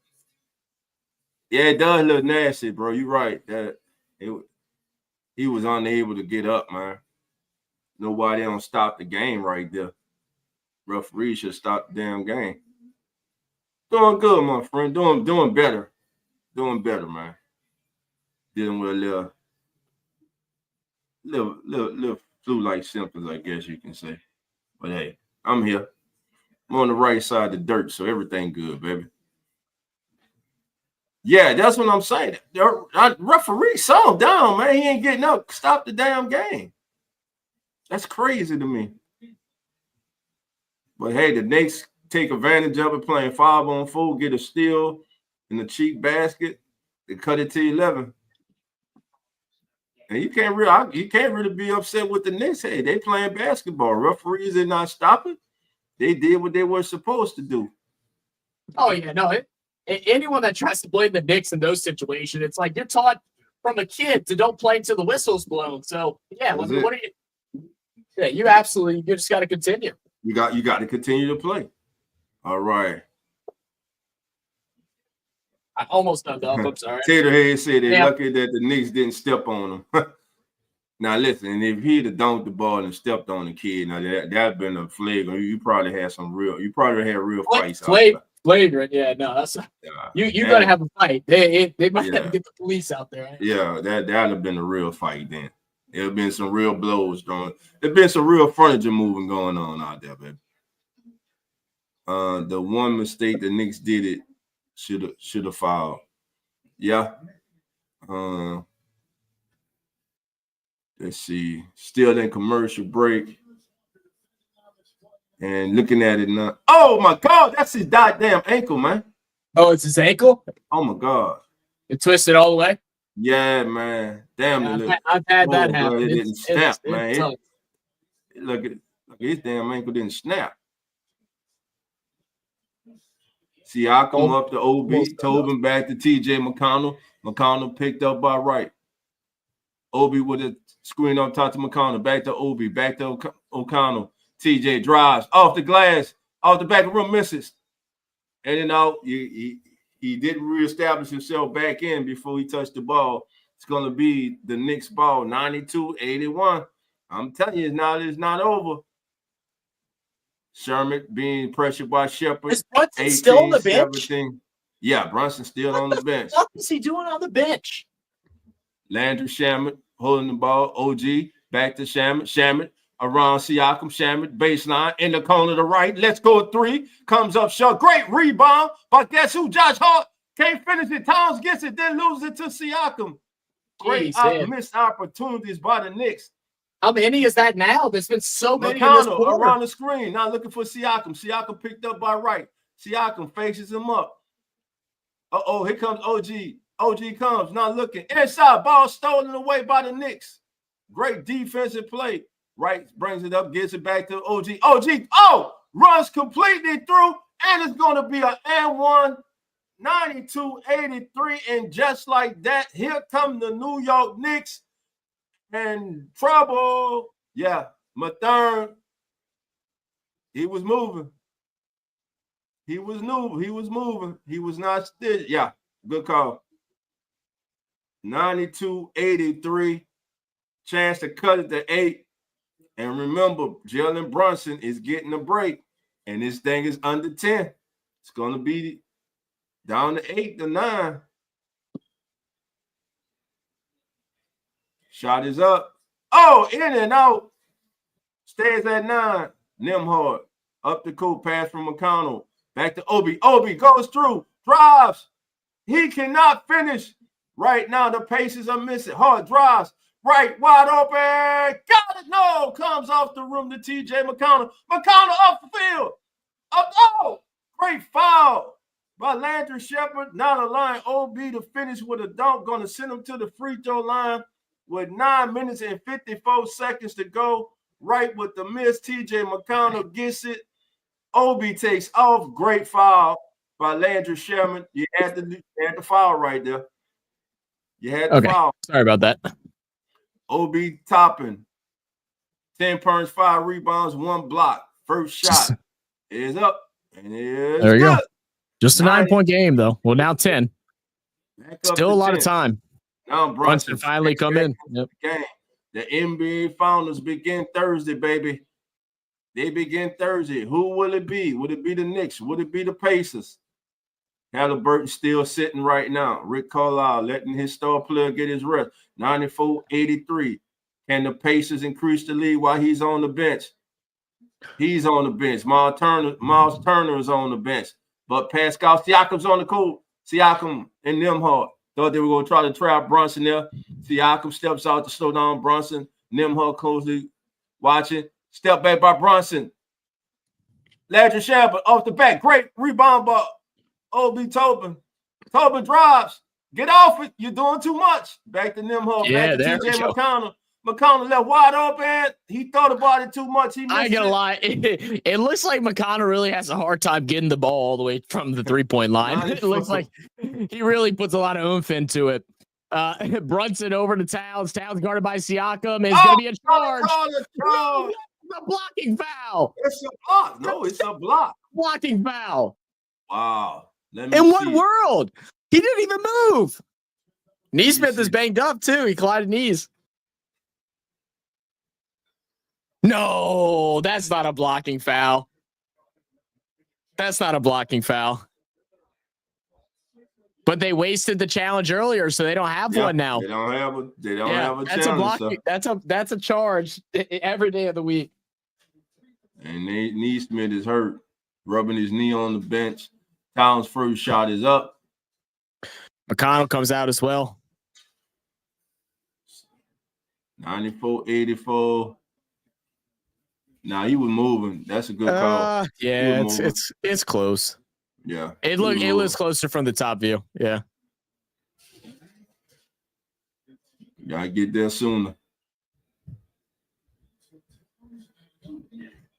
Yeah, it does look nasty, bro. You're right. He was unable to get up, man. Nobody don't stop the game right there. Referee should stop the damn game. Doing good, my friend. Doing better. Doing better, man. Dealing with a little flu-like symptoms, I guess you can say. But hey, I'm here. I'm on the right side of the dirt, so everything good, baby. Yeah, that's what I'm saying. The referee saw him down, man. He ain't getting up. Stop the damn game. That's crazy to me. But hey, the Knicks take advantage of it, playing 5-on-4, get a steal in the cheap basket. They cut it to 11. And you can't really be upset with the Knicks. Hey, they playing basketball. Referees did not stop it. They did what they were supposed to do. Oh yeah, no. Anyone that tries to blame the Knicks in those situations, it's like you're taught from a kid to don't play until the whistle's blown. So yeah, what are you? Yeah, you just got to continue. You got to continue to play. All right. I almost done, Doug. I'm sorry. Taylor Hayes said they're lucky that the Knicks didn't step on him. Now listen, if he'd have dunked the ball and stepped on the kid, now that'd been a flag. You probably had real fights. Flagrant, yeah, no, that's you gotta have a fight. They might have to get the police out there. Right? Yeah, that'd have been a real fight then. There'd have been some real blows thrown. There'd been some real furniture moving going on out there, baby. The one mistake the Knicks did it should have fouled. Yeah. Let's see. Still in commercial break. And looking at it now. Oh my God, that's his goddamn ankle, man. Oh, it's his ankle? Oh my God. It twisted all the way? Yeah, man. Damn. Yeah, I've had that happen. It didn't snap, man. Look at his damn ankle didn't snap. Siakam up to OB, Tobin back to TJ McConnell. McConnell picked up by Wright. Obi with a screen on top to McConnell. Back to Obi. Back to O'Connell. TJ drives off the glass. Off the back of the rim, misses. And then out, he didn't reestablish himself back in before he touched the ball. It's going to be the Knicks ball, 92-81. I'm telling you, it's not over. Sherman being pressured by Shepard. Is Brunson still on the bench? 17. Yeah, Brunson still on the bench. What is he doing on the bench? Landry Shamet holding the ball. OG back to Shamet. Shamet around Siakam, Shamet, baseline, in the corner to the right. Let's go 3. Comes up short. Great rebound. But guess who? Josh Hart can't finish it. Towns gets it, then loses it to Siakam. Great missed opportunities by the Knicks. How many is that now? There's been so many in this McConnell quarter. around the screen. Now looking for Siakam. Siakam picked up by right. Siakam faces him up. Uh-oh, here comes OG. OG comes. Now looking. Inside. Ball stolen away by the Knicks. Great defensive play. Right, brings it up, gets it back to OG. OG, runs completely through, and it's going to be an and-1, 92-83. And just like that, here come the New York Knicks. And trouble. Yeah, Mathurin. He was moving. He was moving. He was not still. Yeah, good call. 92-83. Chance to cut it to 8. And remember, Jalen Brunson is getting a break. And this thing is under 10. It's going to be down to 8 to 9. Shot is up. Oh, in and out. Stays at 9. Nembhard. Up the court. Pass from McConnell. Back to Obi. Obi goes through. Drives. He cannot finish. Right now, the paces are missing. Hard drives. Right, wide open. Got it. No. Comes off the rim to TJ McConnell. McConnell off the field. Great foul by Landry Shepard. Now the line OB to finish with a dunk. Going to send him to the free throw line with 9 minutes and 54 seconds to go. Right with the miss. TJ McConnell gets it. Obi takes off. Great foul by Landry Shepard. You had the foul right there. You had the foul. Sorry about that. Obi Toppin, 10 points, 5 rebounds, 1 block. First shot is up, and it's there you good. go. Just a 9-point game, though. Well, now 10. Still a lot of time. Now Brunson finally come in. Yep. Game. The NBA Finals begin Thursday, baby. They begin Thursday. Who will it be? Would it be the Knicks? Would it be the Pacers? Halliburton still sitting right now. Rick Carlisle letting his star player get his rest. 94-83. Can the Pacers increase the lead while he's on the bench? He's on the bench. Miles Turner is on the bench. But Pascal Siakam's on the court. Siakam and Nembhard thought they were going to try to trap Brunson there. Siakam steps out to slow down Brunson. Nembhard closely watching. Step back by Brunson. Landry Shepard off the back. Great rebound by Obi Tobin. Tobin drives. Get off it. You're doing too much. Back to Nembhard. Yeah, back to TJ McConnell. McConnell left wide open. He thought about it too much. I ain't gonna lie. It looks like McConnell really has a hard time getting the ball all the way from the 3-point line. It looks like he really puts a lot of oomph into it. Brunson over to Towns. Towns guarded by Siakam. It's going to be a charge. A blocking foul. It's a block. No, it's a block. Blocking foul. Wow. In what world? He didn't even move. Neesmith is banged up too. He collided knees. No, that's not a blocking foul. That's not a blocking foul. But they wasted the challenge earlier, so they don't have one now. They don't have a that's challenge. That's a charge every day of the week. And Neesmith is hurt, rubbing his knee on the bench. Towns' first shot is up. McConnell comes out as well. 94-84. Nah, he was moving. That's a good call. Yeah, it's close. Yeah. It looks closer from the top view. Yeah. Gotta get there sooner.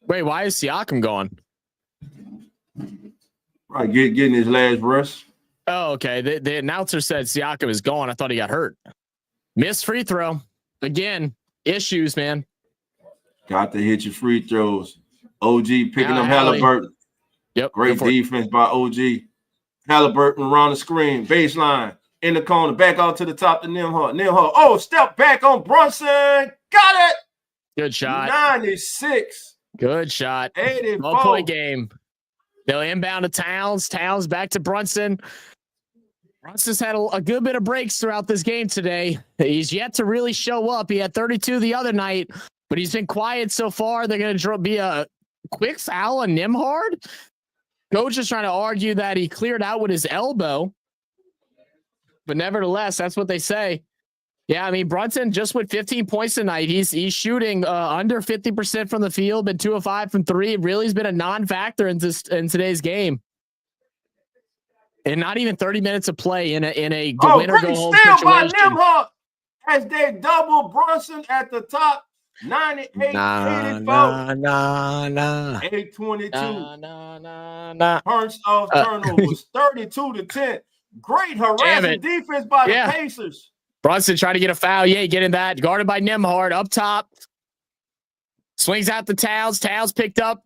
Wait, why is Siakam gone? Right, getting his last rest. Oh, okay. The announcer said Siakam is gone. I thought he got hurt. Missed free throw. Again, issues, man. Got to hit your free throws. OG picking up Halliburton. Yep. Great defense by OG. Halliburton around the screen. Baseline. In the corner. Back out to the top to Nembhard. Step back on Brunson. Got it. Good shot. 96. Good shot. 84. 1-point game. They'll inbound to Towns. Towns back to Brunson. Brunson's had a good bit of breaks throughout this game today. He's yet to really show up. He had 32 the other night, but he's been quiet so far. They're going to be a quick foul on Nembhard. Coach is trying to argue that he cleared out with his elbow, but nevertheless, that's what they say. Yeah, I mean, Brunson just with 15 points tonight. He's shooting under 50% from the field, but 2 of 5 from 3. Really has been a non-factor in today's game. And not even 30 minutes of play in a win or go home steal by situation. Nembhard as they double Brunson at the top. 98, 84, 822. Punch off turnovers, 32-10. Great harassing defense by the Pacers. Brunson trying to get a foul. Yeah, getting that. Guarded by Nembhard up top. Swings out the Towns. Towns picked up.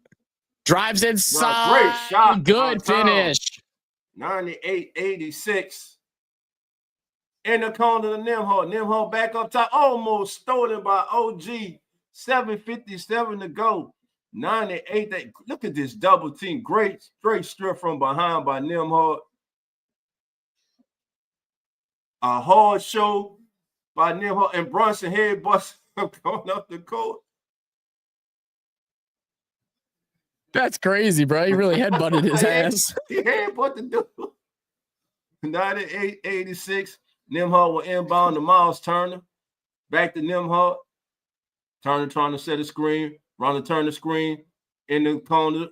Drives inside. Great shot. Good finish. 98-86. In the corner to Nembhard. Nembhard back up top. Almost stolen by OG. 7:57 to go. 98. Look at this double team. Great strip from behind by Nembhard. A hard show by Nembhard and Brunson head bust going up the court. That's crazy, bro. He really headbutted his ass. He headbutted the dude. 98-86. Nembhard will inbound to Miles Turner. Back to Nembhard. Turner trying to set a screen. Run the Turner screen in the corner.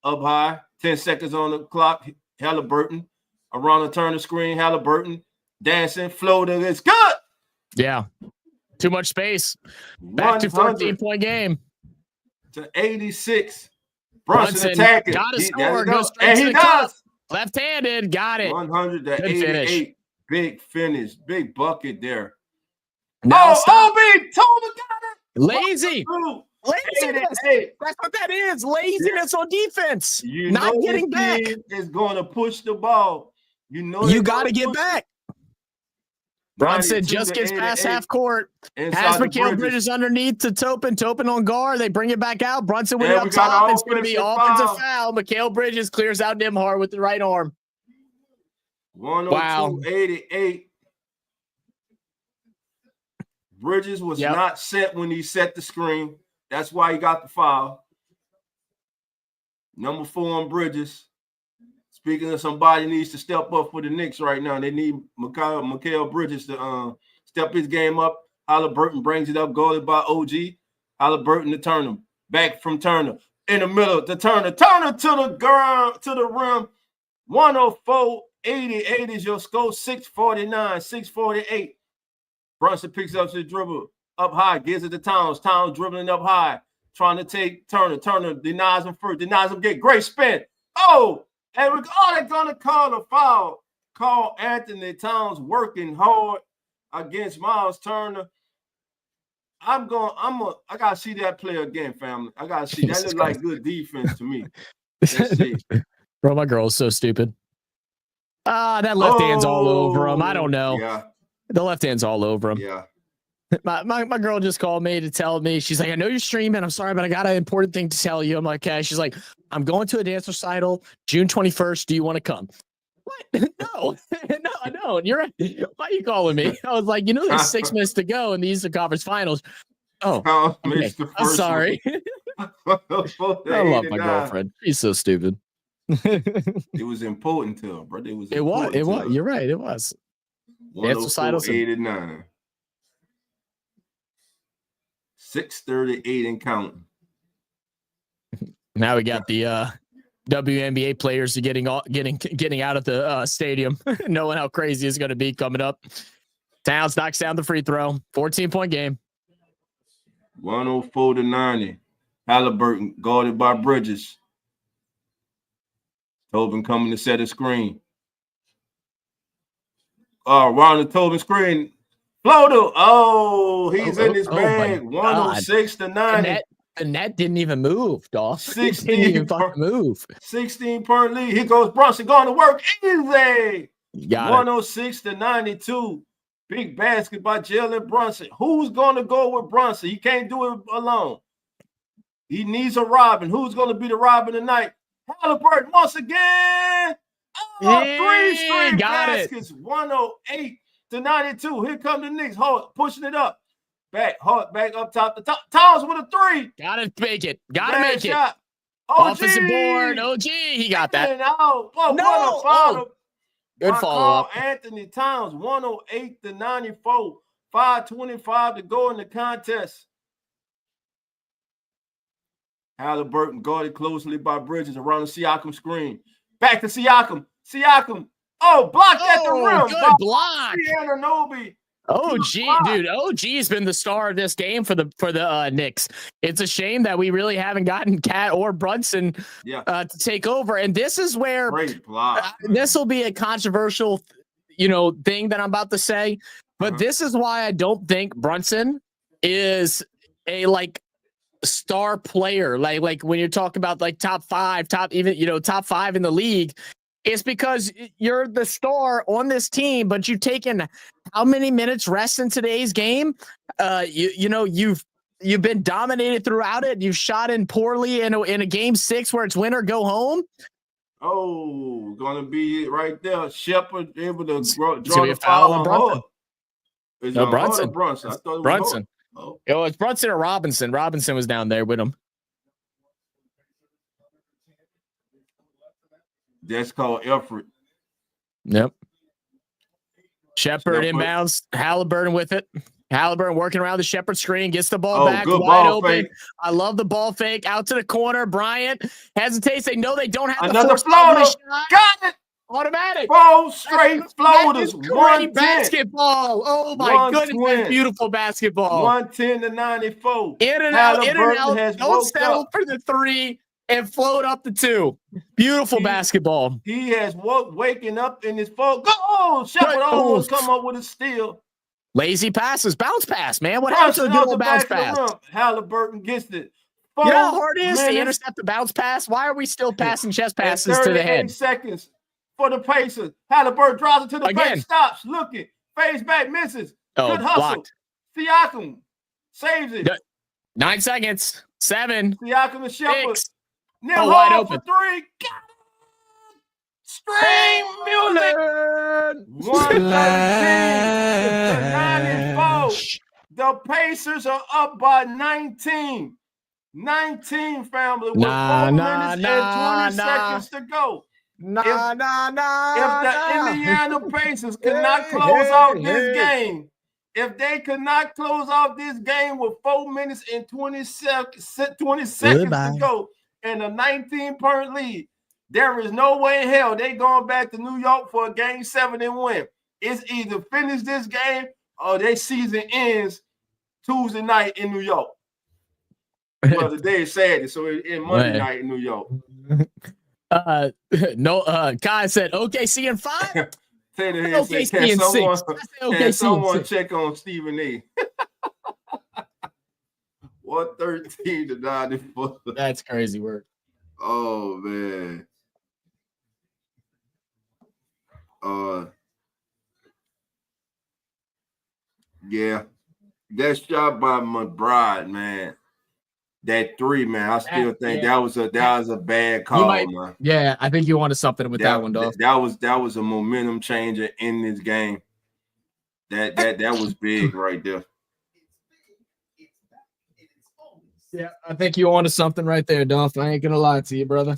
Up high. 10 seconds on the clock. Halliburton. Around the Turner screen. Halliburton. Dancing. Floating. It's good. Yeah. Too much space. Back to 14-point game. To 86. Brunson attacking. Got to score. Goes straight and to he the does. cup. Left-handed. Got it. 100-88. Big finish. Big bucket there. Now Obi Tola got it. Lazy. Laziness. That's what that is. Laziness on defense. You not know getting back. Is going to push the ball. You know you got to get back. Brunson just gets past half court. Has Mikal Bridges underneath to Topin. Topin on guard. They bring it back out. Brunson with it up top. It's going to be offensive foul. Mikal Bridges clears out Nembhard with the right arm. 102-88. Bridges was not set when he set the screen. That's why he got the foul. Number 4 on Bridges. Speaking of somebody needs to step up for the Knicks right now. They need Mikal Bridges to step his game up. Halliburton brings it up, guarded by OG. Halliburton to Turner. Back from Turner. In the middle to Turner. Turner to the ground, to the rim. 104-88 is your score. 649, 648. Brunson picks up his dribble up high, gives it to Towns. Towns dribbling up high, trying to take Turner. Turner denies him first, denies him get great spin. And they're gonna call a foul. Call Anthony Towns working hard against Miles Turner. I gotta see that play again, family. I gotta see. That looks like good defense to me. Let's see. Bro, my girl is so stupid. That left hand's all over him. I don't know. Yeah. The left hand's all over him. Yeah. My girl just called me to tell me. She's like, I know you're streaming. I'm sorry, but I got an important thing to tell you. I'm like, okay. She's like, I'm going to a dance recital June 21st. Do you want to come? What? No, no, I don't. You're right. Why are you calling me? I was like, there's 6 minutes to go in the Eastern Conference Finals. Oh, okay. I'm sorry. I love my girlfriend. She's so stupid. It was important to her, bro. It was. You're right. It was. Dance recitals. 89. 638 and counting. Now we got the WNBA players getting out of the stadium, knowing how crazy it's going to be coming up. Towns knocks down the free throw. 14-point game. 104-90. Halliburton guarded by Bridges. Tobin coming to set a screen. Around the Tobin screen. Floater. He's in his bag. 106-90. The net didn't even move, dog. 16 move. 16-point lead. Here goes Brunson going to work. Easy. 106-92. Big basket by Jalen Brunson. Who's going to go with Brunson? He can't do it alone. He needs a Robin. Who's going to be the Robin tonight? Halliburton once again. 3 straight baskets. 108-92. Here come the Knicks pushing it up. Back, hard, back up top. The top. Towns with a 3. Gotta make it. Gotta Bad make it. shot. OG. Offensive board. OG. He got that. And out. What a No. follow. Good My follow call, up. Anthony Towns, 108 to 94. 5:25 to go in the contest. Halliburton guarded closely by Bridges around the Siakam screen. Back to Siakam. Siakam. Oh, blocked at the rim. Good block. Ananobi. OG, dude. OG's been the star of this game for the Knicks. It's a shame that we really haven't gotten Cat or Brunson to take over. And this is where great block. This will be a controversial, thing that I'm about to say. But this is why I don't think Brunson is a star player. Like when you're talking about top 5 in the league. It's because you're the star on this team, but you've taken how many minutes rest in today's game? You've been dominated throughout it. You've shot in poorly in a game 6 where it's win or go home. Oh, gonna be right there. Shepard able to draw the foul on Brunson. No, Brunson. Brunson. I thought it was Brunson. Oh. It's Brunson or Robinson. Robinson was down there with him. That's called effort. Yep. Shepard inbounds. Halliburton with it. Halliburton working around the Shepard screen. Gets the ball back. Good wide ball open. fake. I love the ball fake. Out to the corner. Bryant hesitates. They know they don't have another the floater. Got it. Automatic. 4 straight floaters. 110. Basketball. Oh my goodness. That's beautiful basketball. 110 to 94. In and out. Don't settle for the 3. And float up the 2. Beautiful basketball. He has waking up in his fall. Go! Shepard almost come up with a steal. Lazy passes. Bounce pass, man. What happened to the good old bounce pass? Halliburton gets it. You know how hard it is to intercept the bounce pass? Why are we still passing chest passes to the head? 38 seconds for the Pacers. Halliburton draws it to the paint. Stops. Looking. Fades back. Misses. Good hustle. Blocked. Siakam saves it. 9 seconds. 7. Siakam and Shepard. 6. Nil wide hard open. for 3. Got it. String music. 113 to 94. The Pacers are up by 19. 19, family, with 4 minutes and 20 seconds to go. If the Indiana Pacers cannot close out this game, if they could not close out this game with 4 minutes and 20 seconds to go and a 19-point lead, there is no way in hell they going back to New York for a game 7 and win. It's either finish this game or their season ends Tuesday night in New York. Well, the day is Saturday, so it's Monday night in New York. Kai said OKC in 5. Taylor here said, can someone check on Stephen A? 113 to 94. That's crazy work. Oh man. Yeah. That shot by McBride, man. That 3, man. I still think that was a bad call, man. Yeah, I think you wanted something with that one, dog. That was a momentum changer in this game. That was big right there. Yeah, I think you wanted something right there, Duff. I ain't gonna lie to you, brother.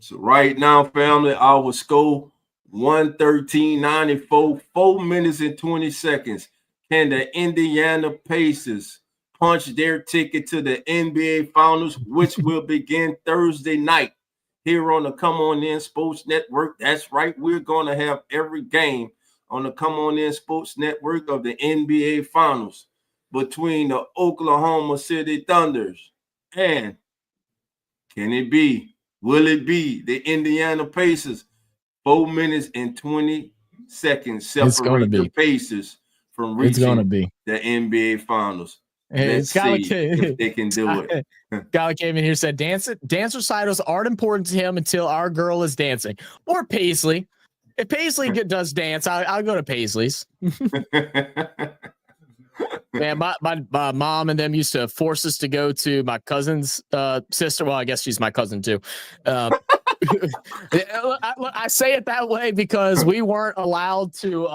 So right now, family, our score 113-94, 4 minutes and 20 seconds. Can the Indiana Pacers punch their ticket to the NBA Finals, which will begin Thursday night here on the Come On In Sports Network? That's right. We're going to have every game on the Come On In Sports Network of the NBA Finals between the Oklahoma City Thunders and will it be the Indiana Pacers? 4 minutes and 20 seconds separate the Pacers from reaching the NBA Finals. Let's see if they can do it. Guy came in here and said dance recitals aren't important to him until our girl is dancing. Or Paisley. If Paisley does dance, I'll go to Paisley's. Man, my mom and them used to force us to go to my cousin's sister. Well, I guess she's my cousin too. I say it that way because we weren't allowed to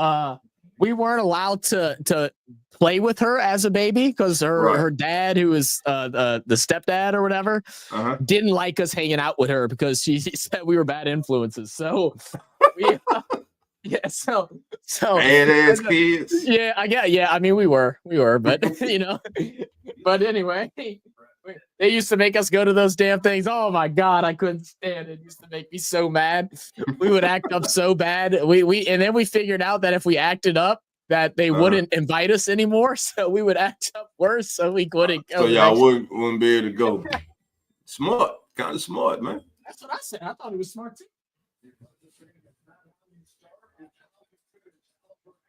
we weren't allowed to play with her as a baby because her dad, who was the stepdad or whatever, didn't like us hanging out with her because she said we were bad influences. So we yeah, so badass kids. Yeah, I mean we were, but you know, but anyway, they used to make us go to those damn things. Oh my god, I couldn't stand it. It used to make me so mad. We would act up so bad. And then we figured out that if we acted up, that they wouldn't invite us anymore. So we would act up worse, so we couldn't go. So y'all wouldn't be able to go. Smart, kind of smart, man. That's what I said. I thought he was smart too.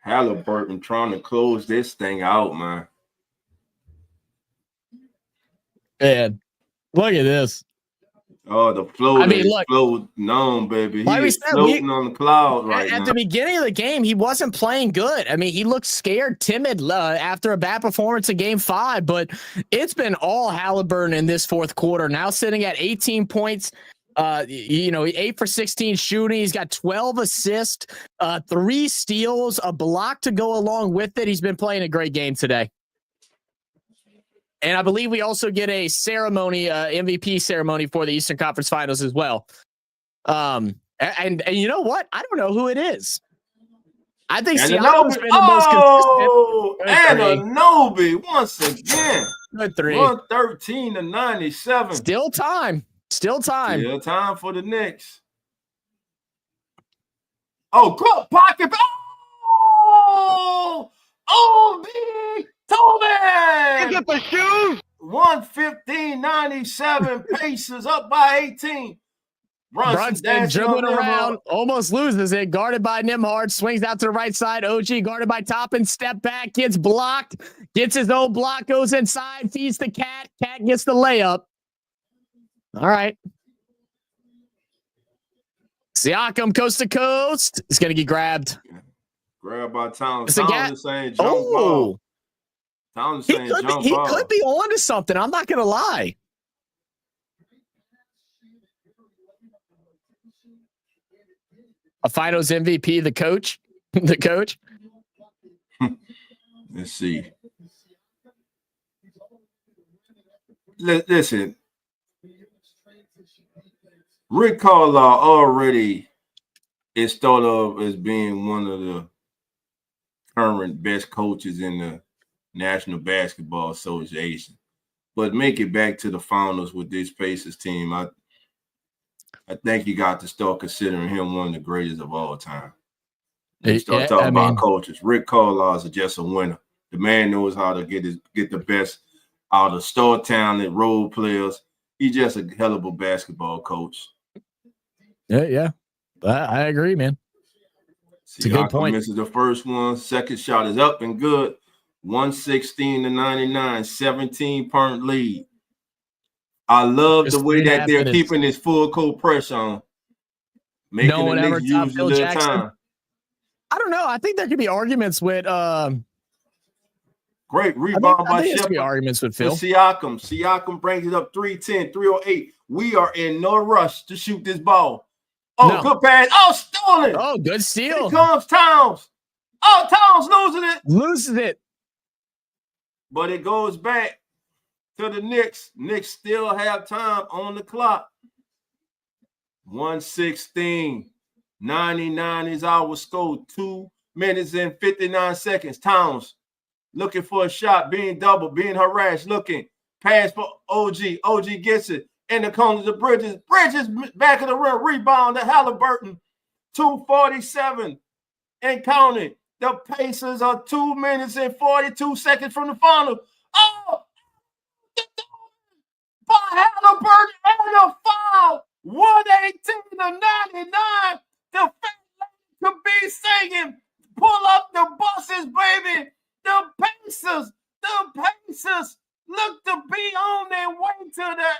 Halliburton trying to close this thing out, man. Man, look at this. Oh, the float. I mean, look, floating on, baby. He's floating on the cloud right now. At the beginning of the game, he wasn't playing good. I mean, he looked scared, timid after a bad performance in Game 5. But it's been all Halliburton in this fourth quarter. Now sitting at 18 points. 8 for 16 shooting. He's got 12 assists, 3 steals, a block to go along with it. He's been playing a great game today. And I believe we also get a ceremony, MVP ceremony for the Eastern Conference Finals as well. And you know what? I don't know who it is. I think Siakam's been the most consistent. Anunoby once again. Good 3. 113-97. Still time for the Knicks. Oh, good pocket. Oh, big Tobin. Get the shoes. 115-97. Pacers up by 18. Brunson dribbling around, almost loses it. Guarded by Nembhard, swings out to the right side. OG guarded by Toppin, step back, gets blocked, gets his own block, goes inside, feeds the Cat. Cat gets the layup. All right. Siakam coast to coast. He's going to get grabbed. Grabbed by Towns. Towns is saying jump ball. Towns is saying jump ball. He could be on to something. I'm not going to lie. A finals MVP, the coach. The coach. Let's see. Listen. Rick Carlisle already is thought of as being one of the current best coaches in the National Basketball Association. But make it back to the finals with this Pacers team, I think you got to start considering him one of the greatest of all time. You start talking about coaches. Rick Carlisle is just a winner. The man knows how to get the best out of star talent, role players. He's just a hell of a basketball coach. Yeah. I agree, man. It's a good point. Misses the first one. Second shot is up and good. 116-99, 17-point lead. I love the way that they're keeping this full court press on. Making no one ever topped Phil Jackson. Time. I don't know. I think there could be arguments with great rebound by Shepard. Be arguments with Phil. Siakam. Siakam brings it up 310, 308. We are in no rush to shoot this ball. Oh, good pass. Oh, stolen. Oh, good steal. Here comes Towns. Oh, Towns loses it. But it goes back to the Knicks. Knicks still have time on the clock. 116-99 is our score. 2 minutes and 59 seconds. Towns looking for a shot, being doubled, being harassed, looking. Pass for OG. OG gets it. In the corners of Bridges. Bridges back of the rim. Rebound to Halliburton. 2:47 and counting. The Pacers are 2 minutes and 42 seconds from the final. Oh! By Halliburton and a foul. 118-99. The fat lady could be singing. Pull up the buses, baby. The Pacers look to be on their way to the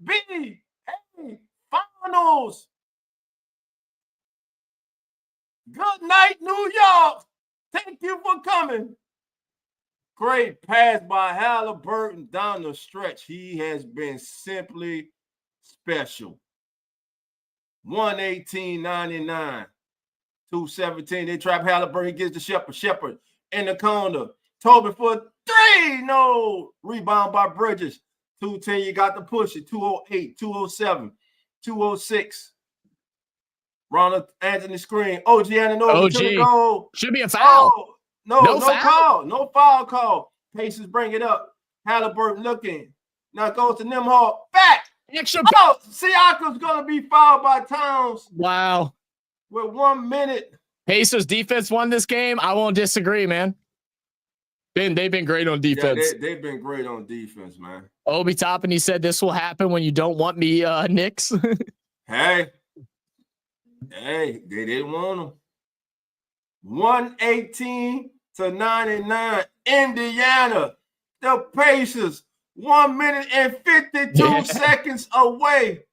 NBA Finals. Good night, New York. Thank you for coming. Great pass by Halliburton down the stretch. He has been simply special. 118-99 2:17. They trap Halliburton. He gets to Shepard. Shepard in the corner. Toby for 3. No. Rebound by Bridges. 2:10. You got to push it. 2:08, 2:07, 2:06. Ronald Anthony screen. OG Anunoby to the goal. Should be a foul. Oh, no foul. Call. No foul call. Pacers bring it up. Halliburton looking. Now goes to Nimhall. Back. Extra. Oh, Siakam's going to be fouled by Towns. Wow. With 1 minute. Pacers defense won this game. I won't disagree, man. They've been great on defense. Yeah, they've been great on defense, man. Obi Toppin, he said this will happen when you don't want me, Knicks. Hey, they didn't want them. 118-99, Indiana. The Pacers, 1 minute and 52 seconds away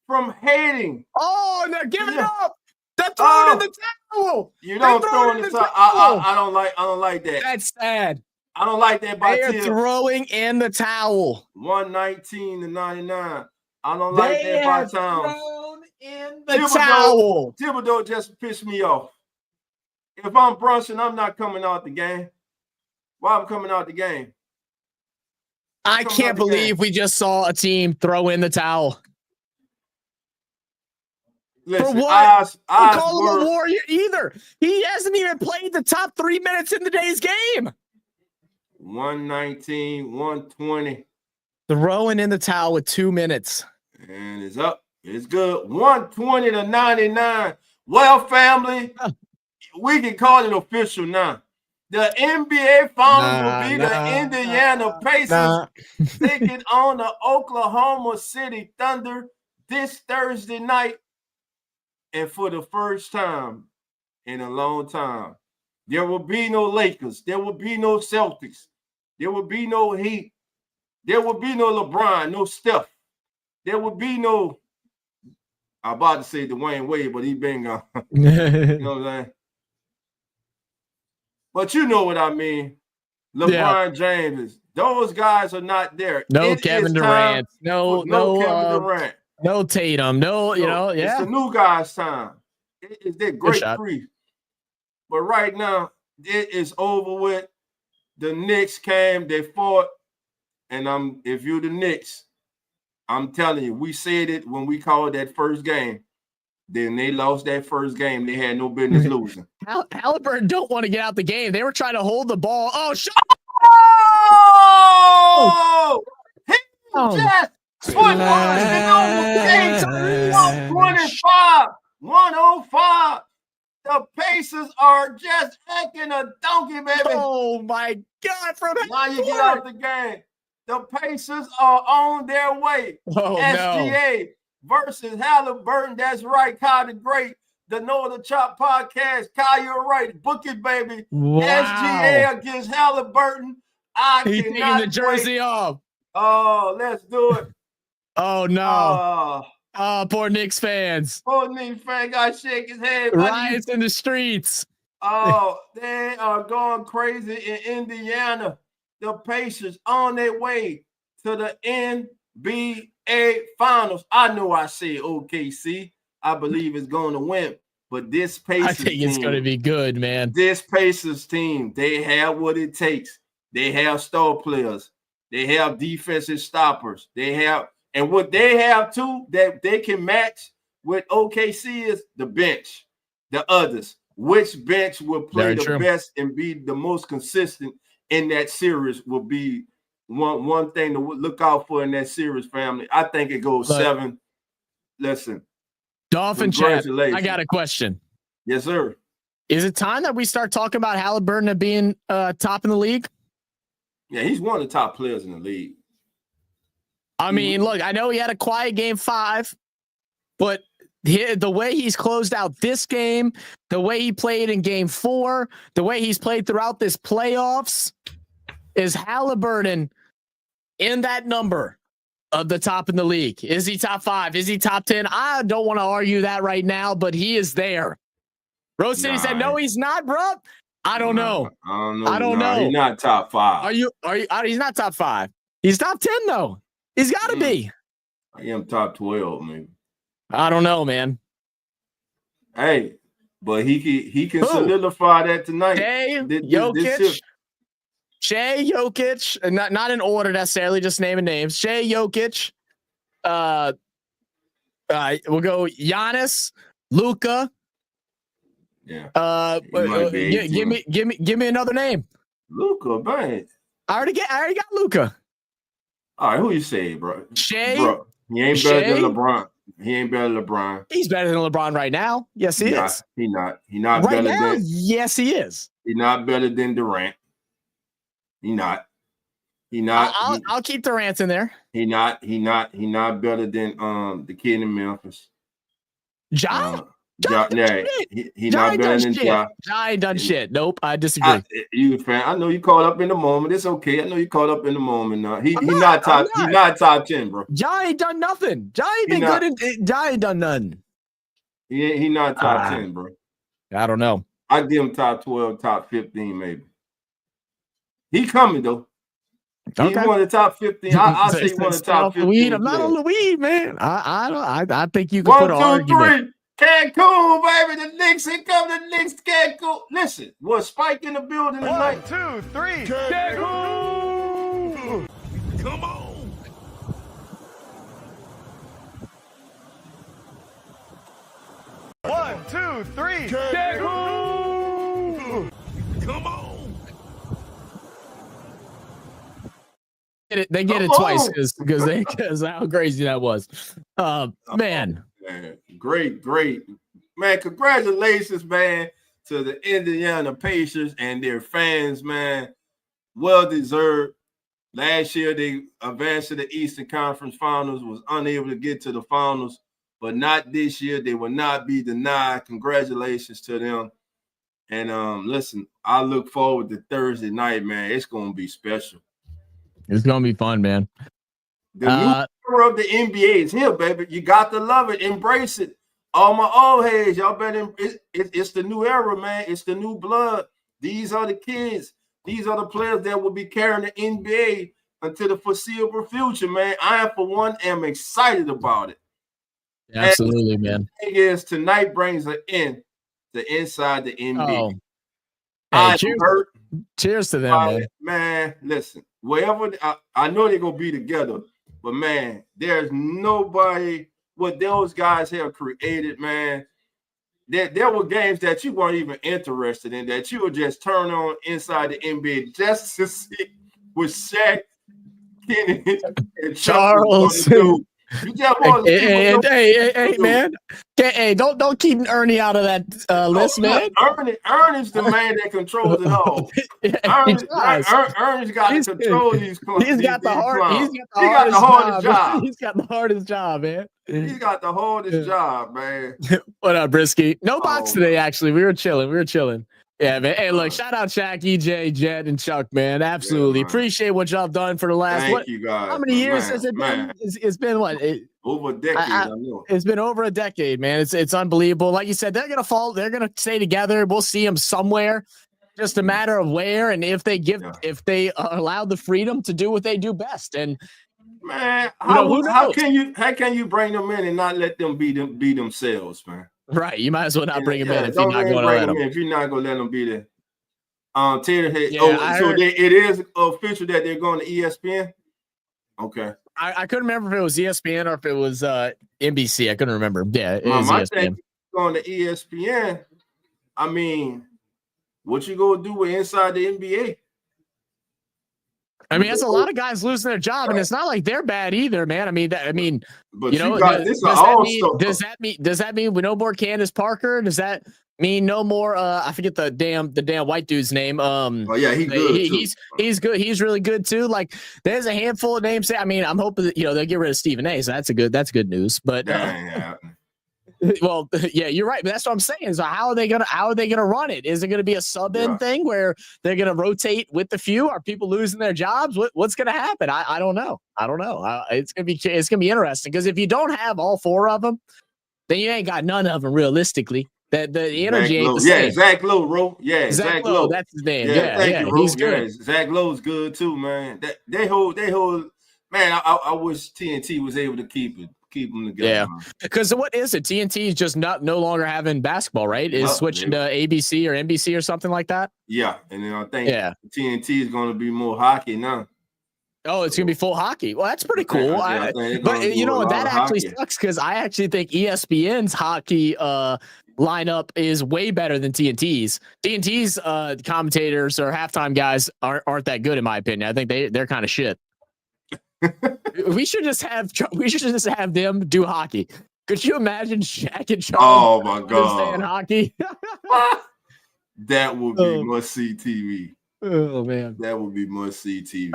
from hating. Oh, now give it up. They're throwing in the towel. You don't throw in the towel. I don't like that. That's sad. I don't like that by They are throwing in the towel. 119-99. I don't like that by Towns. Thrown in the towel. Thibodeau just pissed me off. If I'm Brunson, I'm not coming out the game. Why I'm coming out the game? I can't believe we just saw a team throw in the towel. Listen, for what? I call him a warrior either. He hasn't even played the top 3 minutes in the day's game. 119, 120. Throwing in the towel with 2 minutes. And it's up. It's good. 120-99. Well, family, we can call it official now. The NBA Finals will be the Indiana Pacers taking on the Oklahoma City Thunder this Thursday night. And for the first time in a long time, there will be no Lakers. There will be no Celtics. There will be no Heat. There will be no LeBron, no Steph. There will be no, I'm about to say Dwayne Wade, but he been gone. You know what I'm saying? But you know what I mean. LeBron James. Those guys are not there. No Kevin Durant. No Kevin Durant. No Tatum. No, It's the new guys' time. It's their great free. But right now, it is over with. The Knicks came, they fought, and if you're the Knicks, I'm telling you, we said it when we called that first game. Then they lost that first game. They had no business losing. Halliburton don't want to get out the game. They were trying to hold the ball. Oh, shut up! He just put one on the case. 125, 105. The Pacers are just acting a donkey, baby. Oh, my God. Now you get out the game. The Pacers are on their way. Oh, SGA versus Halliburton. That's right, Kyle the Great. The Know the Chop podcast. Kyle, you're right. Book it, baby. Wow. SGA against Halliburton. He's taking the jersey off. Oh, let's do it. Oh, no. Oh, poor Knicks fans. Poor Knicks fan got to shake his head. Riots in the streets. Oh, they are going crazy in Indiana. The Pacers on their way to the NBA Finals. I know I say OKC. I believe it's going to win. But this Pacers team, I think it's going to be good, man. This Pacers team, they have what it takes. They have star players. They have defensive stoppers. And what they have too that they can match with OKC is the bench, the others. Which bench will play the best and be the most consistent in that series will be one thing to look out for in that series, family. I think it goes 7. Listen. Dolphin chat, I got a question. Yes, sir. Is it time that we start talking about Halliburton of being top in the league? Yeah, he's one of the top players in the league. I mean, look, I know he had a quiet game 5, but the way he's closed out this game, the way he played in game 4, the way he's played throughout this playoffs, is Halliburton in that number of the top in the league? Is he top 5? Is he top 10? I don't want to argue that right now, but he is there. Rose City said, no, he's not, bro. I don't know. I don't know. He's not top 5. Are you? He's not top 5. He's top 10 though. He's got to be. I am top 12, maybe. I don't know, man. Hey, but he can Who? solidify that tonight. Shea, This Jokic, ship. Shea, Jokic, and not in order necessarily, just naming names. Shea, Jokic. We'll go Giannis, Luka. Yeah. Give me another name. Luka, man. I already got Luka. All right, who you say, bro? Shea. Bro, he ain't better than LeBron. He ain't better than LeBron. He's better than LeBron right now. Yes, he is. He not Right better now, than. yes, he is. He not better than Durant. He not. I'll keep Durant in there. He not better than the kid in Memphis. Ja. He not better than Ja. Ja ain't done shit. Nope, I disagree. You a fan? I know you caught up in the moment. It's okay. I know you caught up in the moment. Now he not top 10, bro. Ja ain't done nothing. Ja ain't been good. Ja ain't done nothing. He not top 10, bro. I don't know. I give him top 12, top 15, maybe. He coming though. Okay. He's one of the top 15. I say one of the top 15. Weed. I'm not on the weed, man. I think you can put an argument. 1, 2, 3. Cancun, baby. The Knicks. Here come the Knicks. Cancun. Listen, was Spike in the building tonight? 1, 2, 3. Cancun. Come on. One, 2, 3. Cancun. Come on. They get it twice because how crazy that was. Man. Great. Man, congratulations, man, to the Indiana Pacers and their fans, man. Well deserved. Last year, they advanced to the Eastern Conference Finals, was unable to get to the finals, but not this year. They will not be denied. Congratulations to them. And listen, I look forward to Thursday night, man. It's going to be special. It's going to be fun, man. The new era of the NBA is here, baby. You got to love it. Embrace it. All my old heads, y'all better. It's the new era, man. It's the new blood. These are the kids. These are the players that will be carrying the NBA until the foreseeable future, man. I, for one, am excited about it. Absolutely, man. The thing is, tonight brings an end to Inside the NBA. Hey, cheers to them, man. Man, listen. Wherever I know they're gonna be together, but man, there's nobody what those guys have created, man. There were games that you weren't even interested in, that you would just turn on Inside the NBA just to see what Shaq, Kenny, and Charles. You just want to hey, man. Hey, don't keep Ernie out of that list, man. Ernie's the man that controls it all. Ernie's got to control these clubs. He's got the hardest job. He's got the hardest job, man. He's got the hardest job, man. What up, Brisky? No box today, actually. We were chilling. Yeah, man. Hey, look, shout out Shaq, EJ, Jet, and Chuck, man. Absolutely. Yeah, man. Appreciate what y'all done for the last Thank you guys. How many years has it been? It's been what? Over a decade, I know. It's been over a decade, man. It's unbelievable. Like you said, they're gonna fall, they're gonna stay together. We'll see them somewhere. Just a matter of where and if they are allowed the freedom to do what they do best. And man, how can you bring them in and not let them be themselves, man? Right, you might as well not bring them in if you're not going to let them. If you're not going to let them be there. Taylor had, it is official that they're going to ESPN. Okay, I couldn't remember if it was ESPN or if it was NBC. I couldn't remember. Yeah, it is ESPN. Going to ESPN. I mean, what you gonna do with Inside the NBA? I mean, that's a lot of guys losing their job, and it's not like they're bad either, man. But does that mean we no more Candace Parker? Does that mean no more? I forget the damn white dude's name. He's good. He's good. He's really good too. Like, there's a handful of names. I mean, I'm hoping that they'll get rid of Stephen A. So that's good news. But well, yeah, you're right. But that's what I'm saying. So how are they gonna run it? Is it gonna be a sub-in thing where they're gonna rotate with the few? Are people losing their jobs? What's gonna happen? I don't know. It's gonna be interesting, because if you don't have all four of them, then you ain't got none of them realistically. The energy ain't the same. Yeah, Zach Lowe, bro. Yeah, Zach Lowe. That's his name. Yeah, thank you, bro. He's good. Yeah, Zach Lowe's good too, man. They hold. Man, I wish TNT was able to keep Keep them together. Yeah, man. because what is it? TNT is just no longer having basketball, right? Is Yep, switching to ABC or NBC or something like that. Yeah, and then I think Yeah. TNT is going to be more hockey now. Oh, it's gonna be full hockey. Well, that's pretty cool. I think it's gonna But do you a know lot that of actually hockey. sucks because I actually think ESPN's hockey lineup is way better than TNT's. TNT's commentators or halftime guys aren't that good in my opinion. I think they're kind of shit. we should just have them do hockey. Could you imagine Shaq and Charles Oh my saying god, hockey? that would be must see TV. Oh man. That would be must see TV.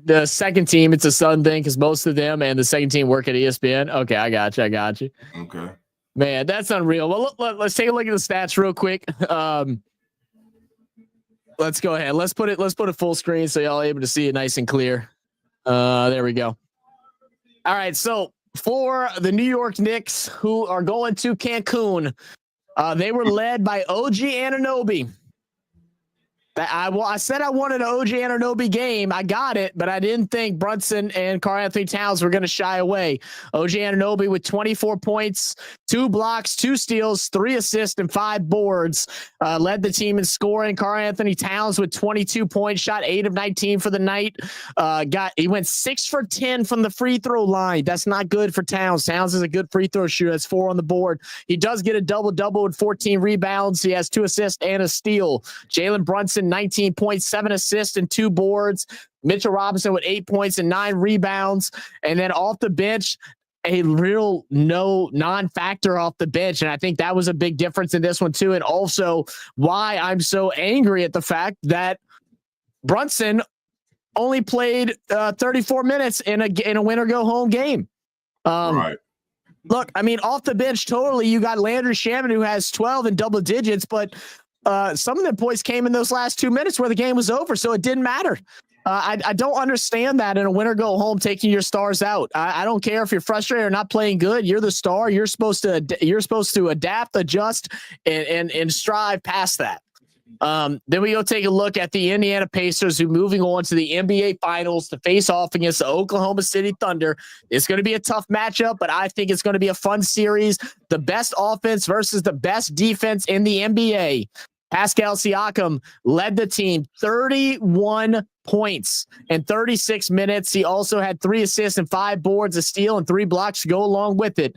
The second team, it's a Sun thing because most of them and the second team work at ESPN. Okay, I got you. Okay. Man, that's unreal. Well, let's take a look at the stats real quick. Let's go ahead. Let's put it full screen so y'all are able to see it nice and clear. There we go. All right, so for the New York Knicks, who are going to Cancun, they were led by OG Anunoby. I said I wanted an OG Anunoby game. I got it, but I didn't think Brunson and Karl-Anthony Towns were going to shy away. OG Anunoby with 24 points, 2 blocks, 2 steals, 3 assists, and 5 boards. Led the team in scoring. Karl-Anthony Towns with 22 points, shot 8 of 19 for the night. He went 6 for 10 from the free throw line. That's not good for Towns. Towns is a good free throw shooter. That's 4 on the board. He does get a double-double with 14 rebounds. He has 2 assists and a steal. Jalen Brunson, 19 points, 7 assists, and 2 boards. Mitchell Robinson with 8 points and 9 rebounds. And then off the bench, a real non-factor off the bench. And I think that was a big difference in this one too. And also why I'm so angry at the fact that Brunson only played 34 minutes in a win or go home game. Right. Look, I mean, off the bench, totally, you got Landry Shaman who has 12 in double digits, but some of the points came in those last 2 minutes where the game was over, so it didn't matter. I don't understand that in a win or go home, taking your stars out. I don't care if you're frustrated or not playing good. You're the star. You're supposed to adapt, adjust, and strive past that. Then we go take a look at the Indiana Pacers, who moving on to the NBA Finals to face off against the Oklahoma City Thunder. It's going to be a tough matchup, but I think it's going to be a fun series. The best offense versus the best defense in the NBA. Pascal Siakam led the team, 31 points in 36 minutes. He also had 3 assists and 5 boards, a steal, and 3 blocks to go along with it.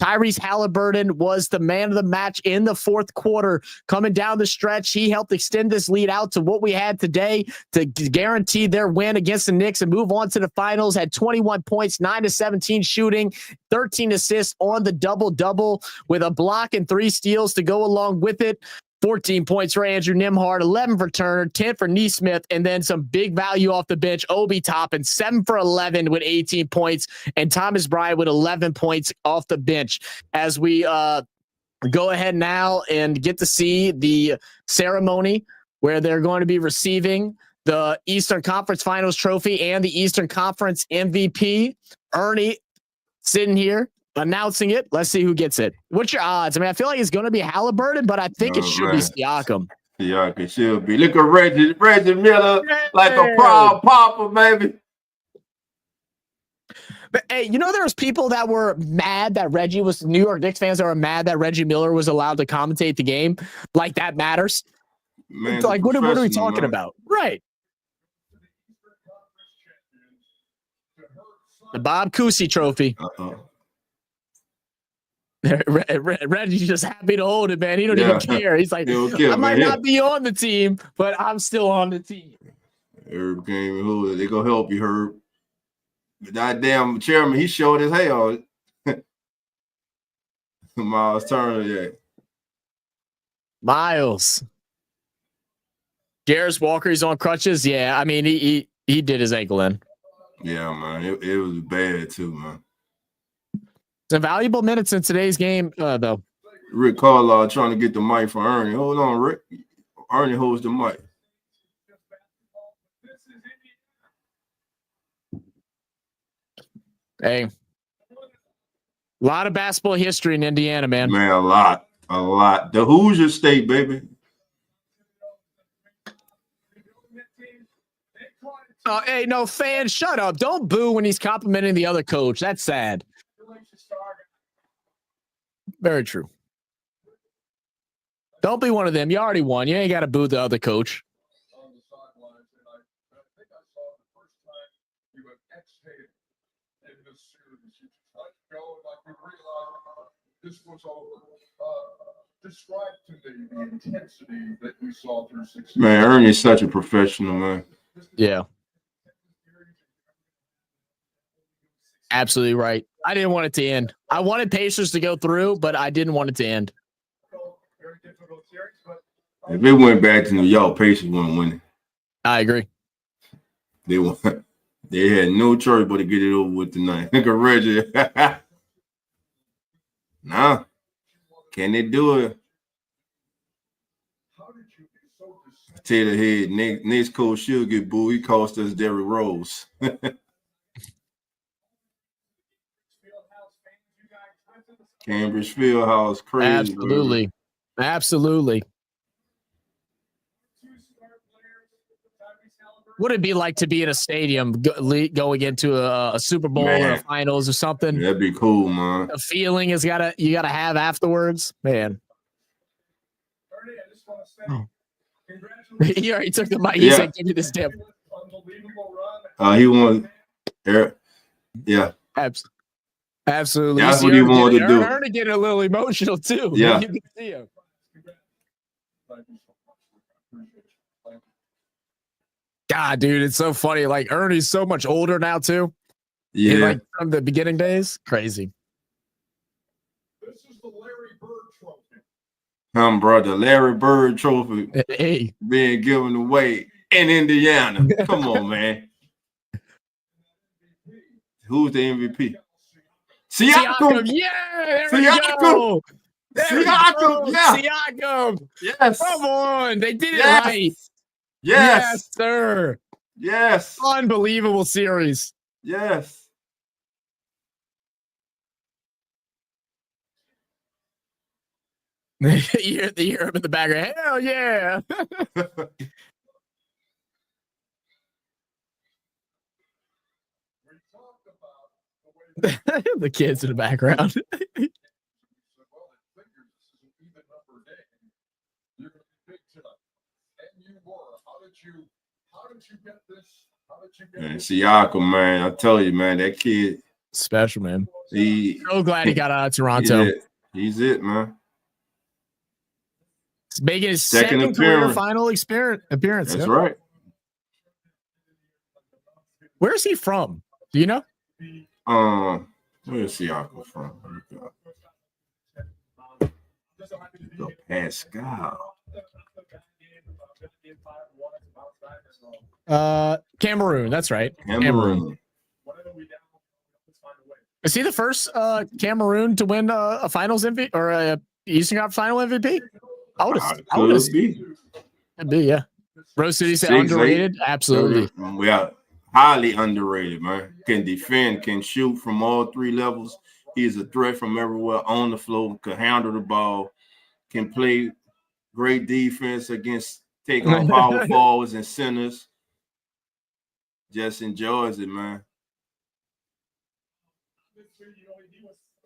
Tyrese Halliburton was the man of the match in the fourth quarter. Coming down the stretch, he helped extend this lead out to what we had today to guarantee their win against the Knicks and move on to the finals. Had 21 points, 9 to 17 shooting, 13 assists on the double-double with a block and 3 steals to go along with it. 14 points for Andrew Nembhard, 11 for Turner, 10 for Nesmith, and then some big value off the bench. Obi Toppin, 7 for 11 with 18 points, and Thomas Bryant with 11 points off the bench. As we go ahead now and get to see the ceremony where they're going to be receiving the Eastern Conference Finals trophy and the Eastern Conference MVP. Ernie sitting here announcing it. Let's see who gets it. What's your odds? I mean, I feel like it's going to be Halliburton, but I think it should be Siakam. Siakam should be. Look at Reggie Miller, like a proud papa, baby. But hey, you know, there's people that were mad that Reggie was New York Knicks fans that were mad that Reggie Miller was allowed to commentate the game. Like that matters. Man, like, what are we talking about? Right. The Bob Cousy Trophy. Reggie's just happy to hold it, man. He don't even care. He's like, I might not be on the team, but I'm still on the team. Herb came and hold it. They gonna help you, Herb. That damn chairman, he showed his hell. Miles Turner, yeah. Miles. Jarris Walker, he's on crutches. Yeah, I mean, he did his ankle in. Yeah, man. It was bad too, man. Some valuable minutes in today's game, though. Rick Carlisle trying to get the mic for Ernie. Hold on, Rick. Ernie holds the mic. Hey, a lot of basketball history in Indiana, man. Man, a lot. The Hoosier State, baby. Oh, hey, no, fans, shut up. Don't boo when he's complimenting the other coach. That's sad. Very true. Don't be one of them. You already won. You ain't got to boo the other coach. On the sidelines, and I think I saw the first time you have exhaled in this series. You just let go, like we realized this was over. Describe to me the intensity that we saw through 6 Man, Ernie's such a professional, man. Yeah. Absolutely right. I didn't want it to end. I wanted Pacers to go through, but I didn't want it to end. If it went back to New York, Pacers wouldn't win it. I agree. They won. They had no choice but to get it over with tonight. Look at Reggie. Nah. Can they do it? Taylor head. Next coach should get booed. He cost us Derrick Rose. Cambridge Fieldhouse, crazy. Absolutely. Bro. Absolutely. What would it be like to be in a stadium going into a Super Bowl or a finals or something? That'd be cool, man. The feeling you gotta have afterwards, man. Oh. He already took the mic. He said, "Give me this dip." He won. Yeah. Absolutely. That's what he wanted to do. Ernie getting a little emotional too. Yeah. You can see him. God, dude, it's so funny. Like Ernie's so much older now too. Yeah. Like from the beginning days, crazy. This is the Larry Bird Trophy. Bro, the Larry Bird Trophy being given away in Indiana. Come on, man. Who's the MVP? Siakam. Yeah, Siakam. Siakam. Yeah. Siakam. Yes. Come on. They did it right. Yes, sir. Yes. Unbelievable series. Yes. You hear him in the background. Hell yeah. The kids in the background. Man, Siakam, man, I tell you, man, that kid special, man. So glad he got out of Toronto. He's it, man. He's making his second career final appearance. That's right. Where's he from? Do you know? Where's Siakam from? Pascal. Cameroon. That's right. Cameroon. Is he the first Cameroon to win a Finals MVP or a Eastern Conference Final MVP? I would be. Could be, yeah. Rose City said underrated. Absolutely. We are highly underrated, man. Can defend, can shoot from all three levels. He's a threat from everywhere on the floor. Can handle the ball. Can play great defense against taking on power forwards and centers. Just enjoys it, man. He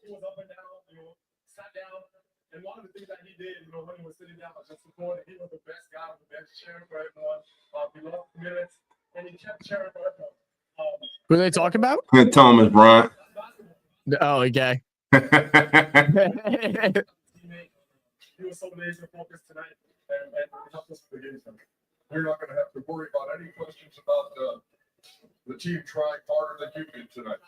was up and down, sat down. And one of the things that he did, when he was sitting down, was just supporting. He was the best guy, the best cheering for everyone. He loved minutes, and he kept cheering for everyone. Who are they talking about? Thomas Bryant. Oh, okay. He was so laser focused tonight, and helped us with the game. We're not going to have to worry about any questions about the team trying harder than you did tonight.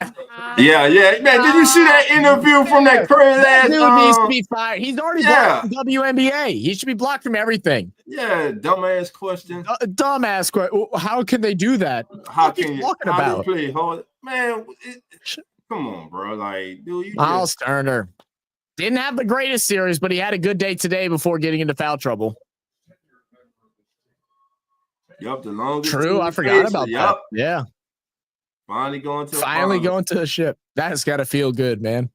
Yeah, man. Did you see that interview from that crazy ass? Dude needs to be fired. He's already blocked from WNBA. He should be blocked from everything. Yeah, dumbass question. Dumbass question. How can they do that? How can you talking about? Play hard? Man, come on, bro. Like, dude, you Miles Turner didn't have the greatest series, but he had a good day today before getting into foul trouble. Yup, the longest. True, I forgot about that. Yeah. Finally going to the ship. That's got to feel good, man.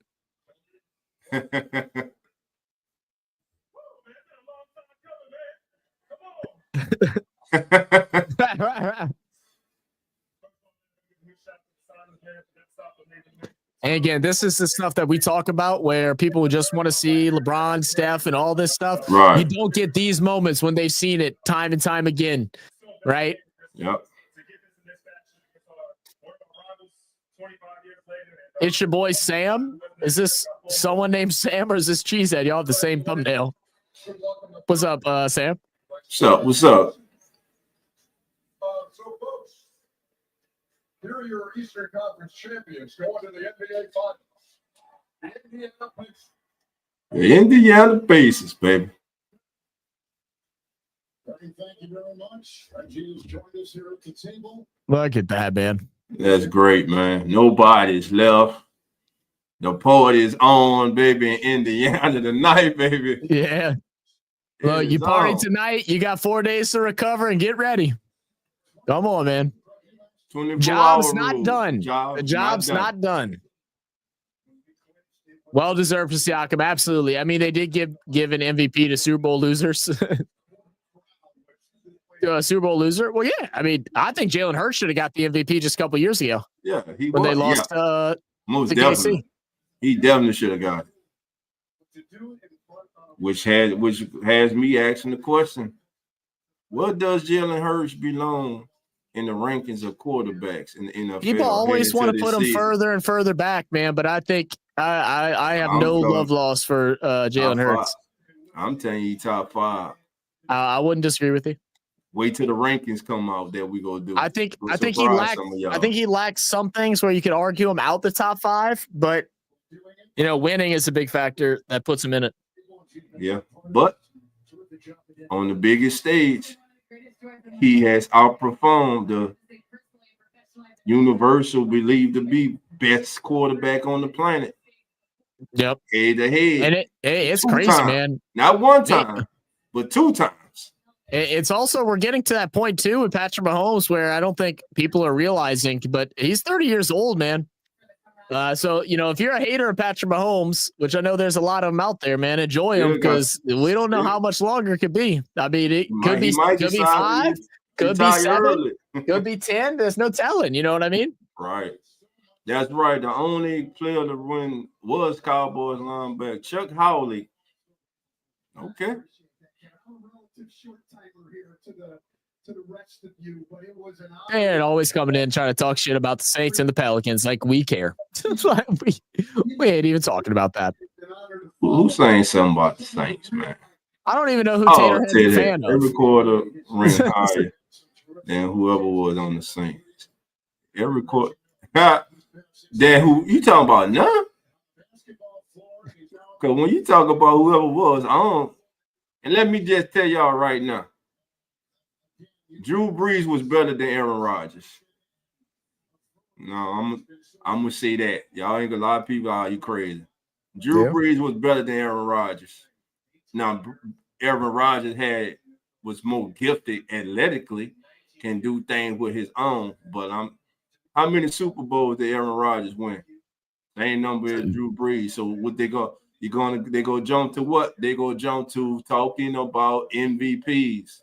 And again, this is the stuff that we talk about where people just want to see LeBron, Steph, and all this stuff. Right. You don't get these moments when they've seen it time and time again, right? Yep. It's your boy Sam. Is this someone named Sam or is this Cheesehead? Y'all have the same thumbnail. What's up, Sam? What's up? What's up? So, folks, here are your Eastern Conference champions going to the NBA Finals. The Indiana Pacers. The Indiana Pacers, baby. Thank you very much. Reggie's joined us here at the table. Look at that, man. That's great, man. Nobody's left. The party is on, baby, in Indiana tonight, baby. Yeah. Well, It you is party on. tonight. You got 4 days to recover and get ready. Come on, man. 24-hour Job's not rule. done. The job's not done. Well deserved for Siakam, absolutely. I mean, they did give an MVP to Super Bowl losers. Super Bowl loser. Well, yeah. I mean, I think Jalen Hurts should have got the MVP just a couple years ago Yeah, he when was. they lost Most to definitely. KC. He definitely should have got it. Which has me asking the question: what does Jalen Hurts belong in the rankings of quarterbacks in the NFL? People always want to put him season? further and further back, man. But I think I have no love lost for Jalen Hurts. I'm telling you, top 5. I wouldn't disagree with you. Wait till the rankings come out that we go do. I think We'll he surprise lacks. some of y'all. I think he lacks some things where you could argue him out the top 5, but winning is a big factor that puts him in it. Yeah, but on the biggest stage, he has outperformed the universal believed to be best quarterback on the planet. Yep. Head to head. And it's 2 crazy, times. man. Not 1 time, but 2 times. It's also, we're getting to that point too with Patrick Mahomes where I don't think people are realizing, but he's 30 years old, man. So, if you're a hater of Patrick Mahomes, which I know there's a lot of them out there, man, enjoy him because we don't know how much longer it could be. I mean, it could be 5, could be 7, early. could be 10. There's no telling. You know what I mean? Right. That's right. The only player to win was Cowboys linebacker Chuck Howley. Okay. And always coming in trying to talk shit about the Saints and the Pelicans like we care. That's why we ain't even talking about that. Who's saying something about the Saints, man? I don't even know who Tater Head's a fan of. Every quarter ranked higher than whoever was on the Saints. Every quarter. Then who you talking about now? Because when you talk about whoever was on, and let me just tell y'all right now, Drew Brees was better than Aaron Rodgers. No, I'm gonna say that. Y'all ain't a lot of people are you crazy. Drew Brees was better than Aaron Rodgers. Now, Aaron Rodgers was more gifted athletically, can do things with his own. But how many Super Bowls did Aaron Rodgers win? Same number as Drew Brees. So what they go jump to what? They go jump to talking about MVPs,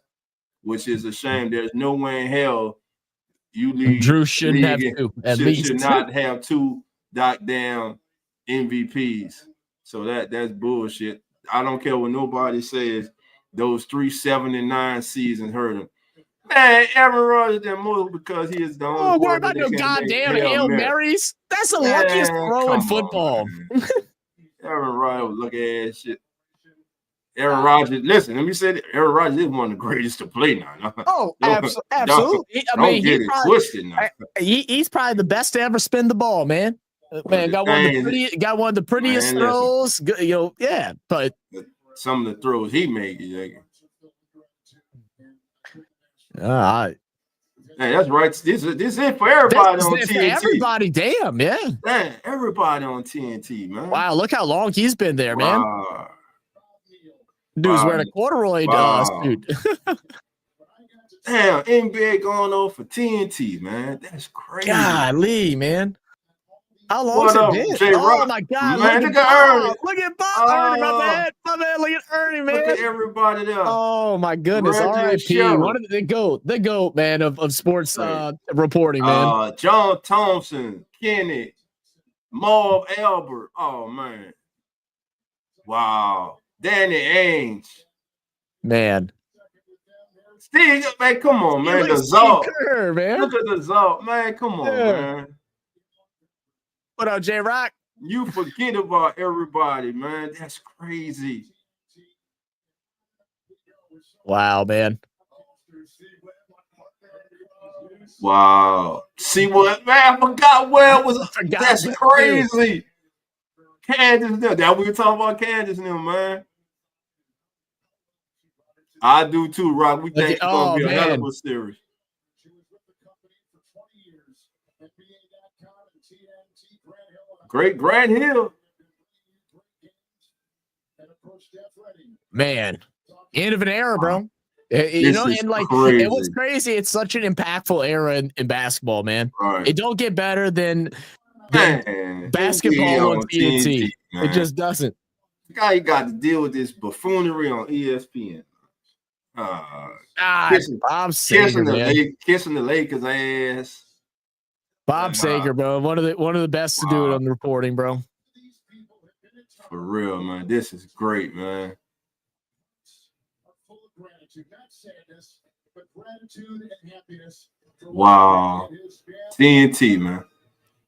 which is a shame. There's no way in hell you leave. Drew shouldn't have 2 at least. Should not have 2 goddamn MVPs. So that's bullshit. I don't care what nobody says. Those 3 7-9 seasons hurt him. Man, Aaron Rodgers did more because he is the only. Oh, what about no goddamn Hail Marys? That's the luckiest throw in football. Aaron Rodgers look at shit. Aaron Rodgers, listen, let me say that Aaron Rodgers is one of the greatest to play now. Oh, absolutely. I mean, get it twisted now. He's probably the best to ever spin the ball, man. Man, got one of the prettiest throws. Yeah, but some of the throws he made, hey, that's right. This is it for everybody on TNT. For everybody, damn, yeah. Man, everybody on TNT, man. Wow, look how long he's been there, man. Dude's wearing a corduroy suit. Damn, NBA going over for TNT, man. That's crazy. Golly, man. How long has it been? J-Rock? My God. Man, look at Ernie. Look at Bob. Ernie, my man. Look at Ernie, man. Look at everybody there. Oh, my goodness. R.I.P. One of the GOAT, man, of sports reporting, man. John Thompson, Kenny, Marv Albert. Oh man. Wow. Danny Ainge. Man. Steve, man, come on, man. Like The Steve Zalt. Kerr, man. Look at the Zalt. Man, come on, Yeah. man. What up, J-Rock? You forget about everybody, man. That's crazy. Wow, man. Wow. See what, man? I forgot where it was. That's crazy. Kansas, that we were talking about Kansas now, man. I do too, Rock. We think it's gonna be a hell of a series. Great Grant Hill. Man, end of an era, bro. You know, and like, and what's crazy, it's such an impactful era in basketball, man. Right. It don't get better than basketball on TNT. It just doesn't. The guy got to deal with this buffoonery on ESPN. Bob Sager, kissing the Lakers ass. Bob Sager, bro, one of the best to do it on the reporting, bro. For real, man. This is great, man. Wow. TNT, man.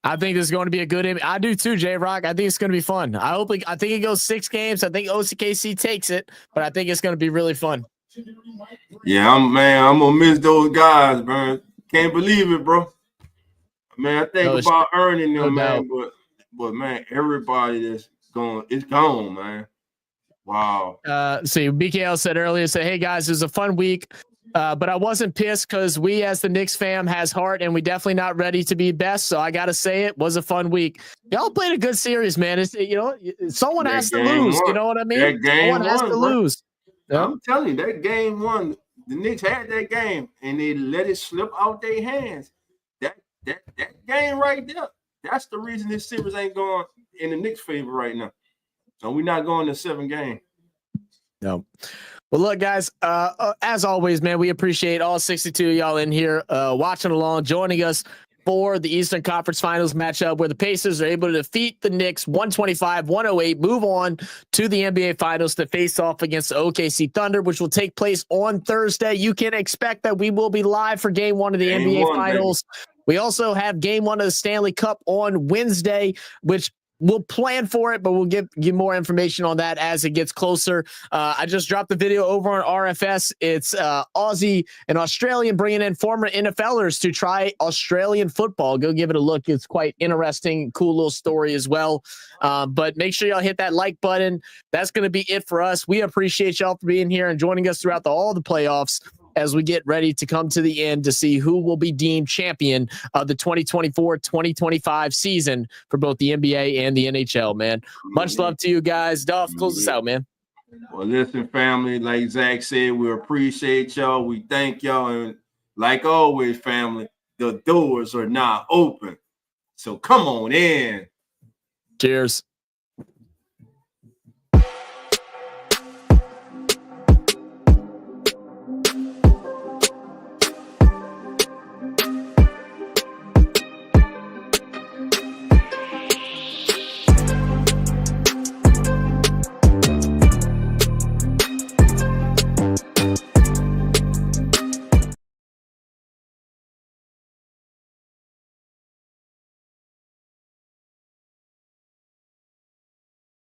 I think this is going to be a good. I do too, J-Rock. I think it's going to be fun. I think it goes 6 games. I think OKC takes it, but I think it's going to be really fun. Yeah, I'm gonna miss those guys, man. Can't believe it, bro. Man, I think about earning them, man. But man, everybody that's gone, it's gone, man. Wow. See, BKL said earlier, hey guys, it was a fun week. But I wasn't pissed because we, as the Knicks fam, has heart, and we definitely not ready to be best. So I gotta say, it was a fun week. Y'all played a good series, man. It's someone has to lose. You know what I mean? Someone has to lose. Yep. I'm telling you, that game one, the Knicks had that game, and they let it slip out their hands. That game right there. That's the reason this series ain't going in the Knicks' favor right now. So we're not going to 7 games. No. Well, look, guys, as always, man, we appreciate all 62 of y'all in here watching along, joining us for the Eastern Conference Finals matchup where the Pacers are able to defeat the Knicks 125-108, move on to the NBA Finals to face off against the OKC Thunder, which will take place on Thursday. You can expect that we will be live for Game 1 of the NBA Finals. Baby. We also have Game 1 of the Stanley Cup on Wednesday, which we'll plan for it, but we'll give more information on that as it gets closer. I just dropped the video over on RFS. It's Aussie and Australian bringing in former NFLers to try Australian football. Go give it a look. It's quite interesting, cool little story as well. But make sure y'all hit that like button. That's going to be it for us. We appreciate y'all for being here and joining us throughout all the playoffs as we get ready to come to the end to see who will be deemed champion of the 2024-2025 season for both the NBA and the NHL, man. Much love to you guys. Duff, close us out, man. Well, listen, family, like Zach said, we appreciate y'all. We thank y'all. And like always, family, the doors are now open. So come on in. Cheers.